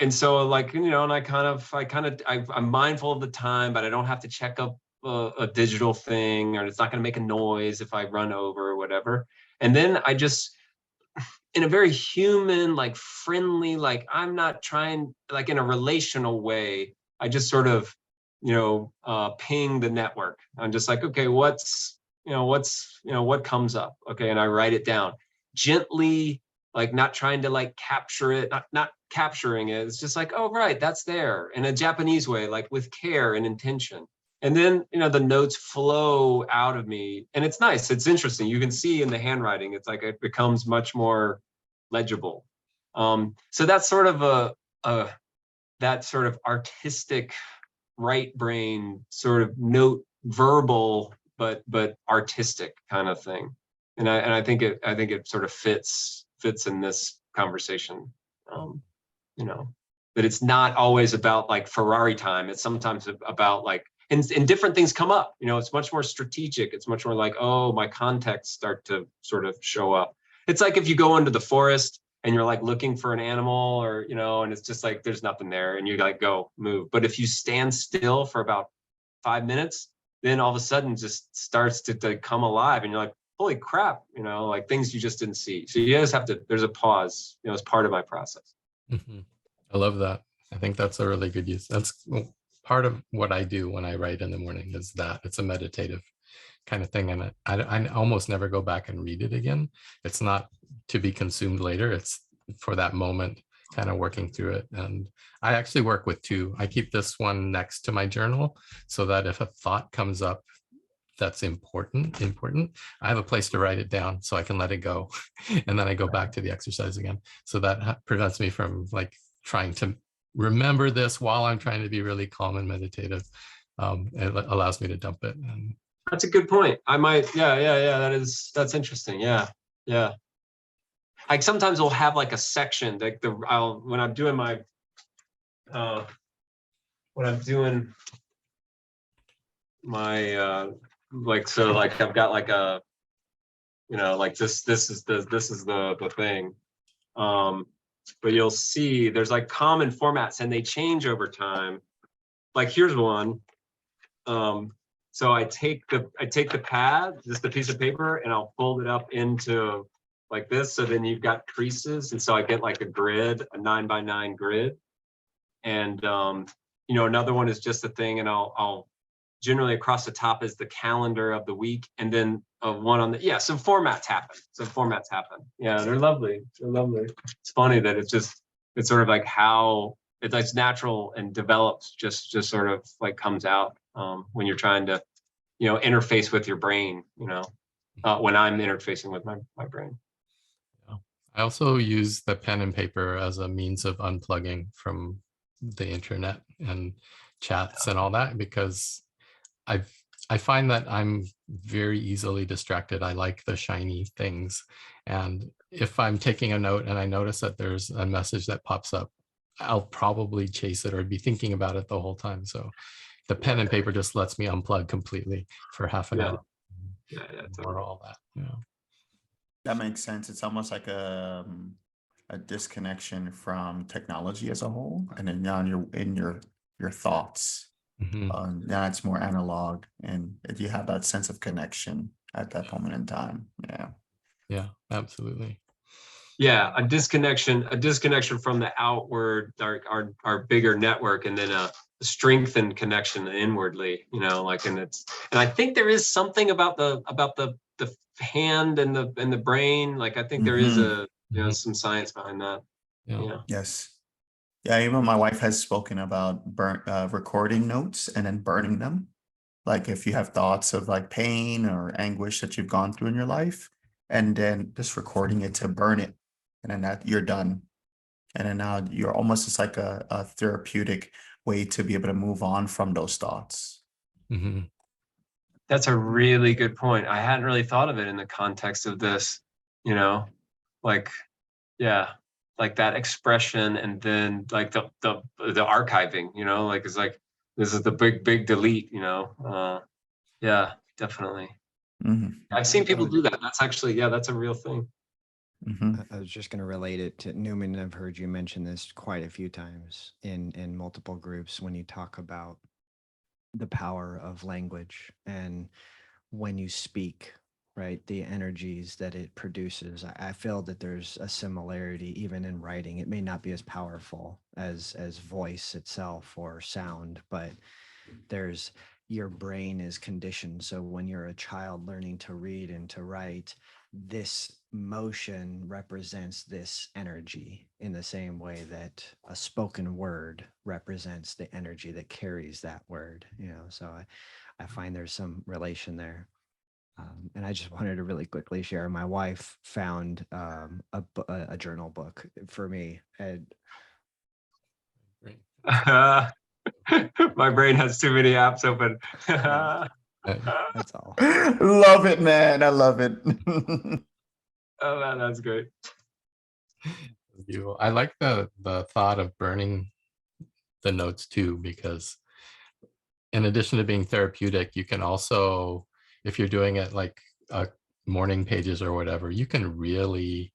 S2: so like, and I'm mindful of the time, but I don't have to check up a digital thing, or it's not going to make a noise if I run over or whatever. And then I just, in a very human, like friendly, like I'm not trying, like in a relational way, I just sort of, ping the network. I'm just like, okay, what comes up? Okay. And I write it down gently, like not trying to like capture it, not capturing it. It's just like, oh, right, that's there in a Japanese way, like with care and intention. And then, the notes flow out of me, and it's nice. It's interesting. You can see in the handwriting, it's like it becomes much more legible. So that's sort of that sort of artistic right brain sort of note, verbal, but artistic kind of thing. And I think it sort of fits in this conversation. That it's not always about like Ferrari time. It's sometimes about like, and different things come up. It's much more strategic. It's much more like, oh, my contexts start to sort of show up. It's like if you go into the forest and you're like looking for an animal, or and it's just like there's nothing there, and you like go move. But if you stand still for about 5 minutes, then all of a sudden just starts to come alive, and you're like, holy crap, like things you just didn't see. So you just have to, there's a pause, as part of my process.
S1: Mhm. I love that. I think that's a really good use. That's part of what I do when I write in the morning, is that it's a meditative kind of thing. And I almost never go back and read it again. It's not to be consumed later. It's for that moment, kind of working through it. And I actually work with 2. I keep this one next to my journal so that if a thought comes up that's important, I have a place to write it down so I can let it go. And then I go back to the exercise again. So that prevents me from like trying to remember this while I'm trying to be really calm and meditative. It allows me to dump it. And
S2: that's a good point. I might, yeah. That's interesting. Yeah. Like sometimes we'll have like a section like when I'm doing my, like, so like I've got like a, like this is the thing. But you'll see there's like common formats, and they change over time. Like here's one. So I take the pad, just a piece of paper, and I'll fold it up into like this. So then you've got creases, and so I get like a grid, a 9 by 9 grid. And you know, another one is just a thing, and I'll generally across the top is the calendar of the week, and then one on the, yeah, some formats happen. Yeah, they're lovely. It's funny that it's sort of like how it's like natural and develops, just sort of like comes out when you're trying to, you know, interface with your brain, you know, when I'm interfacing with my brain.
S1: I also use the pen and paper as a means of unplugging from the internet and chats and all that, because I find that I'm very easily distracted. I like the shiny things. And if I'm taking a note and I notice that there's a message that pops up, I'll probably chase it or be thinking about it the whole time. So the pen and paper just lets me unplug completely for half an hour.
S2: Yeah,
S1: Or all that. Yeah.
S5: That makes sense. It's almost like a disconnection from technology as a whole, and then now you're in your thoughts.
S1: Mhm.
S5: Now it's more analog, and you have that sense of connection at that moment in time. Yeah.
S1: Yeah, absolutely.
S2: Yeah, a disconnection from the outward, our bigger network, and then a strengthened connection inwardly, you know, like, and I think there is something about the hand and the brain, like I think there is
S5: Mhm.
S2: a, you know, some science behind that. Yeah.
S5: Yes. Yeah, even my wife has spoken about recording notes and then burning them. Like if you have thoughts of like pain or anguish that you've gone through in your life, and then just recording it to burn it, and then that you're done. And then now you're almost, it's like a therapeutic way to be able to move on from those thoughts.
S1: Mhm.
S2: That's a really good point. I hadn't really thought of it in the context of this, you know, like, yeah, like that expression, and then like the archiving, you know, like it's like this is the big delete, you know. Yeah, definitely.
S5: Mhm.
S2: I've seen people do that. That's actually, yeah, that's a real thing.
S5: Mhm.
S4: I was just going to relate it to Newman. I've heard you mention this quite a few times in multiple groups when you talk about the power of language and when you speak, right? The energies that it produces. I feel that there's a similarity even in writing. It may not be as powerful as voice itself or sound, but there's your brain is conditioned. So when you're a child learning to read and to write, this motion represents this energy in the same way that a spoken word represents the energy that carries that word, you know. So I find there's some relation there. And I just wanted to really quickly share. My wife found a journal book for me, and
S2: My brain has too many apps open.
S4: that's all.
S5: Love it, man. I love it.
S2: Oh man, that's great.
S1: I like the thought of burning the notes too, because in addition to being therapeutic, you can also, if you're doing it like morning pages or whatever, you can really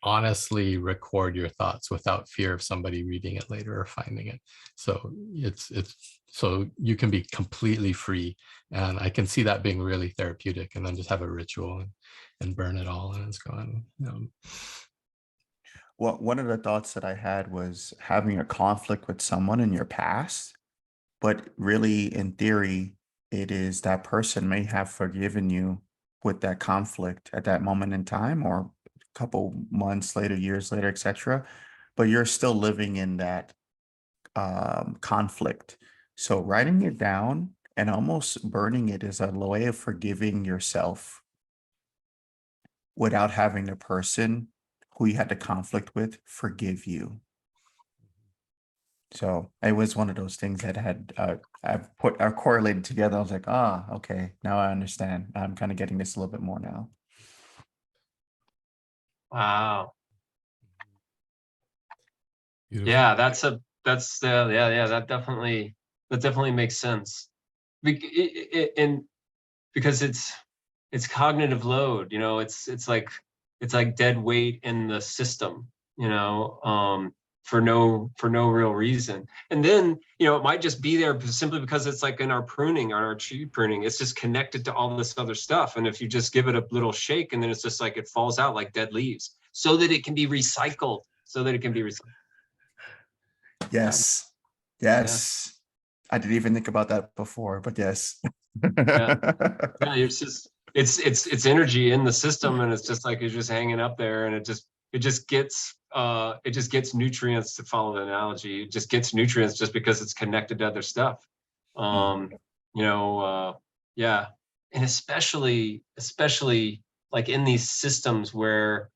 S1: honestly record your thoughts without fear of somebody reading it later or finding it. So it's so you can be completely free, and I can see that being really therapeutic, and then just have a ritual and burn it all and it's gone.
S5: Well, one of the thoughts that I had was having a conflict with someone in your past, but really, in theory, it is that person may have forgiven you with that conflict at that moment in time, or a couple months later, years later, etc. But you're still living in that conflict. So writing it down and almost burning it is a way of forgiving yourself without having the person who you had the conflict with forgive you. So it was one of those things that had I correlated together. I was like, ah, okay, now I understand. I'm kind of getting this a little bit more now.
S2: Wow.
S1: Beautiful.
S2: Yeah, that definitely makes sense. And because it's cognitive load, you know, it's like dead weight in the system, you know, for no real reason. And then, you know, it might just be there simply because it's like in our pruning, our tree pruning, it's just connected to all this other stuff. And if you just give it a little shake, and then it's just like it falls out like dead leaves, so that it can be recycled.
S5: Yes. Yes. I didn't even think about that before, but yes.
S2: Yeah. Yeah, it's just it's energy in the system, and it's just like you're just hanging up there, and it just gets nutrients, to follow the analogy. It just gets nutrients just because it's connected to other stuff. You know, yeah. And especially like in these systems where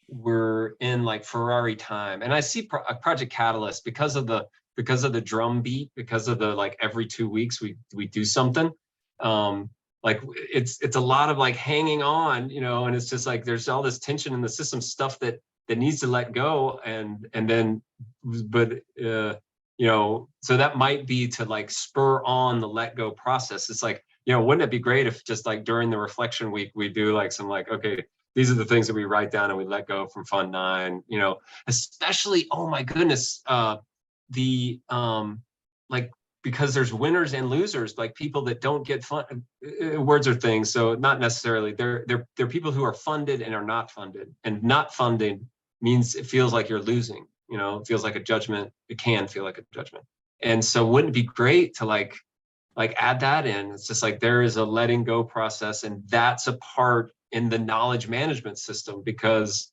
S2: we're in like Ferrari time. And I see Project Catalyst because of the drum beat, because of the like every 2 weeks we do something. Like it's a lot of like hanging on, you know, and it's just like there's all this tension in the system, stuff that needs to let go, and then but you know, so that might be to like spur on the let go process. It's like, you know, wouldn't it be great if just like during the reflection week we do like some like, okay, these are the things that we write down and we let go from Fund 9, you know, especially, oh my goodness, the like, because there's winners and losers, like people that don't get fun, words are things. So not necessarily, they're people who are funded and are not funded, and not funded means it feels like you're losing, you know, it feels like a judgment. It can feel like a judgment. And so wouldn't it be great to like add that in? It's just like there is a letting go process, and that's a part in the knowledge management system, because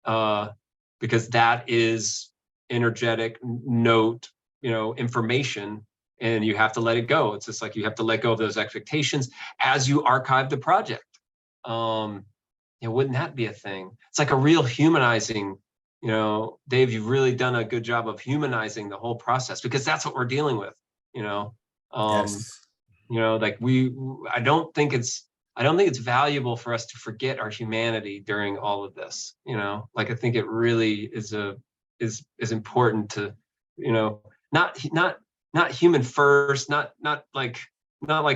S2: that is energetic note, you know, information, and you have to let it go. It's just like you have to let go of those expectations as you archive the project. You know, wouldn't that be a thing? It's like a real humanizing, you know, Dave, you've really done a good job of humanizing the whole process, because that's what we're dealing with, you know.
S5: Yes.
S2: You know, like I don't think it's valuable for us to forget our humanity during all of this, you know. Like I think it really is important to, you know, not human first, not like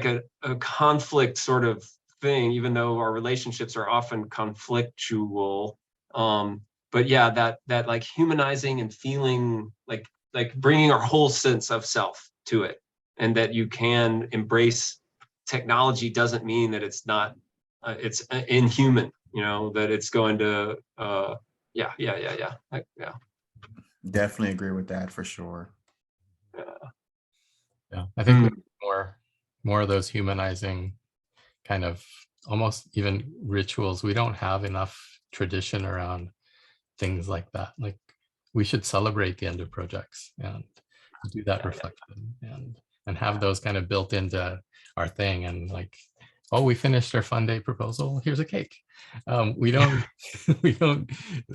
S2: a conflict sort of thing, even though our relationships are often conflictual. But yeah, that like humanizing and feeling like bringing our whole sense of self to it, and that you can embrace technology doesn't mean that it's not it's inhuman, you know, that it's going to yeah.
S5: Definitely agree with that for sure.
S1: Yeah, I think we need more of those humanizing kind of almost even rituals. We don't have enough tradition around things like that. Like we should celebrate the end of projects and do that reflection and have those kind of built into our thing. And like, oh, we finished our fund day proposal, here's a cake. We don't we don't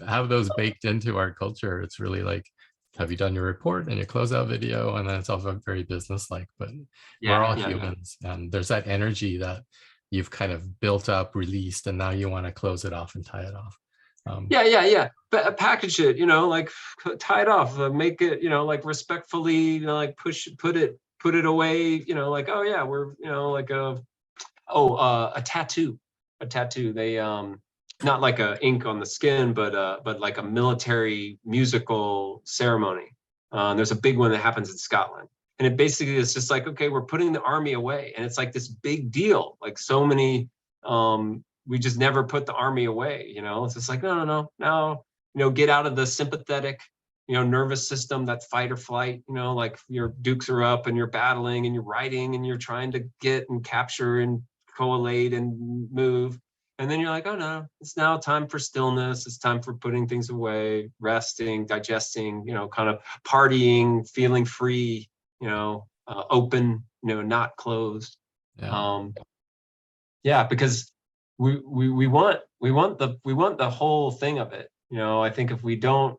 S1: have those baked into our culture. It's really like, have you done your report and your closeout video? And then it's all very business-like, but we're all humans. And there's that energy that you've kind of built up, released, and now you want to close it off and tie it off.
S2: But package it, you know, like tie it off, make it, you know, like respectfully, you know, like put it away, you know, like, oh yeah, we're, you know, like a tattoo. They not like a ink on the skin, but like a military musical ceremony. There's a big one that happens in Scotland, and it basically is just like, okay, we're putting the army away, and it's like this big deal. Like so many, we just never put the army away. You know, it's just like no, you know, get out of the sympathetic, you know, nervous system, that fight or flight. You know, like your dukes are up and you're battling and you're writing and you're trying to get and capture and collate and move. And then you're like, oh no, it's now time for stillness. It's time for putting things away, resting, digesting, you know, kind of partying, feeling free, you know, open, you know, not closed. Because we want the whole thing of it. You know, I think if we don't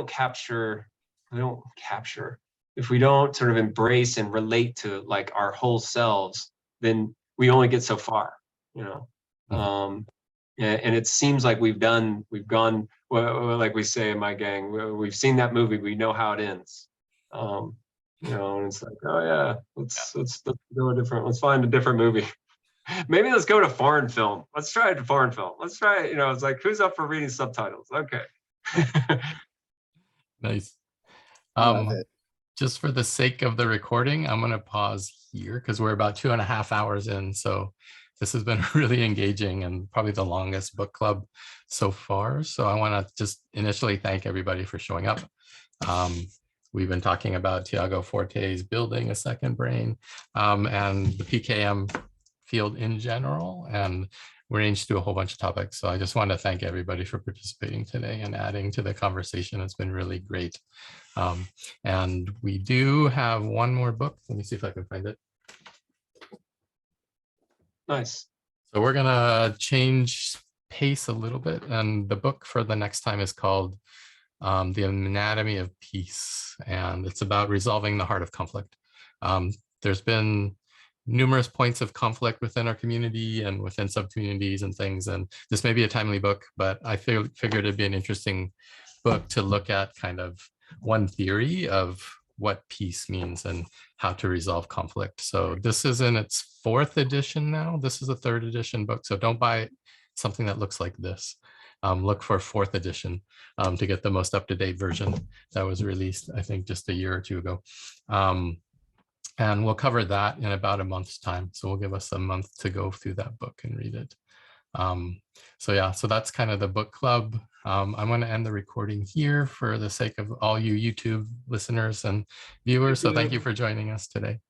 S2: capture, if we don't sort of embrace and relate to like our whole selves, then we only get so far, you know. And it seems like we've gone, well, like we say in my gang, we've seen that movie, we know how it ends. You know, and it's like, oh yeah, let's go let's find a different movie. Maybe let's go to foreign film. Let's try it to foreign film. Let's try it, you know, it's like, who's up for reading subtitles? Okay.
S1: Nice.
S4: Love it.
S1: Just for the sake of the recording, I'm going to pause here because we're about 2.5 hours in. So this has been really engaging and probably the longest book club so far. So I want to just initially thank everybody for showing up. We've been talking about Tiago Forte's Building a Second Brain, and the PKM field in general, and we ranged through a whole bunch of topics. So I just want to thank everybody for participating today and adding to the conversation. It's been really great. And we do have one more book. Let me see if I can find it.
S2: Nice.
S1: So we're gonna change pace a little bit, and the book for the next time is called The Anatomy of Peace, and it's about resolving the heart of conflict. There's been numerous points of conflict within our community and within sub-communities and things, and this may be a timely book, but I figured it'd be an interesting book to look at kind of one theory of what peace means and how to resolve conflict. So this is in its 4th edition now. This is a 3rd edition book, so don't buy something that looks like this. Look for 4th edition to get the most up-to-date version that was released, I think, just a year or 2 ago. And we'll cover that in about a month's time. So we'll give us a month to go through that book and read it. So yeah, so that's kind of the book club. I'm going to end the recording here for the sake of all you YouTube listeners and viewers. So thank you for joining us today.